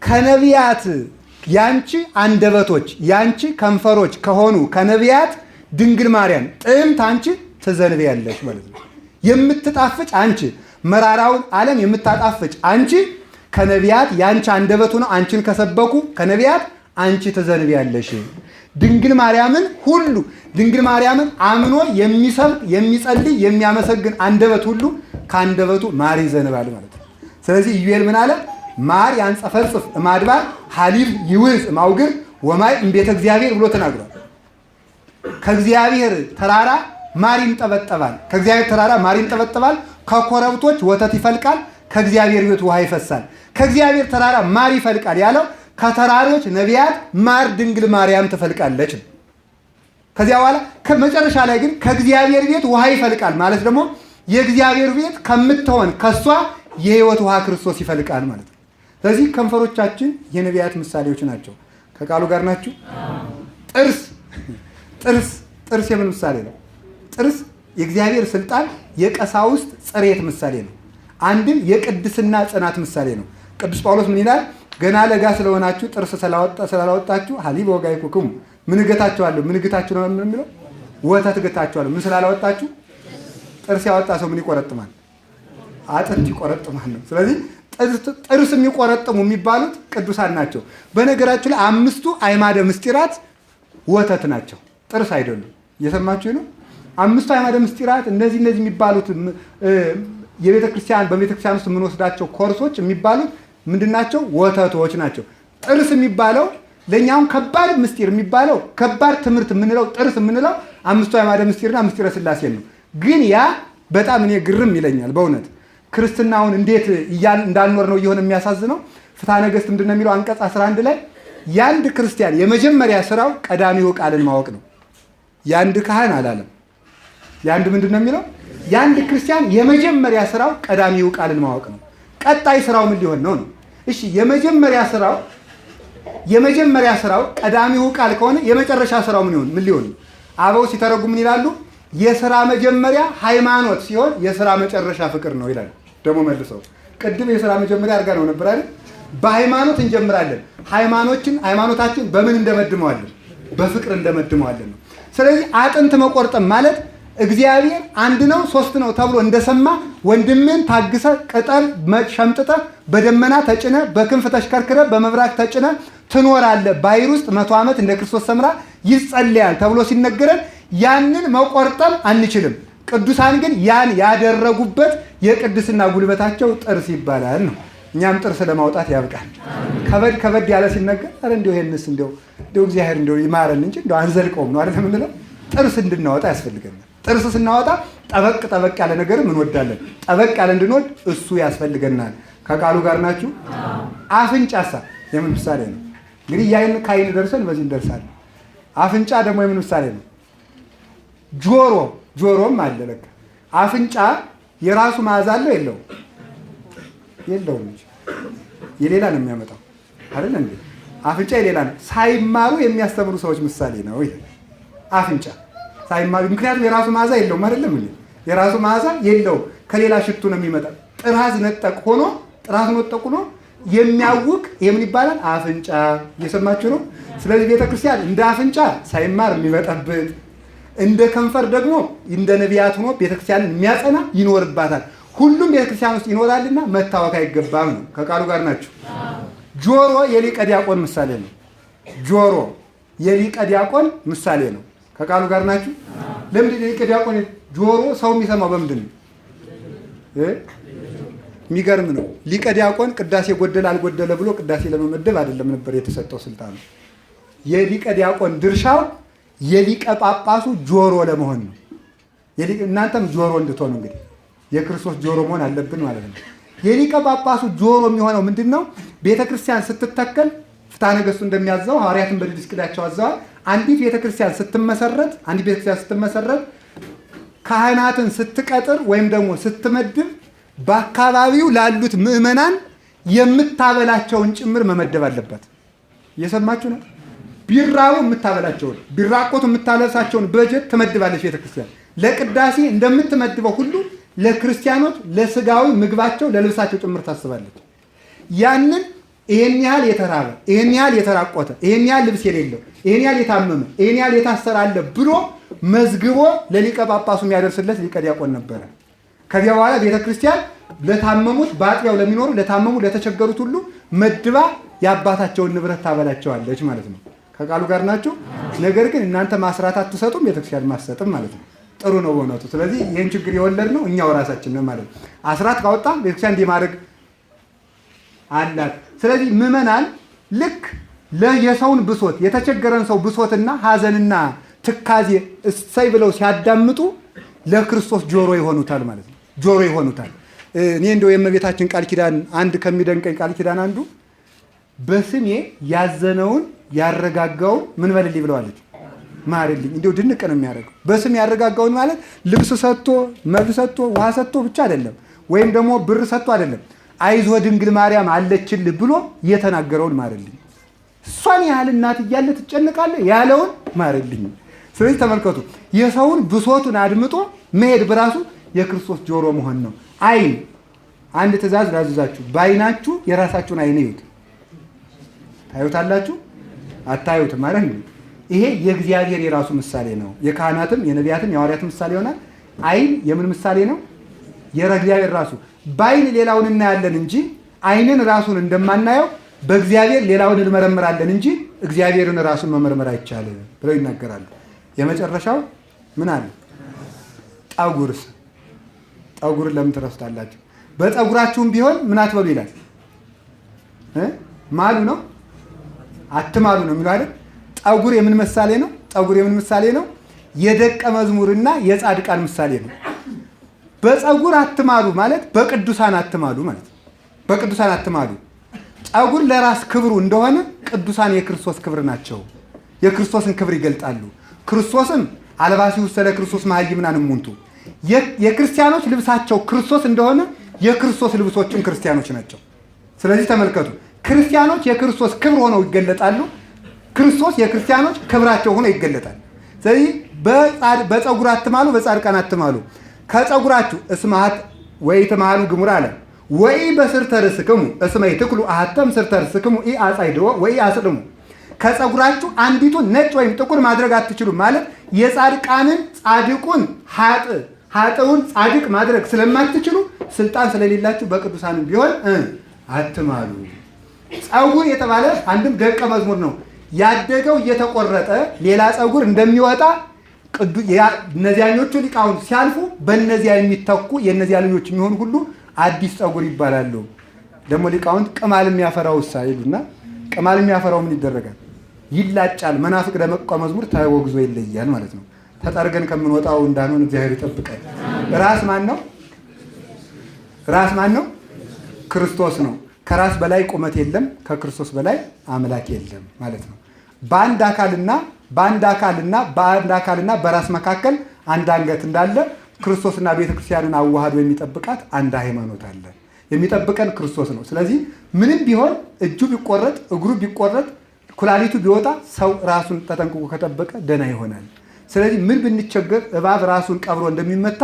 ከነቢያት ያንቺ አንደበቶች ያንቺ ከንፈሮች ከሆኑ ከነቢያት ድንግል ማርያም ጥምት አንቺ ትዘንቢያለሽ ማለት ነው። የምትጣፍጭ አንቺ፣ መራራውን ዓለም የምታጣፍጭ አንቺ ከነቢያት ያንቺ አንደበቱ ነው። አንቺን ከሰበኩ ከነቢያት አንቺ ትዘንቢያለሽ። ድንግል ማርያምን አምኖ የሚሰብክ የሚጸልይ የሚያመሰግን አንደበት ሁሉ ከአንደበቱ ማር ይዘንባል ማለት ነው። ስለዚህ ኢዩኤል ምን አለ? ማር ያንጸፈጽፍ እማድባር ሐሊብ ይውዝ ማውግር ወማይ እምቤተ እግዚአብሔር ብሎ ተናግሯል። ከእግዚአብሔር ተራራ ማር ይንጠበጠባል። ከእግዚአብሔር ተራራ ማር ይንጠበጠባል። ከኮረብቶች ወተት ይፈልቃል። ከእግዚአብሔር ቤት ውሃ ይፈሳል። ከእግዚአብሔር ተራራ ማር ይፈልቃል ያለው ከተራሮች ነቢያት ማር ድንግል ማርያም ትፈልቃለች ነው። ከዚያ በኋላ ከመጨረሻ ላይ ግን ከእግዚአብሔር ቤት ውሃ ይፈልቃል ማለት ደግሞ የእግዚአብሔር ቤት ከምትሆን ከሷ የሕይወት ውሃ ክርስቶስ ይፈልቃል ማለት ነው። ስለዚህ ከንፈሮቻችን የነቢያት ምሳሌዎች ናቸው። ከቃሉ ጋር ናችሁ? ጥርስ የምን ምሳሌ ነው? ጥርስ የእግዚአብሔር ስልጣን የቀሳውስት ጽሬት ምሳሌ ነው። አንድም የቅድስና ጽናት ምሳሌ ነው። ቅዱስ ጳውሎስ ምን ይላል? ገና ለጋ ስለሆናችሁ ጥርስ ስላላወጣችሁ ሀሊበ ወጋይኩክሙ ምን እገታችኋለሁ? ምን እገታችሁ ነው የሚለው? ወተት እገታችኋለሁ። ምን ስላላወጣችሁ? ጥርስ ያወጣ ሰው ምን ይቆረጥማል? አጥንት ይቆረጥማል ነው። ስለዚህ ጥርስ የሚቆረጥሙ የሚባሉት ቅዱሳን ናቸው። በነገራችሁ ላይ 5ቱ አዕማደ ምስጢራት ወተት ናቸው፣ ጥርስ አይደሉም። እየሰማችሁ ነው? 5ቱ አዕማደ ምስጢራት እነዚህ የሚባሉት በቤተክርስቲያን ውስጥ የምንወስዳቸው ኮርሶች የሚባሉት ምንድናቸው? ወተቶች ናቸው። ጥርስ የሚባለው ለእኛውን ከባድ ምስጢር የሚባለው ከባድ ትምህርት የምንለው ጥርስ የምንለው 5ቱ አዕማደ ምስጢርና ምስጢረ ሥላሴ ነው። ግን ያ በጣም እኔ ግርም ይለኛል በእውነት ክርስትናውን እንዴት እንዳልኖር ነው እየሆነ የሚያሳዝነው። ፍትሐ ነገሥት ምንድን ነው የሚለው? አንቀጽ 11 ላይ የአንድ ክርስቲያን የመጀመሪያ ስራው ቀዳሚው ቃልን ማወቅ ነው። የአንድ ካህን አላለም። የአንድ ምንድን ነው የሚለው? የአንድ ክርስቲያን የመጀመሪያ ስራው ቀዳሚው ቃልን ማወቅ ነው። ቀጣይ ስራው ምን ሊሆን ነው? እሺ የመጀመሪያ ስራው ቀዳሚው ቃል ከሆነ የመጨረሻ ስራው ምን ሊሆን? አበው ሲተረጉም ምን ይላሉ? የስራ መጀመሪያ ሃይማኖት ሲሆን የስራ መጨረሻ ፍቅር ነው ይላል። ደግሞ መልሰው ቅድም የስራ መጀመሪያ አድርጋ ነው ነበር አይደል? በሃይማኖት እንጀምራለን። ሃይማኖታችን በምን እንደመድመዋለን? በፍቅር እንደመድመዋለን ነው። ስለዚህ አጥንት መቆርጠም ማለት እግዚአብሔር አንድ ነው ሶስት ነው ተብሎ እንደሰማ ወንድምን ታግሰ ቅጠል ሸምጥጠ በደመና ተጭነ በክንፍ ተሽከርክረ በመብራቅ ተጭነ ትኖራለህ ባሕር ውስጥ 100 ዓመት እንደ ክርስቶስ ሰምራ ይጸልያል ተብሎ ሲነገረን ያንን መቆርጠም አንችልም። ቅዱሳን ግን ያን ያደረጉበት የቅድስና ጉልበታቸው ጥርስ ይባላል ነው። እኛም ጥርስ ለማውጣት ያብቃል። ከበድ ያለ ሲነገር አረ እንደው ይሄንስ እንደው እግዚአብሔር እንደው ይማረን እንጂ እንደው አንዘልቀውም ነው አይደል የምንለው። ጥርስ እንድናወጣ ያስፈልገናል። ጥርስ ስናወጣ ጠበቅ ያለ ነገር እንወዳለን። ጠበቅ ያለ እንድንወድ እሱ ያስፈልገናል። ከቃሉ ጋር ናችሁ? አፍንጫሳ የምን ምሳሌ ነው? እንግዲህ ያይን ካይን ደርሰን በዚህ እንደርሳለን። አፍንጫ ደግሞ የምን ምሳሌ ነው? ጆሮም አለ። ለካ አፍንጫ የራሱ መዓዛ አለው የለውም እንጂ የሌላ ነው የሚያመጣው አይደል እንዴ? አፍንጫ የሌላ ነው። ሳይማሩ የሚያስተምሩ ሰዎች ምሳሌ ነው ይሄ አፍንጫ ሳይማሩ። ምክንያቱም የራሱ መዓዛ የለውም አይደለም እንዴ? የራሱ መዓዛ የለውም። ከሌላ ሽቱ ነው የሚመጣ። ጥራዝ ነጠቅ ሆኖ የሚያውቅ የምን ይባላል? አፍንጫ። እየሰማችሁ ነው? ስለዚህ ቤተክርስቲያን እንደ አፍንጫ ሳይማር የሚመጣበት እንደ ከንፈር ደግሞ እንደ ነቢያት ሆኖ ቤተክርስቲያንን የሚያጸና ይኖርባታል። ሁሉም ቤተክርስቲያን ውስጥ ይኖራልና መታወክ አይገባም ነው። ከቃሉ ጋር ናችሁ? ጆሮ የሊቀ ዲያቆን ምሳሌ ነው። ጆሮ የሊቀ ዲያቆን ምሳሌ ነው። ከቃሉ ጋር ናችሁ? ለምንድን ነው የሊቀ ዲያቆን ጆሮ ሰው የሚሰማው በምንድን ነው? የሚገርም ነው። ሊቀ ዲያቆን ቅዳሴ ጎደለ አልጎደለ ብሎ ቅዳሴ ለመመደብ አይደለም ነበር የተሰጠው ስልጣን። የሊቀ ዲያቆን ድርሻው የሊቀ ጳጳሱ ጆሮ ለመሆን ነው። እናንተም ጆሮ እንድትሆኑ እንግዲህ የክርስቶስ ጆሮ መሆን አለብን ማለት ነው። የሊቀ ጳጳሱ ጆሮ የሚሆነው ምንድን ነው? ቤተክርስቲያን ስትተከል ፍትሐ ነገሥቱ እንደሚያዘው ሐዋርያትን በዲድስቅልያቸው አዘዋል። አንዲት ቤተክርስቲያን ስትመሰረት ካህናትን ስትቀጥር ወይም ደግሞ ስትመድብ በአካባቢው ላሉት ምዕመናን የምታበላቸውን ጭምር መመደብ አለባት። እየሰማችሁ ነው? ቢራቡ የምታበላቸውን፣ ቢራቆቱ የምታለብሳቸውን በጀት ትመድባለች ቤተክርስቲያን። ለቅዳሴ እንደምትመድበው ሁሉ ለክርስቲያኖች ለስጋዊ ምግባቸው ለልብሳቸው ጭምር ታስባለች። ያንን ይሄን ያህል የተራበ፣ ይሄን ያህል የተራቆተ፣ ይሄን ያህል ልብስ የሌለው፣ ይሄን ያህል የታመመ፣ ይሄን ያህል የታሰረ አለ ብሎ መዝግቦ ለሊቀ ጳጳሱ የሚያደርስለት ሊቀ ዲያቆን ነበረ። ከዚያ በኋላ ቤተክርስቲያን ለታመሙት በአጥቢያው ለሚኖሩ ለታመሙ ለተቸገሩት ሁሉ መድባ የአባታቸውን ንብረት ታበላቸዋለች ማለት ነው። ከቃሉ ጋር ናቸው። ነገር ግን እናንተ ማስራት አትሰጡም፣ ቤተክርስቲያን ማሰጥም ማለት ነው። ጥሩ ነው በእውነቱ። ስለዚህ ይህን ችግር የወለድነው እኛው ራሳችን ነው ማለት ነው። አስራት ካወጣ ቤተክርስቲያን እንዲህ ማድረግ አላት። ስለዚህ ምዕመናን ልክ የሰውን ብሶት የተቸገረን ሰው ብሶትና ሐዘንና ትካዜ እሰይ ብለው ሲያዳምጡ ለክርስቶስ ጆሮ ይሆኑታል ማለት ነው። ጆሮ ይሆኑታል። እኔ እንደው የእመቤታችን ቃል ኪዳን አንድ ከሚደንቀኝ ቃል ኪዳን አንዱ በስሜ ያዘነውን ያረጋጋውን ምን በልልኝ ብለዋለች? ማርልኝ። እንዲሁ ድንቅ ነው የሚያደርገው። በስሜ ያረጋጋውን ማለት ልብስ ሰጥቶ መብል ሰጥቶ ውሃ ሰጥቶ ብቻ አይደለም፣ ወይም ደግሞ ብር ሰጥቶ አይደለም። አይዞ ድንግል ማርያም አለችልህ ብሎ የተናገረውን ማርልኝ። እሷን ያህል እናት እያለ ትጨንቃለህ ያለውን ማርልኝ። ስለዚህ ተመልከቱ፣ የሰውን ብሶቱን አድምጦ መሄድ በራሱ የክርስቶስ ጆሮ መሆን ነው። አይን አንድ ትእዛዝ ላዝዛችሁ፣ በአይናችሁ የራሳችሁን አይን እዩት። ታዩታላችሁ? አታዩትም ማለት ነው። ይሄ የእግዚአብሔር የራሱ ምሳሌ ነው። የካህናትም የነቢያትም የሐዋርያትም ምሳሌ ይሆናል። አይን የምን ምሳሌ ነው? የእግዚአብሔር ራሱ። በአይን ሌላውን እናያለን እንጂ አይንን ራሱን እንደማናየው በእግዚአብሔር ሌላውን እንመረምራለን እንጂ እግዚአብሔርን ራሱን መመርመር አይቻልም ብለው ይናገራሉ። የመጨረሻው ምን አለ? ጠጉርስ? ጠጉርን ለምን ትረስታላችሁ? በጠጉራችሁም ቢሆን ምን አትበሉ ይላል። ማሉ ነው አትማሉ ነው የሚለው አይደል? ጠጉር የምን ምሳሌ ነው? ጠጉር የምን ምሳሌ ነው? የደቀ መዝሙርና የጻድቃን ምሳሌ ነው። በፀጉር አትማሉ ማለት በቅዱሳን አትማሉ ማለት ነው። በቅዱሳን አትማሉ። ፀጉር ለራስ ክብሩ እንደሆነ ቅዱሳን የክርስቶስ ክብር ናቸው። የክርስቶስን ክብር ይገልጣሉ። ክርስቶስም አልባሲሁ ስለ ክርስቶስ መሃይምናን እሙንቱ፣ የክርስቲያኖች ልብሳቸው ክርስቶስ እንደሆነ የክርስቶስ ልብሶችም ክርስቲያኖች ናቸው። ስለዚህ ተመልከቱ፣ ክርስቲያኖች የክርስቶስ ክብር ሆነው ይገለጣሉ። ክርስቶስ የክርስቲያኖች ክብራቸው ሆኖ ይገለጣል። ስለዚህ በፀጉር አትማሉ፣ በጻድቃን አትማሉ። ከፀጉራችሁ እስማት ወይ ተማሉ ግሙራ አለ ወይ በስር ተርስክሙ እስመ ይትክሉ አሐተም ስር ተርስክሙ ኢ አጻይደው ወይ አስልሙ። ከፀጉራችሁ አንዲቱን ነጭ ወይም ጥቁር ማድረግ አትችሉም ማለት የጻድቃንን ጻድቁን ኃጥኡን ጻድቅ ማድረግ ስለማትችሉ ስልጣን ስለሌላችሁ በቅዱሳንም ቢሆን አትማሉ። ፀጉር የተባለ አንድም ደቀ መዝሙር ነው። ያደገው እየተቆረጠ ሌላ ፀጉር እንደሚወጣ እነዚያኞቹ ሊቃውንት ሲያልፉ በእነዚያ የሚተኩ የእነዚያ ልጆች የሚሆኑ ሁሉ አዲስ ፀጉር ይባላሉ። ደግሞ ሊቃውንት ቅማል የሚያፈራው እሳ ይሉና ቅማል የሚያፈራው ምን ይደረጋል? ይላጫል። መናፍቅ ደቀ መዝሙር ተወግዞ ይለያል ማለት ነው። ተጠርገን ከምንወጣው እንዳንሆን እግዚአብሔር ይጠብቃል። ራስ ማን ነው? ራስ ማን ነው? ክርስቶስ ነው። ከራስ በላይ ቁመት የለም፣ ከክርስቶስ በላይ አምላክ የለም ማለት ነው። በአንድ አካልና በራስ መካከል አንድ አንገት እንዳለ ክርስቶስና ቤተክርስቲያንን አዋህዶ የሚጠብቃት አንድ ሃይማኖት አለ። የሚጠብቀን ክርስቶስ ነው። ስለዚህ ምንም ቢሆን እጁ ቢቆረጥ እግሩ ቢቆረጥ ኩላሊቱ ቢወጣ ሰው ራሱን ተጠንቅቆ ከጠበቀ ደህና ይሆናል። ስለዚህ ምን ብንቸገር እባብ ራሱን ቀብሮ እንደሚመታ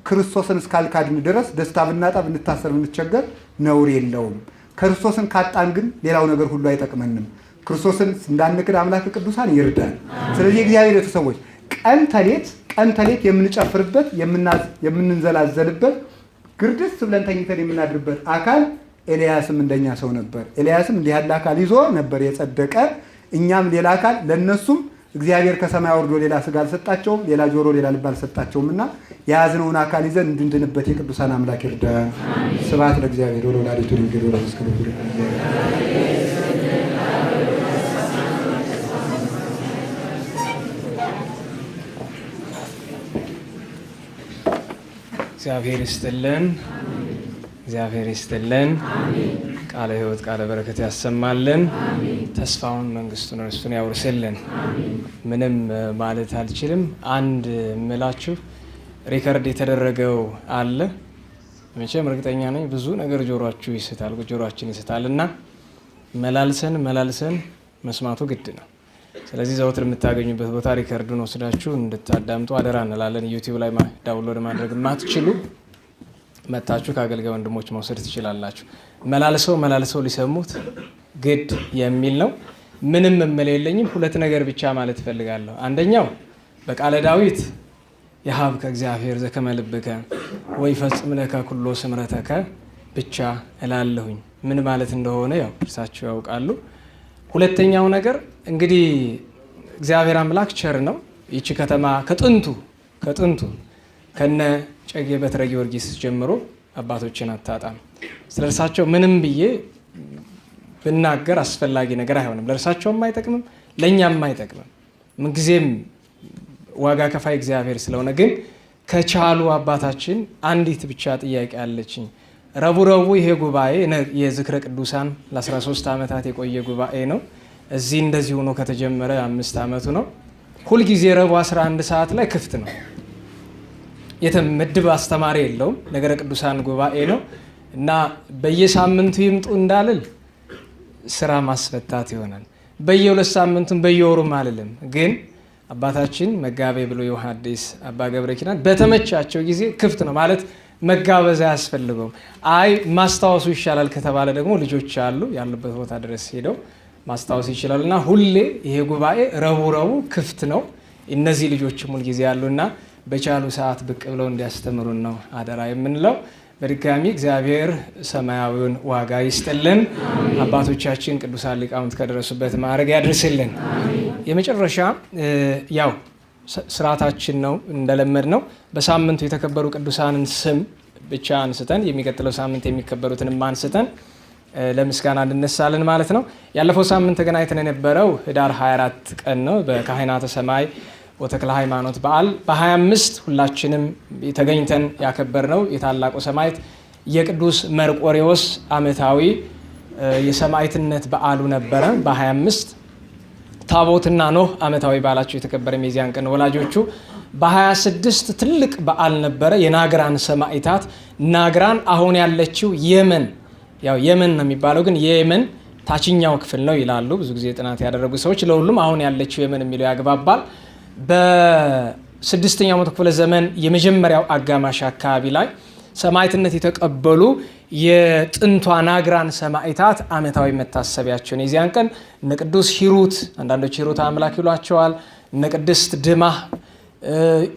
ክርስቶስን እስካልካድን ድረስ ደስታ ብናጣ ብንታሰር ብንቸገር ነውር የለውም። ክርስቶስን ካጣን ግን ሌላው ነገር ሁሉ አይጠቅመንም። ክርስቶስን እንዳንክድ አምላክ ቅዱሳን ይርዳል። ስለዚህ እግዚአብሔር ቤተሰቦች ቀን ተሌት የምንጨፍርበት የምንንዘላዘልበት ግርድስ ብለን ተኝተን የምናድርበት አካል ኤልያስም እንደኛ ሰው ነበር። ኤልያስም እንዲህ ያለ አካል ይዞ ነበር የጸደቀ። እኛም ሌላ አካል ለነሱም እግዚአብሔር ከሰማይ አውርዶ ሌላ ስጋ አልሰጣቸውም፣ ሌላ ጆሮ ሌላ ልብ አልሰጣቸውም እና የያዝነውን አካል ይዘን እንድንድንበት የቅዱሳን አምላክ ይርዳን። ስብሐት ለእግዚአብሔር ወለወላዲቱ ድንግል ወለመስቀሉ ክቡር። እግዚአብሔር ይስጥልን። እግዚአብሔር ይስጥልን። ቃለ ሕይወት ቃለ በረከት ያሰማልን። ተስፋውን መንግስቱን ርስቱን ያውርስልን። ምንም ማለት አልችልም። አንድ ምላችሁ ሪከርድ የተደረገው አለ። መቼም እርግጠኛ ነኝ ብዙ ነገር ጆሮአችን ይስታል እና መላልሰን መስማቱ ግድ ነው። ስለዚህ ዘውትር የምታገኙበት ቦታ ሪከርዱን ወስዳችሁ እንድታዳምጡ አደራ እንላለን። ዩቲዩብ ላይ ዳውንሎድ ማድረግ የማትችሉ መታችሁ ከአገልጋይ ወንድሞች መውሰድ ትችላላችሁ። መላልሰው ሊሰሙት ግድ የሚል ነው። ምንም እምል የለኝም። ሁለት ነገር ብቻ ማለት እፈልጋለሁ። አንደኛው በቃለ ዳዊት የሀብ ከእግዚአብሔር ዘከመ ልብከ ወይፈጽም ለከ ኩሎ ስምረተከ ብቻ እላለሁኝ። ምን ማለት እንደሆነ ያው እርሳቸው ያውቃሉ። ሁለተኛው ነገር እንግዲህ እግዚአብሔር አምላክ ቸር ነው። ይቺ ከተማ ከጥንቱ ከነ ጨጌ በትረ ጊዮርጊስ ጀምሮ አባቶችን አታጣም። ስለ እርሳቸው ምንም ብዬ ብናገር አስፈላጊ ነገር አይሆንም። ለእርሳቸውም አይጠቅምም፣ ለእኛም አይጠቅምም። ምንጊዜም ዋጋ ከፋይ እግዚአብሔር ስለሆነ ግን ከቻሉ አባታችን አንዲት ብቻ ጥያቄ አለችኝ። ረቡዕ ይሄ ጉባኤ የዝክረ ቅዱሳን ለ13 ዓመታት የቆየ ጉባኤ ነው። እዚህ እንደዚህ ሆኖ ከተጀመረ 5 ዓመቱ ነው። ሁልጊዜ ረቡዕ 11 ሰዓት ላይ ክፍት ነው። ምድብ አስተማሪ የለውም። ነገረ ቅዱሳን ጉባኤ ነው እና በየሳምንቱ ይምጡ እንዳልል ስራ ማስፈታት ይሆናል። በየ2 ሳምንቱም በየወሩም አልልም። ግን አባታችን መጋቤ ብሉይ ወሐዲስ አባ ገብረ ኪዳን በተመቻቸው ጊዜ ክፍት ነው ማለት መጋበዝ አያስፈልገውም። አይ ማስታወሱ ይሻላል ከተባለ ደግሞ ልጆች አሉ ያሉበት ቦታ ድረስ ሄደው ማስታወስ ይችላሉ እና ሁሌ ይሄ ጉባኤ ረቡዕ ክፍት ነው። እነዚህ ልጆችም ሁል ጊዜ ያሉና በቻሉ ሰዓት ብቅ ብለው እንዲያስተምሩን ነው አደራ የምንለው። በድጋሚ እግዚአብሔር ሰማያዊውን ዋጋ ይስጥልን። አባቶቻችን ቅዱሳን ሊቃውንት ከደረሱበት ማዕረግ ያድርስልን። የመጨረሻ ያው ስርዓታችን ነው እንደለመድ ነው በሳምንቱ የተከበሩ ቅዱሳንን ስም ብቻ አንስተን የሚቀጥለው ሳምንት የሚከበሩትንም አንስተን ለምስጋና እንነሳለን ማለት ነው። ያለፈው ሳምንት ተገናኝተን የነበረው ህዳር 24 ቀን ነው በካህናተ ሰማይ ወተክለ ሃይማኖት በዓል። በ25 ሁላችንም ተገኝተን ያከበርነው የታላቁ ሰማዕት የቅዱስ መርቆሬዎስ ዓመታዊ የሰማዕትነት በዓሉ ነበረ። በ25 ታቦትና ኖህ ዓመታዊ በዓላቸው የተከበረ የዚያን ቀን ወላጆቹ። በ26 ትልቅ በዓል ነበረ የናግራን ሰማዕታት። ናግራን አሁን ያለችው የመን፣ ያው የመን ነው የሚባለው ግን የየመን ታችኛው ክፍል ነው ይላሉ ብዙ ጊዜ ጥናት ያደረጉ ሰዎች። ለሁሉም አሁን ያለችው የመን የሚለው ያግባባል። በ6ኛው መቶ ክፍለ ዘመን የመጀመሪያው አጋማሽ አካባቢ ላይ ሰማዕትነት የተቀበሉ የጥንቷ ናግራን ሰማዕታት ዓመታዊ መታሰቢያቸውን የዚያን ቀን እነ ቅዱስ ሂሩት፣ አንዳንዶች ሂሩት አምላክ ይሏቸዋል፣ እነ ቅድስት ድማህ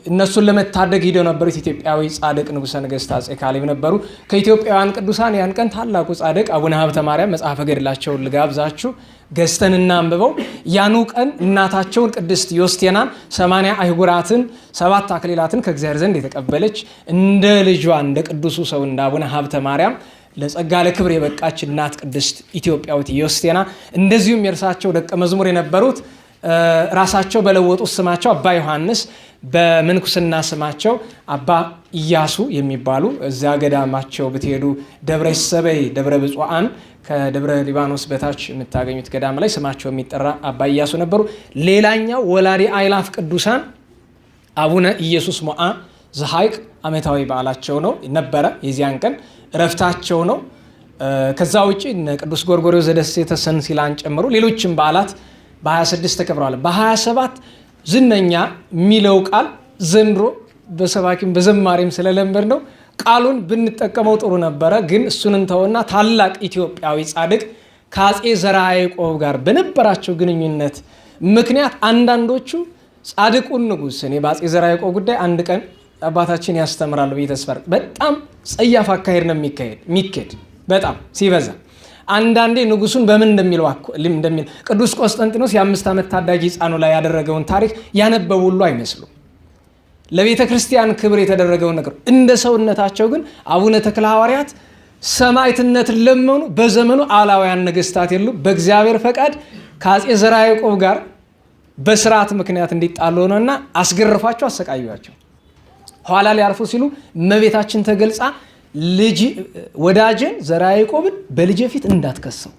እነሱን ለመታደግ ሂደው ነበሩት። ኢትዮጵያዊ ጻድቅ ንጉሠ ነገሥት አፄ ካሌብ ነበሩ። ከኢትዮጵያውያን ቅዱሳን ያን ቀን ታላቁ ጻድቅ አቡነ ሀብተ ማርያም መጽሐፈ ገድላቸውን ልጋብዛችሁ ገዝተንና አንብበው። ያኑ ቀን እናታቸውን ቅድስት ዮስቴናን 80 አይጉራትን 7 አክሊላትን ከእግዚአብሔር ዘንድ የተቀበለች እንደ ልጇ እንደ ቅዱሱ ሰው እንደ አቡነ ሀብተ ማርያም ለጸጋ ለክብር የበቃች እናት ቅድስት ኢትዮጵያዊት ዮስቴና፣ እንደዚሁም የእርሳቸው ደቀ መዝሙር የነበሩት ራሳቸው በለወጡት ስማቸው አባ ዮሐንስ በምንኩስና ስማቸው አባ ኢያሱ የሚባሉ እዚያ ገዳማቸው ብትሄዱ ደብረ ሰበይ ደብረ ብፁዓን ከደብረ ሊባኖስ በታች የምታገኙት ገዳም ላይ ስማቸው የሚጠራ አባ ኢያሱ ነበሩ። ሌላኛው ወላዲ አእላፍ ቅዱሳን አቡነ ኢየሱስ ሞዓ ዘሐይቅ ዓመታዊ በዓላቸው ነው ነበረ። የዚያን ቀን እረፍታቸው ነው። ከዛ ውጪ ቅዱስ ጎርጎርዮስ ዘደሴተ ሰንሲላን ጨምሮ ሌሎችም በዓላት በ26 ተከብረዋል። በ27 ዝነኛ የሚለው ቃል ዘንድሮ በሰባኪም በዘማሪም ስለለመድ ነው ቃሉን ብንጠቀመው ጥሩ ነበረ። ግን እሱን እንተውና ታላቅ ኢትዮጵያዊ ጻድቅ ከአፄ ዘርዓ ያዕቆብ ጋር በነበራቸው ግንኙነት ምክንያት አንዳንዶቹ ጻድቁን ንጉሥ እኔ በአፄ ዘርዓ ያዕቆብ ጉዳይ አንድ ቀን አባታችን ያስተምራሉ ብዬ ተስፋ በጣም ጸያፍ አካሄድ ነው የሚካሄድ በጣም ሲበዛ። አንዳንዴ ንጉሱን በምን እንደሚል ቅዱስ ቆስጠንጢኖስ የ5 ዓመት ታዳጊ ሕፃኑ ላይ ያደረገውን ታሪክ ያነበቡ ሁሉ አይመስሉም። ለቤተ ክርስቲያን ክብር የተደረገውን ነገር እንደ ሰውነታቸው ግን አቡነ ተክለ ሐዋርያት ሰማዕትነትን ለመኑ። በዘመኑ አላውያን ነገስታት የሉ። በእግዚአብሔር ፈቃድ ከአፄ ዘርዓ ያዕቆብ ጋር በስርዓት ምክንያት እንዲጣሉ ሆነና አስገረፏቸው፣ አሰቃዩቸው። ኋላ ሊያርፉ ሲሉ እመቤታችን ተገልጻ ልጅ ወዳጀን ዘርዓ ያዕቆብን በልጄ ፊት እንዳትከሰው፣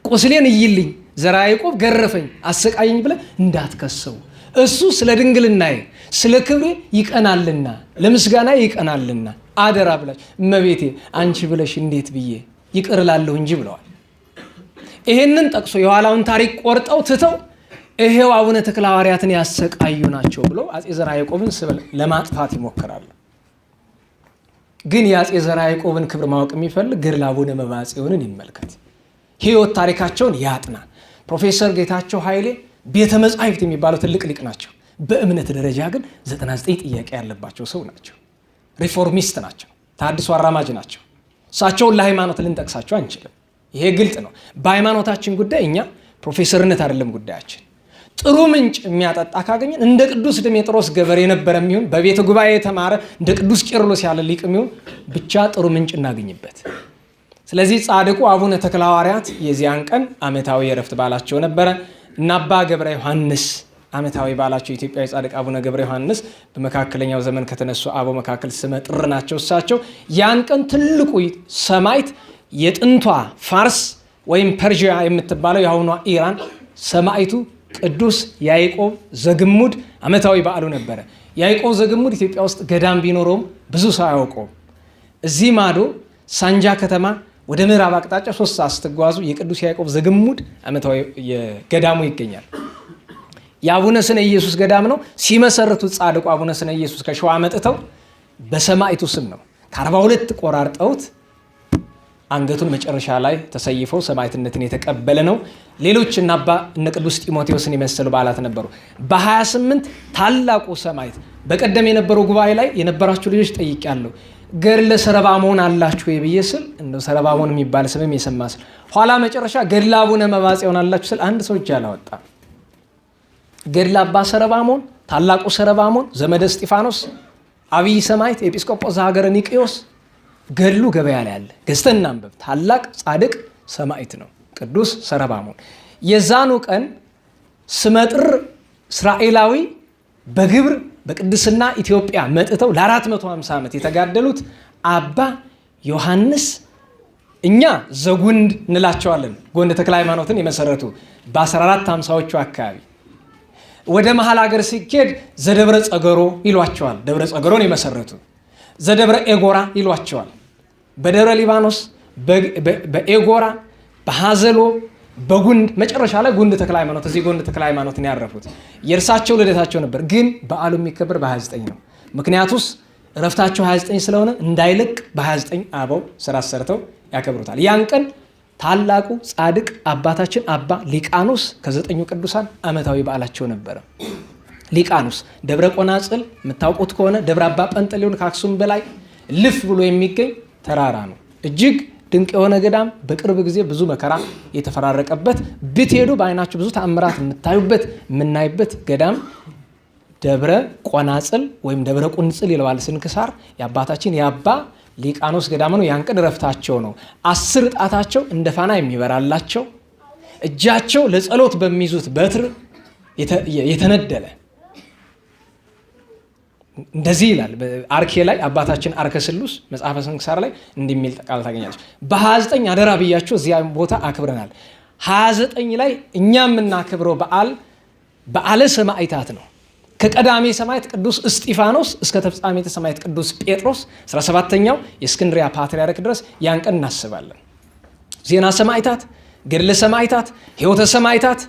ቁስሌን እይልኝ ዘርዓ ያዕቆብ ገረፈኝ አሰቃየኝ ብለ እንዳትከሰው፣ እሱ ስለ ድንግልናዬ ስለ ክብሬ ይቀናልና ለምስጋና ይቀናልና አደራ ብላችሁ እመቤቴ አንቺ ብለሽ እንዴት ብዬ ይቅር እላለሁ እንጂ ብለዋል። ይሄንን ጠቅሶ የኋላውን ታሪክ ቆርጠው ትተው ይሄው አቡነ ተክለ ሐዋርያትን ያሰቃዩ ናቸው ብለው አፄ ዘርዓ ያዕቆብን ለማጥፋት ይሞክራሉ። ግን የአፄ ዘርዓ ያዕቆብን ክብር ማወቅ የሚፈልግ ገድለ አቡነ መብዓ ጽዮንን ይመልከት፣ ህይወት ታሪካቸውን ያጥና። ፕሮፌሰር ጌታቸው ኃይሌ ቤተ መጻሕፍት የሚባለው ትልቅ ሊቅ ናቸው። በእምነት ደረጃ ግን 99 ጥያቄ ያለባቸው ሰው ናቸው። ሪፎርሚስት ናቸው። ታድሶ አራማጅ ናቸው። እሳቸውን ለሃይማኖት ልንጠቅሳቸው አንችልም። ይሄ ግልጥ ነው። በሃይማኖታችን ጉዳይ እኛ ፕሮፌሰርነት አይደለም ጉዳያችን። ጥሩ ምንጭ የሚያጠጣ ካገኘን እንደ ቅዱስ ድሜጥሮስ ገበሬ የነበረ የሚሆን በቤተ ጉባኤ የተማረ እንደ ቅዱስ ቄርሎስ ያለ ሊቅ የሚሆን ብቻ ጥሩ ምንጭ እናገኝበት። ስለዚህ ጻድቁ አቡነ ተክለ ሐዋርያት የዚያን ቀን ዓመታዊ የረፍት በዓላቸው ነበረ እና አባ ገብረ ዮሐንስ ዓመታዊ በዓላቸው ኢትዮጵያዊ ጻድቅ አቡነ ገብረ ዮሐንስ በመካከለኛው ዘመን ከተነሱ አበው መካከል ስመጥር ናቸው። እሳቸው ያን ቀን ትልቁ ሰማዕት የጥንቷ ፋርስ ወይም ፐርዥያ የምትባለው የአሁኗ ኢራን ሰማዕቱ ቅዱስ ያዕቆብ ዘግሙድ ዓመታዊ በዓሉ ነበረ። ያዕቆብ ዘግሙድ ኢትዮጵያ ውስጥ ገዳም ቢኖረውም ብዙ ሰው አያውቀውም። እዚህ ማዶ ሳንጃ ከተማ ወደ ምዕራብ አቅጣጫ 3 ሰዓት ስትጓዙ የቅዱስ ያዕቆብ ዘግሙድ ዓመታዊ ገዳሙ ይገኛል። የአቡነ ስነ ኢየሱስ ገዳም ነው። ሲመሰርቱት ጻድቁ አቡነ ስነ ኢየሱስ ከሸዋ መጥተው በሰማዕቱ ስም ነው ከ42 ቆራርጠውት አንገቱን መጨረሻ ላይ ተሰይፈው ሰማዕትነትን የተቀበለ ነው። ሌሎች እነ ቅዱስ ጢሞቴዎስን የመሰሉ በዓላት ነበሩ። በ28 ታላቁ ሰማዕት በቀደም የነበረው ጉባኤ ላይ የነበራችሁ ልጆች ጠይቄያለሁ። ገድለ ሰረባሞን አላችሁ ብዬ ስል እንደው ሰረባሞን የሚባል ስምም የሰማ ስል ኋላ መጨረሻ ገድለ አቡነ መባጽዮን አላችሁ ስል አንድ ሰው እጅ አላወጣም። ገድለ አባ ሰረባሞን፣ ታላቁ ሰረባሞን ዘመደ እስጢፋኖስ፣ አብይ ሰማዕት ኤጲስቆጶስ ሀገረ ኒቅዮስ ገድሉ ገበያ ላይ አለ። ገዝተን እናንብብ። ታላቅ ጻድቅ ሰማዕት ነው ቅዱስ ሰረባሞን። የዛኑ ቀን ስመጥር እስራኤላዊ በግብር በቅድስና ኢትዮጵያ መጥተው ለ450 ዓመት የተጋደሉት አባ ዮሐንስ እኛ ዘጉንድ እንላቸዋለን። ጎንደ ተክለ ሃይማኖትን የመሰረቱ በ1450ዎቹ አካባቢ ወደ መሃል ሀገር ሲኬድ ዘደብረ ጸገሮ ይሏቸዋል። ደብረ ጸገሮን የመሰረቱ ዘደብረ ኤጎራ ይሏቸዋል። በደብረ ሊባኖስ፣ በኤጎራ፣ በሐዘሎ፣ በጉንድ መጨረሻ ላይ ጉንድ ተክለ ሃይማኖት እዚህ ጉንድ ተክለ ሃይማኖትን ያረፉት የእርሳቸው ልደታቸው ነበር። ግን በዓሉ የሚከበር በ29 ነው። ምክንያቱስ እረፍታቸው 29 ስለሆነ እንዳይለቅ በ29 አበው ስራ ሰርተው ያከብሩታል። ያን ቀን ታላቁ ጻድቅ አባታችን አባ ሊቃኖስ ከ9 ቅዱሳን ዓመታዊ በዓላቸው ነበረ። ሊቃኖስ ደብረ ቆናጽል የምታውቁት ከሆነ ደብረ አባ ጰንጠሌዎን ከአክሱም በላይ ልፍ ብሎ የሚገኝ ተራራ ነው። እጅግ ድንቅ የሆነ ገዳም፣ በቅርብ ጊዜ ብዙ መከራ የተፈራረቀበት ብትሄዱ በአይናችሁ ብዙ ተአምራት የምታዩበት የምናይበት ገዳም ደብረ ቆናጽል ወይም ደብረ ቁንጽል ይለዋል ስንክሳር። የአባታችን የአባ ሊቃኖስ ገዳም ነው። ያን ቀን ረፍታቸው ነው። 10 ጣታቸው እንደ ፋና የሚበራላቸው እጃቸው ለጸሎት በሚይዙት በትር የተነደለ እንደዚህ ይላል። አርኬ ላይ አባታችን አርከ ስሉስ መጽሐፈ ስንክሳር ላይ እንደሚል ቃል ታገኛለች። በ29 አደራ ብያቸው እዚያ ቦታ አክብረናል። 29 ላይ እኛ የምናክብረው በዓለ ሰማዕታት ነው። ከቀዳሜ ሰማዕት ቅዱስ እስጢፋኖስ እስከ ተፍጻሜተ ሰማዕት ቅዱስ ጴጥሮስ 17ኛው የእስክንድርያ ፓትርያርክ ድረስ ያን ቀን እናስባለን። ዜና ሰማዕታት፣ ገድለ ሰማዕታት፣ ሕይወተ ሰማዕታት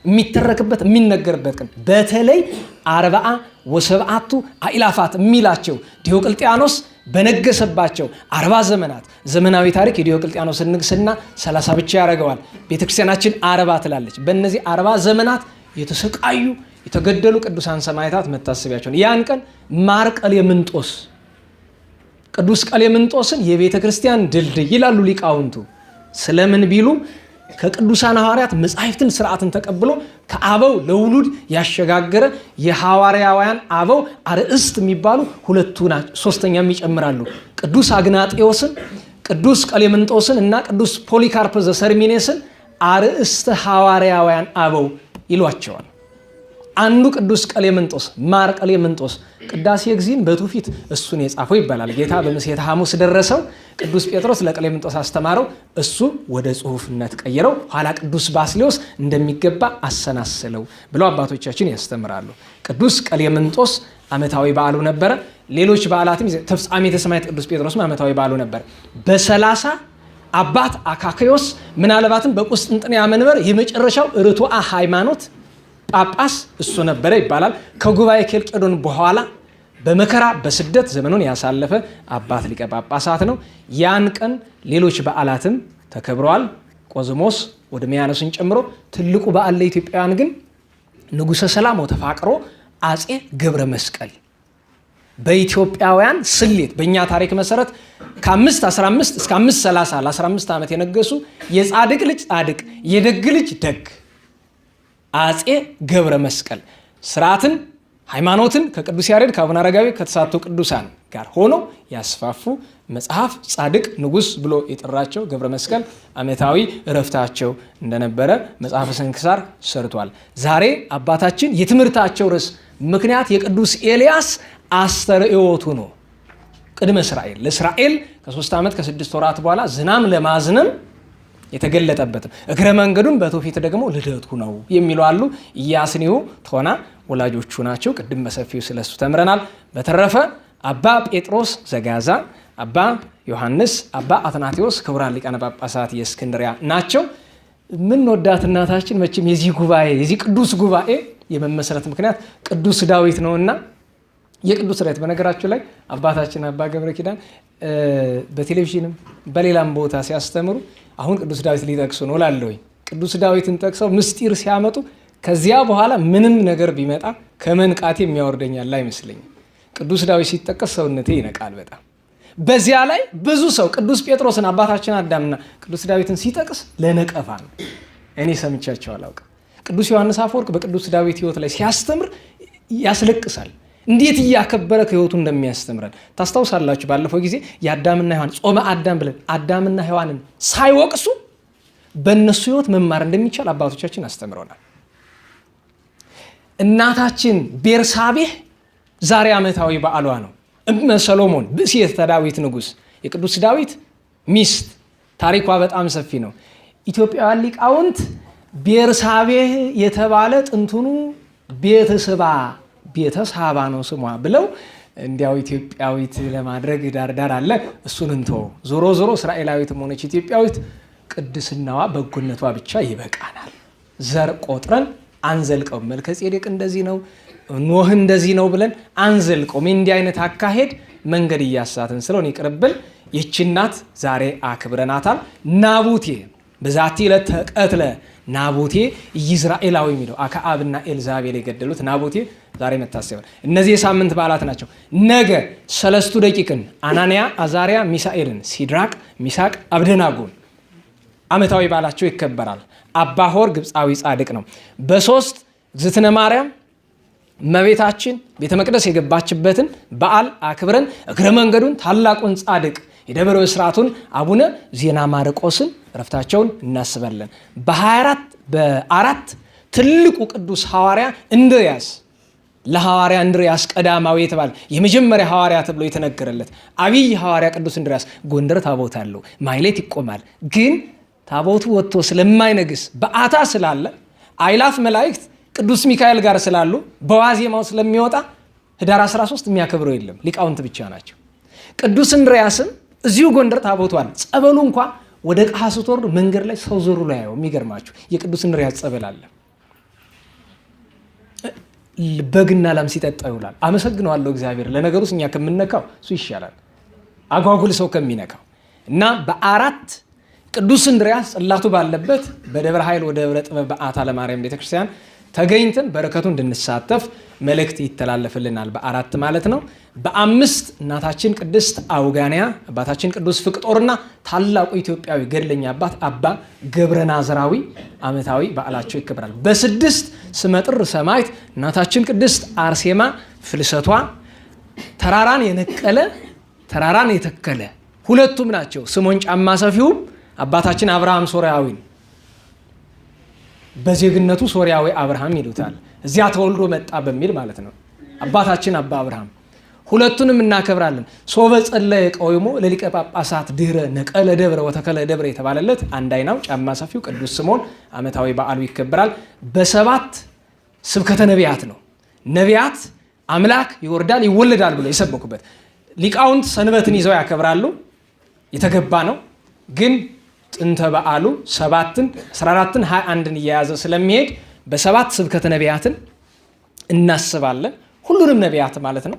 የሚተረክበት የሚነገርበት ቀን በተለይ 47 አእላፋት የሚላቸው ዲዮቅልጥያኖስ በነገሰባቸው 40 ዘመናት ዘመናዊ ታሪክ የዲዮቅልጥያኖስን ንግስና 30 ብቻ ያደርገዋል። ቤተክርስቲያናችን 40 ትላለች። በእነዚህ 40 ዘመናት የተሰቃዩ የተገደሉ ቅዱሳን ሰማዕታት መታሰቢያቸውን ያን ቀን ማር ቀሌምንጦስ ቅዱስ ቀሌምንጦስን የቤተ ክርስቲያን ድልድይ ይላሉ ሊቃውንቱ። ስለምን ቢሉ ከቅዱሳን ሐዋርያት መጻሕፍትን ስርዓትን ተቀብሎ ከአበው ለውሉድ ያሸጋገረ የሐዋርያውያን አበው አርእስት የሚባሉ 2 ናቸው። 3ኛም ይጨምራሉ። ቅዱስ አግናጤዎስን፣ ቅዱስ ቀሌምንጦስን እና ቅዱስ ፖሊካርፕ ዘሰርሚኔስን አርእስተ ሐዋርያውያን አበው ይሏቸዋል። አንዱ ቅዱስ ቀሌምንጦስ ማር ቀሌምንጦስ ቅዳሴ እግዚእን በትውፊት እሱን የጻፈው ይባላል። ጌታ በምሴተ ሐሙስ ደረሰው። ቅዱስ ጴጥሮስ ለቀሌምንጦስ አስተማረው፣ እሱ ወደ ጽሑፍነት ቀየረው። ኋላ ቅዱስ ባስልዮስ እንደሚገባ አሰናሰለው ብለው አባቶቻችን ያስተምራሉ። ቅዱስ ቀሌምንጦስ ዓመታዊ በዓሉ ነበረ። ሌሎች በዓላትም ተፍጻሜተ ሰማዕት ቅዱስ ጴጥሮስም ዓመታዊ በዓሉ ነበር። በ30 አባት አካክዮስ ምናልባትም በቁስጥንጥንያ መንበር የመጨረሻው ርቱዐ ሃይማኖት ጳጳስ እሱ ነበረ ይባላል። ከጉባኤ ኬልቄዶን በኋላ በመከራ በስደት ዘመኑን ያሳለፈ አባት ሊቀ ጳጳሳት ነው። ያን ቀን ሌሎች በዓላትም ተከብረዋል። ቆዝሞስ ወደ ሚያኖስን ጨምሮ ትልቁ በዓል ለኢትዮጵያውያን ግን ንጉሠ ሰላም ወተፋቅሮ አጼ ገብረ መስቀል በኢትዮጵያውያን ስሌት በእኛ ታሪክ መሰረት ከ515 እስከ 530 ለ15 ዓመት የነገሱ የጻድቅ ልጅ ጻድቅ የደግ ልጅ ደግ አጼ ገብረ መስቀል ስርዓትን፣ ሃይማኖትን ከቅዱስ ያሬድ ከአቡነ አረጋዊ ከተሳቱ ቅዱሳን ጋር ሆኖ ያስፋፉ መጽሐፍ ጻድቅ ንጉሥ ብሎ የጠራቸው ገብረ መስቀል ዓመታዊ እረፍታቸው እንደነበረ መጽሐፈ ስንክሳር ሰርቷል። ዛሬ አባታችን የትምህርታቸው ርዕስ ምክንያት የቅዱስ ኤልያስ አስተርእዮቱ ነው። ቅድመ እስራኤል ለእስራኤል ከ3 ዓመት ከ6 ወራት በኋላ ዝናም ለማዝነም የተገለጠበትም እግረ መንገዱን በትውፊት ደግሞ ልደቱ ነው የሚሉ አሉ። ኢያስኒው ቶና ወላጆቹ ናቸው። ቅድም በሰፊው ስለሱ ተምረናል። በተረፈ አባ ጴጥሮስ ዘጋዛ፣ አባ ዮሐንስ፣ አባ አትናቴዎስ ክቡራን ሊቃነ ጳጳሳት የእስክንድሪያ ናቸው። ምን ወዳት እናታችን መቼም የዚህ ቅዱስ ጉባኤ የመመስረት ምክንያት ቅዱስ ዳዊት ነውና የቅዱስ ዳዊት በነገራችሁ ላይ አባታችን አባ ገብረ ኪዳን በቴሌቪዥንም በሌላም ቦታ ሲያስተምሩ አሁን ቅዱስ ዳዊት ሊጠቅሱ ነው ላለሁኝ ቅዱስ ዳዊትን ጠቅሰው ምስጢር ሲያመጡ ከዚያ በኋላ ምንም ነገር ቢመጣ ከመንቃቴ የሚያወርደኛል አይመስለኝም። ቅዱስ ዳዊት ሲጠቀስ ሰውነቴ ይነቃል በጣም። በዚያ ላይ ብዙ ሰው ቅዱስ ጴጥሮስን አባታችን አዳምና ቅዱስ ዳዊትን ሲጠቅስ ለነቀፋ ነው። እኔ ሰምቻቸው አላውቅም። ቅዱስ ዮሐንስ አፈወርቅ በቅዱስ ዳዊት ሕይወት ላይ ሲያስተምር ያስለቅሳል። እንዴት እያከበረ ከሕይወቱ እንደሚያስተምረን ታስታውሳላችሁ። ባለፈው ጊዜ የአዳምና ሔዋን ጾመ አዳም ብለን አዳምና ሔዋንን ሳይወቅሱ በእነሱ ሕይወት መማር እንደሚቻል አባቶቻችን አስተምረውናል። እናታችን ቤርሳቤህ ዛሬ ዓመታዊ በዓሏ ነው። እመ ሰሎሞን ብእሲተ ዳዊት ንጉሥ የቅዱስ ዳዊት ሚስት ታሪኳ በጣም ሰፊ ነው። ኢትዮጵያውያን ሊቃውንት ቤርሳቤህ የተባለ ጥንቱኑ ቤተሳባ ነው ስሟ ብለው እንዲያው ኢትዮጵያዊት ለማድረግ ዳርዳር አለ። እሱን እንተው። ዞሮ ዞሮ እስራኤላዊትም ሆነች ኢትዮጵያዊት ቅድስናዋ በጎነቷ ብቻ ይበቃናል። ዘር ቆጥረን አንዘልቀው። መልከ ጼዴቅ እንደዚህ ነው፣ ኖህ እንደዚህ ነው ብለን አንዘልቀው። እንዲህ አይነት አካሄድ መንገድ እያሳትን ስለሆነ ይቅርብን። ይህች እናት ዛሬ አክብረናታል። ናቡቴ በዛቲ ዕለት ተቀትለ ናቡቴ ኢይዝራኤላዊ የሚለው አክዓብና ኤልዛቤል የገደሉት ናቡቴ ዛሬ መታሰቢያ። እነዚህ የሳምንት በዓላት ናቸው። ነገ 3 ደቂቅን አናንያ፣ አዛሪያ፣ ሚሳኤልን፣ ሲድራቅ፣ ሚሳቅ፣ አብደናጎን ዓመታዊ በዓላቸው ይከበራል። አባሆር ግብፃዊ ጻድቅ ነው። በ3 እግዝእትነ ማርያም እመቤታችን ቤተ መቅደስ የገባችበትን በዓል አክብረን እግረ መንገዱን ታላቁን ጻድቅ የደብረ ብስራቱን አቡነ ዜና ማርቆስን ረፍታቸውን እናስባለን። በ4 ትልቁ ቅዱስ ሐዋርያ እንድርያስ ለሐዋርያ እንድርያስ ቀዳማዊ የተባለ የመጀመሪያ ሐዋርያ ተብሎ የተነገረለት አብይ ሐዋርያ ቅዱስ እንድርያስ ጎንደር ታቦት አለው። ማይሌት ይቆማል። ግን ታቦቱ ወጥቶ ስለማይነግስ በዓታ ስላለ አይላፍ መላእክት ቅዱስ ሚካኤል ጋር ስላሉ በዋዜማው ስለሚወጣ ህዳር 13 የሚያከብረው የለም፣ ሊቃውንት ብቻ ናቸው። ቅዱስ እንድርያስም እዚሁ ጎንደር ታቦቱ አለ። ጸበሉ እንኳ ወደ ቃ ስትወርዱ መንገድ ላይ ሰው ዞሩ ላይ ያየው። የሚገርማችሁ የቅዱስ እንድርያስ ጸበል አለ። በግና ላም ሲጠጣ ይውላል። አመሰግነዋለሁ እግዚአብሔር። ለነገሩስ እኛ ከምነካው እሱ ይሻላል፣ አጓጉል ሰው ከሚነካው እና በ4 ቅዱስ እንድርያስ ጽላቱ ባለበት በደብረ ኃይል ወደ ደብረ ጥበብ በዓታ ለማርያም ቤተክርስቲያን ተገኝተን በረከቱ እንድንሳተፍ መልእክት ይተላለፍልናል። በ4 ማለት ነው። በ5 እናታችን ቅድስት አውጋንያ፣ አባታችን ቅዱስ ፍቅጦርና ታላቁ ኢትዮጵያዊ ገድለኛ አባት አባ ገብረ ናዝራዊ ዓመታዊ በዓላቸው ይከበራል። በ6 ስመጥር ሰማዕት እናታችን ቅድስት አርሴማ ፍልሰቷ ተራራን የነቀለ ተራራን የተከለ ሁለቱም ናቸው። ስሞን ጫማ ሰፊውም አባታችን አብርሃም ሶርያዊን በዜግነቱ ሶርያዊ አብርሃም ይሉታል። እዚያ ተወልዶ መጣ በሚል ማለት ነው። አባታችን አባ አብርሃም ሁለቱንም እናከብራለን። ሶበ ጸለየ ቀዊሞ ለሊቀ ጳጳሳት ድህረ ነቀለ ደብረ ወተከለ ደብረ የተባለለት አንድ አይናው ጫማ ሰፊው ቅዱስ ስምዖን ዓመታዊ በዓሉ ይከበራል። በ7 ስብከተ ነቢያት ነው። ነቢያት አምላክ ይወርዳል ይወለዳል ብሎ የሰበኩበት ሊቃውንት ሰንበትን ይዘው ያከብራሉ። የተገባ ነው። ግን ጥንተ በዓሉ 7ን 14ን 21ን እየያዘ ስለሚሄድ በ7 ስብከተ ነቢያትን እናስባለን። ሁሉንም ነቢያት ማለት ነው።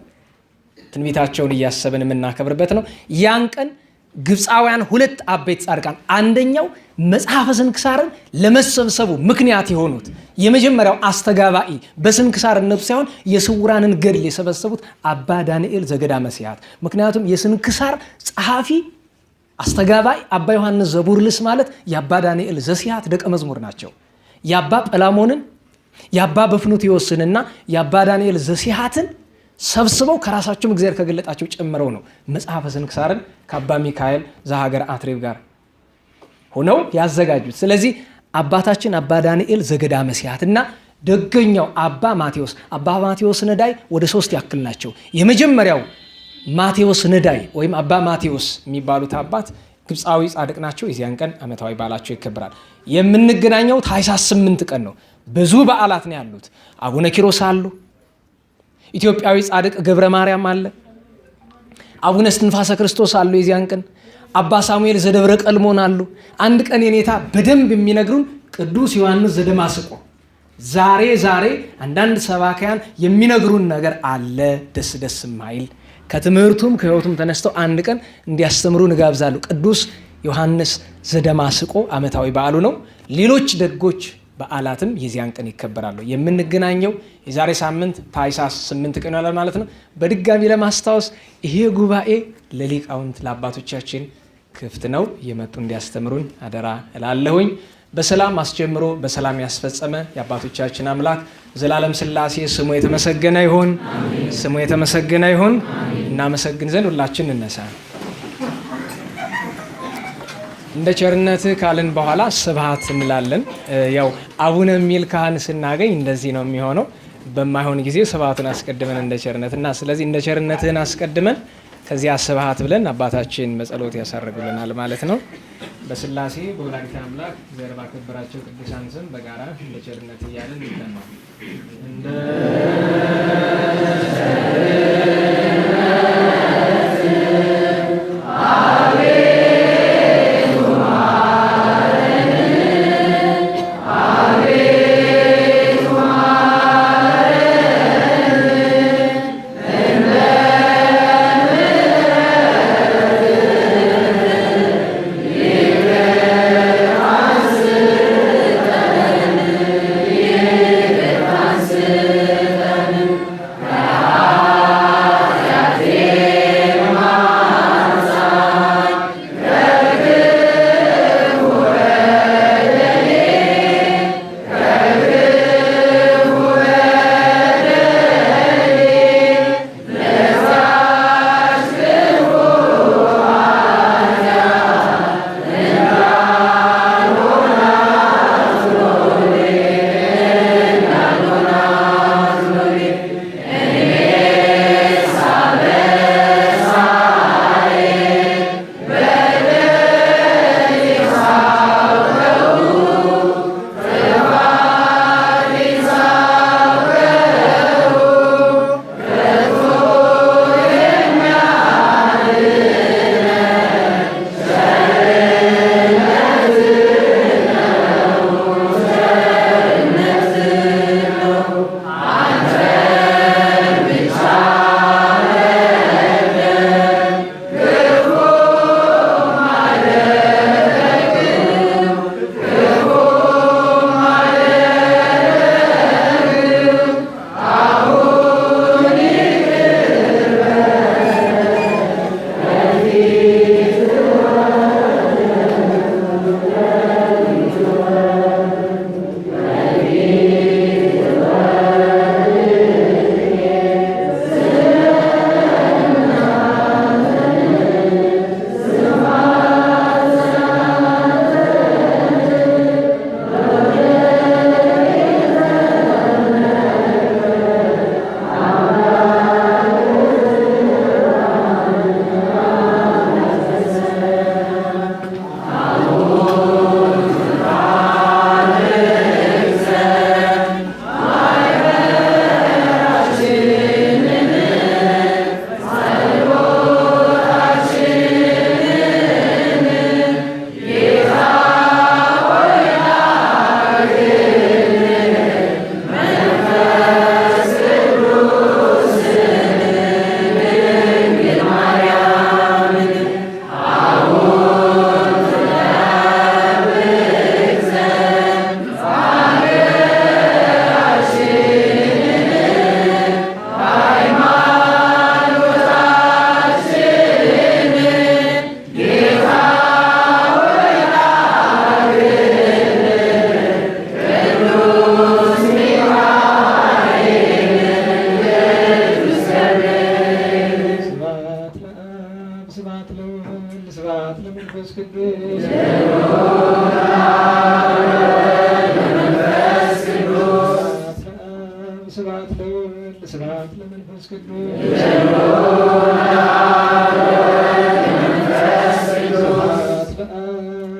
ትንቢታቸውን እያሰብን የምናከብርበት ነው። ያን ቀን ግብፃውያን 2 አበይት ጻድቃን፣ አንደኛው መጽሐፈ ስንክሳርን ለመሰብሰቡ ምክንያት የሆኑት የመጀመሪያው አስተጋባኢ በስንክሳርነቱ ሳይሆን የስውራንን ገድል የሰበሰቡት አባ ዳንኤል ዘገዳመ ሲያት። ምክንያቱም የስንክሳር ጸሐፊ አስተጋባይ አባ ዮሐንስ ዘቡርልስ ማለት የአባ ዳንኤል ዘሲያት ደቀ መዝሙር ናቸው። የአባ ጰላሞንን የአባ በፍኑት ይወስንና የአባ ዳንኤል ዘሲሐትን ሰብስበው ከራሳቸውም እግዚአብሔር ከገለጣቸው ጨምረው ነው መጽሐፈ ስንክሳርን ከአባ ሚካኤል ዘሀገር አትሬብ ጋር ሆነው ያዘጋጁት። ስለዚህ አባታችን አባ ዳንኤል ዘገዳመ ሲሐት እና ደገኛው አባ ማቴዎስ ነዳይ ወደ 3 ያክል ናቸው። የመጀመሪያው ማቴዎስ ነዳይ ወይም አባ ማቴዎስ የሚባሉት አባት ግብፃዊ ጻድቅ ናቸው። የዚያን ቀን ዓመታዊ በዓላቸው ይከበራል። የምንገናኘው ታኅሳስ 8 ቀን ነው። ብዙ በዓላት ነው ያሉት። አቡነ ኪሮስ አሉ። ኢትዮጵያዊ ጻድቅ ገብረ ማርያም አለ። አቡነ እስትንፋሰ ክርስቶስ አሉ። የዚያን ቀን አባ ሳሙኤል ዘደብረ ቀልሞን አሉ። አንድ ቀን የኔታ በደንብ የሚነግሩን ቅዱስ ዮሐንስ ዘደማስቆ ዛሬ አንዳንድ ሰባካያን የሚነግሩን ነገር አለ ደስ ማይል ከትምህርቱም ከሕይወቱም ተነስተው አንድ ቀን እንዲያስተምሩ እንጋብዛሉ። ቅዱስ ዮሐንስ ዘደማስቆ ዓመታዊ በዓሉ ነው። ሌሎች ደጎች በዓላትም የዚያን ቀን ይከበራሉ። የምንገናኘው የዛሬ ሳምንት ታኅሳስ 8 ቀን ይሆናል ማለት ነው። በድጋሚ ለማስታወስ ይሄ ጉባኤ ለሊቃውንት ለአባቶቻችን ክፍት ነው። እየመጡ እንዲያስተምሩኝ አደራ እላለሁኝ። በሰላም አስጀምሮ በሰላም ያስፈጸመ የአባቶቻችን አምላክ ዘላለም ሥላሴ ስሙ የተመሰገነ ይሁን። ስሙ የተመሰገነ ይሁን። እናመሰግን ዘንድ ሁላችን እንነሳ። እንደ ቸርነትህ ካልን በኋላ ስብሐት እንላለን። ያው አቡነ የሚል ካህን ስናገኝ እንደዚህ ነው የሚሆነው። በማይሆን ጊዜ ስብሐቱን አስቀድመን እንደ ቸርነትና ስለዚህ እንደ ቸርነትህን አስቀድመን ከዚያ ስብሐት ብለን አባታችን በጸሎት ያሳርጉልናል ማለት ነው። በሥላሴ በወላዲተ አምላክ እግዚአብሔር ባከበራቸው ቅዱሳን ስም በጋራ እንደ ቸርነት እያልን ይለናል።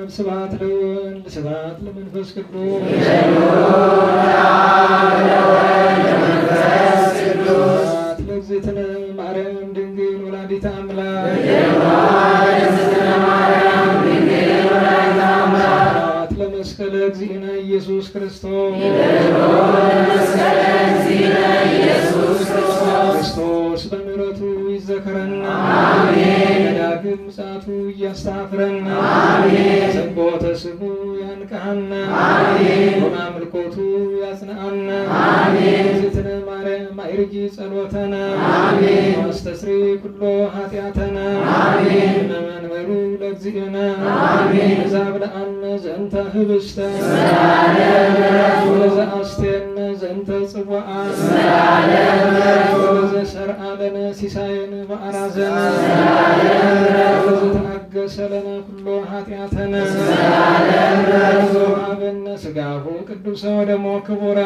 ስብሐት ለወልድ ስብሐት ለመንፈስ ቅዱስ ስብሐት ለእግዝእትነ ማርያም ድንግል ወላዲተ አምላክ ስብሐት ለመስቀለ እግዚእነ ኢየሱስ ክርስቶስ ክርስቶስ በምሕረቱ ይዘከረና በዳግም ምጽአቱ እያስተፍረና ሰቦተ ስሙ ያንቃና በአምልኮቱ ያጽናና እግዝእትነ ማርያም ማዕርጊ ጸሎተነ ዋስተስሪ ኩሎ ኃጢአተነ በመንበሩ ለእግዚእነ ወዛብልዐነ ዘንተ ህብስተ ወዘአስቴነ ዘንተ ጽዋዓ ወዘሰርዓ ለነ ሲሳየነ ወአራዘነ ወዘተአገሰ ለነ ኩሎ ኃጢአተነ ወዘወሀበነ ሥጋሁ ቅዱሰ ወደሞ ክቡረ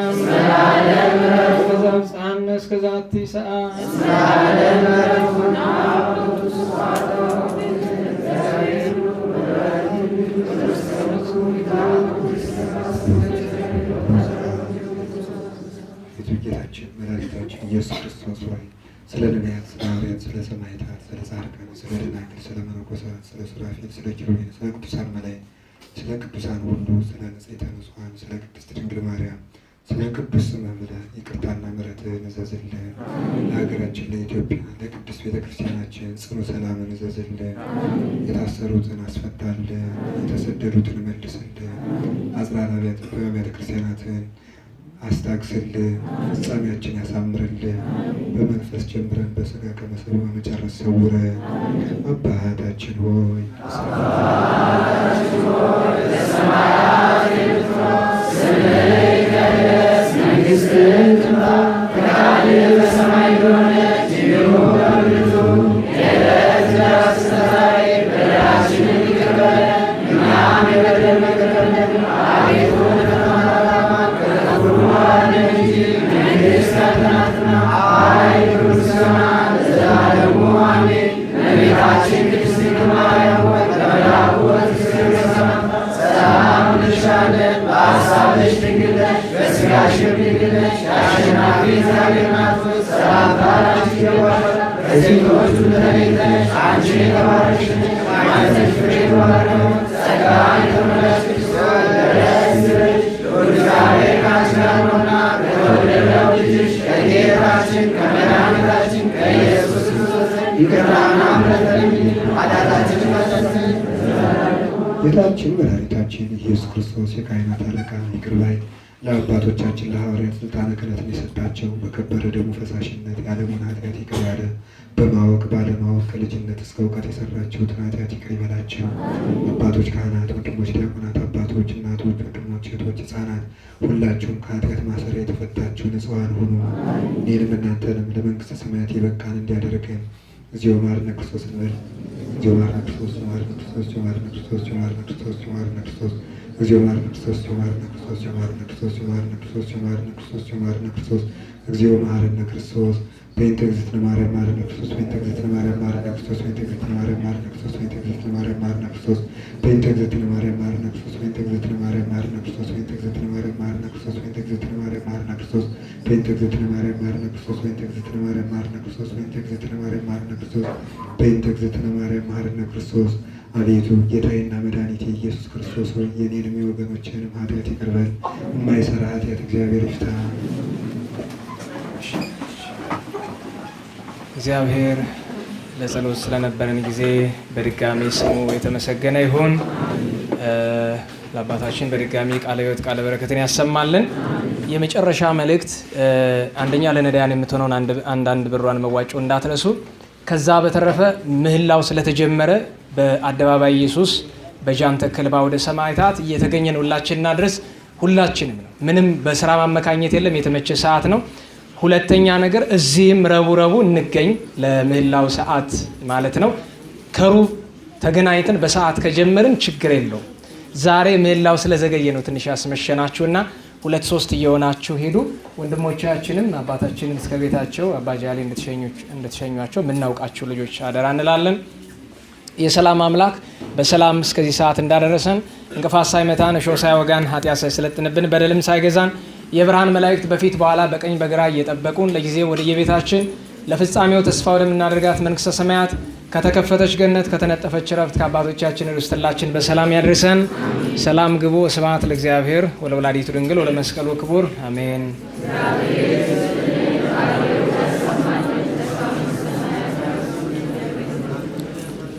ወዘአብጽሐነ እስከ ዛቲ ሰዓት ጌታችን መድኃኒታችን ኢየሱስ ክርስቶስ ሆይ ስለ ነቢያት፣ ስለ ሐዋርያት፣ ስለ ሰማዕታት፣ ስለ ጻድቃን፣ ስለ ደናግል፣ ስለ መነኮሳት፣ ስለ ሱራፌል፣ ስለ ኪሩቤል፣ ስለ ቅዱሳን መላእክት፣ ስለ ቅዱሳን ሁሉ፣ ስለ ንጽሕተ ንጹሐን፣ ስለ ቅድስት ድንግል ማርያም፣ ስለ ቅዱስ ስምህ ብለህ ይቅርታና ምሕረትህን እዘዝልን። ለሀገራችን ለኢትዮጵያ ለቅድስት ቤተ ክርስቲያናችን ጽኑ ሰላምን እዘዝልን። የታሰሩትን አስፈታልን፣ የተሰደዱትን መልስልን። አጽራረ አብያተ ክርስቲያናትን አስታግስልን፣ ፍጻሜያችን ያሳምርልን። በመንፈስ ጀምረን በሥጋ ከመሰሉ በመጨረስ ሰውረን። አባታችን ሆይ በሰማያት የምትኖር ስምህ ይቀደስ፣ መንግሥትህ ትምጣ፣ ፈቃድህ በሰማይ እንደሆነች እንዲሁ በምድር የዕለት እንጀራችንን ስጠን ዛሬ፣ በደላችንን ይቅር በለን እኛም የበደልነውን ይቅር እንደምንል፣ አቤቱ ወደ ፈተና አታግባን ከክፉ አድነን እንጂ መንግሥት ያንተ ናትና፣ ኃይል፣ ምስጋና ለዘላለሙ አሜን። እመቤታችን ቅድስት ድንግል ማርያም ሆይ በመልአኩ በቅዱስ ሰላምታ ሰላም እንልሻለን። በሐሳብሽ ድንግል ነሽ፣ በሥጋሽም ድንግል ነሽ። የአሸናፊ እግዚአብሔር እናት ሆይ ሰላምታ ላንቺ ይገባሻል። ከሴቶች ሁሉ ተለይተሽ አንቺ የተባረክሽ ነሽ፣ የማኅፀንሽ ፍሬ የተባረከ ነው። ጸጋን የተሞላሽ ቅድስት ሆይ ደስ ይበልሽ፣ ልዑል እግዚአብሔር ከአንቺ ጋር ነውና ከተወደደው ልጅሽ ከጌታችን ከመድኃኒታችን ከኢየሱስ ክርስቶስ ይቅርታና ምሕረት ለምኝልን ኃጢአታችንን ያስተሰርይልን። ጌታችን መድኃኒታችን ኢየሱስ ክርስቶስ የካህናት አለቃ ይቅር ባይ ለአባቶቻችን ለሐዋርያት ሥልጣነ ክህነትን የሰጣቸው በከበረ ደሙ ፈሳሽነት የዓለሙን ኃጢአት ይቅር ያለ በማወቅ ባለማወቅ ከልጅነት እስከ እውቀት የሰራችሁትን ኃጢአት ይቅር ይበላቸው። አባቶች ካህናት፣ ወንድሞች ዲያቆናት፣ አባቶች፣ እናቶች፣ ወንድሞች፣ እህቶች፣ ሕፃናት ሁላችሁም ከኃጢአት ማሰሪያ የተፈታችሁ ንጹሐን ሁኑ። እኔንም እናንተንም ለመንግሥተ ሰማያት የበቃን እንዲያደርገን እግዚኦ መሐረነ ክርስቶስ እንበል። እግዚኦ መሐረነ ክርስቶስ፣ መሐረነ ክርስቶስ፣ መሐረነ ክርስቶስ፣ መሐረነ ክርስቶስ፣ መሐረነ ክርስቶስ፣ እግዚኦ መሐረነ ክርስቶስ፣ መሐረነ ክርስቶስ፣ መሐረነ ክርስቶስ፣ መሐረነ ክርስቶስ፣ መሐረነ ክርስቶስ፣ መሐረነ ክርስቶስ፣ እግዚኦ መሐረነ ክርስቶስ። በእንተ እግዝእትነ ማርያም መሐረነ ክርስቶስ፣ በእንተ እግዝእትነ ማርያም መሐረነ ክርስቶስ፣ በእንተ እግዝእትነ ማርያም መሐረነ ክርስቶስ፣ በእንተ እግዝእትነ ማርያም መሐረነ ክርስቶስ፣ በእንተ እግዝእትነ ማርያም መሐረነ ክርስቶስ፣ በእንተ እግዝእትነ ማርያም መሐረነ ክርስቶስ፣ በእንተ እግዝእትነ ማርያም መሐረነ ክርስቶስ፣ በእንተ እግዝእትነ ማርያም መሐረነ ክርስቶስ፣ በእንተ እግዝእትነ ማርያም መሐረነ ክርስቶስ፣ በእንተ እግዝእትነ ማርያም መሐረነ ክርስቶስ፣ በእንተ እግዝእትነ ማርያም መሐረነ ክርስቶስ፣ በእንተ እግዝእትነ ማርያም መሐረነ ክርስቶስ። አቤቱ ጌታዬና መድኃኒቴ ኢየሱስ ክርስቶስ ሆይ የኔንም የወገኖችንም ኃጢአት ይቅር በል። የማይሰራ ኃጢአት እግዚአብሔር ይፍታ። እግዚአብሔር ለጸሎት ስለነበረን ጊዜ በድጋሚ ስሙ የተመሰገነ ይሁን። ለአባታችን በድጋሚ ቃለ ሕይወት ቃለ በረከትን ያሰማልን። የመጨረሻ መልእክት አንደኛ ለነዳያን የምትሆነውን አንዳንድ ብሯን መዋጮ እንዳትረሱ። ከዛ በተረፈ ምህላው ስለተጀመረ በአደባባይ ኢየሱስ በጃን ተከል በአውደ ሰማዕታት እየተገኘን ሁላችን እናድረስ። ሁላችንም ነው፣ ምንም በስራ ማመካኘት የለም። የተመቸ ሰዓት ነው። ሁለተኛ ነገር እዚህም ረቡዕ እንገኝ ለምህላው ሰዓት ማለት ነው። ከሩብ ተገናኝተን በሰዓት ከጀመርን ችግር የለውም። ዛሬ ምህላው ስለዘገየ ነው ትንሽ ያስመሸናችሁና 2-3 እየሆናችሁ ሄዱ። ወንድሞቻችንም አባታችንን እስከ ቤታቸው አባጃሌ እንድትሸኟቸው የምናውቃችሁ ልጆች አደራ እንላለን። የሰላም አምላክ በሰላም እስከዚህ ሰዓት እንዳደረሰን እንቅፋት ሳይመታን እሾህ ሳይወጋን ኃጢአት ሳይሰለጥንብን በደልም ሳይገዛን የብርሃን መላእክት በፊት በኋላ በቀኝ በግራ እየጠበቁን ለጊዜ ወደ የቤታችን ለፍጻሜው ተስፋ ወደምናደርጋት መንግስተ ሰማያት ከተከፈተች ገነት ከተነጠፈች ረፍት ከአባቶቻችን ርስትላችን በሰላም ያድርሰን። ሰላም ግቡ። ስብሐት ለእግዚአብሔር ወለወላዲቱ ድንግል ወለመስቀሉ ክቡር አሜን።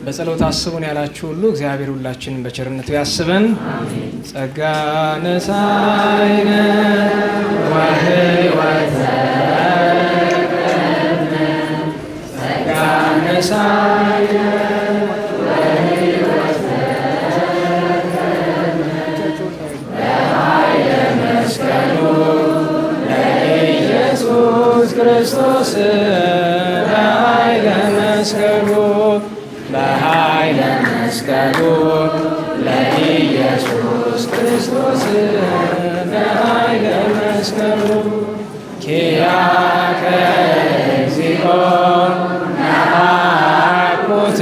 በጸሎት አስቡን ያላችሁ ሁሉ እግዚአብሔር ሁላችንን በቸርነቱ ያስበን። ጸጋ ነሳይነ ወሕይወተ ጸጋ ነሳይነ በኃይለ መስቀሉ ለኢየሱስ ክርስቶስ በኃይለ መስቀሉ በኃይለ መስቀሉ ለኢየሱስ ክርስቶስ በኃይለ መስቀሉ ኪያከ እግዚኦ ነአኩት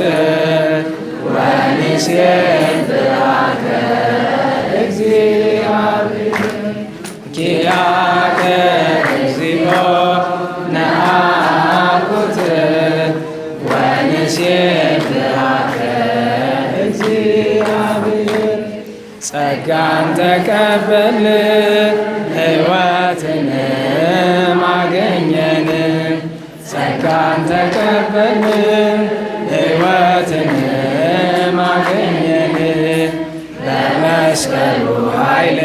ወንሴብሐከ እግዚአብሔር ኪያከ እግዚኦ ነአኩት ወንሴብሐከ እግዚአብሔር ጸጋን ተቀበልን ሕይወትንም አገኘን። ጸጋን ተቀበልን ሕይወትንም አገኘን። በመስቀሉ ኃይል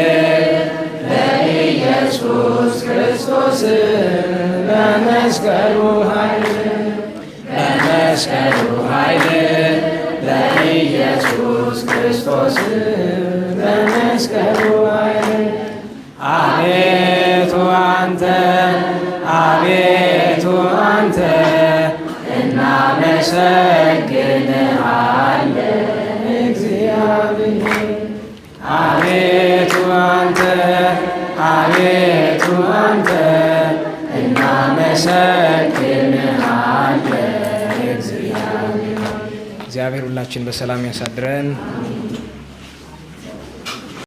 ለኢየሱስ ክርስቶስ በመስቀሉ ኃይል በመስቀሉ ኃይል ለኢየሱስ ክርስቶስ በመስቀሉ ኃይል አቤቱ አንተ አቤቱ አንተ እናመሰግንሃለን እግዚአብሔር አቤቱ አንተ አቤቱ አንተ እናመሰግንሃለን እግዚአብሔር ሁላችን በሰላም ያሳድረን።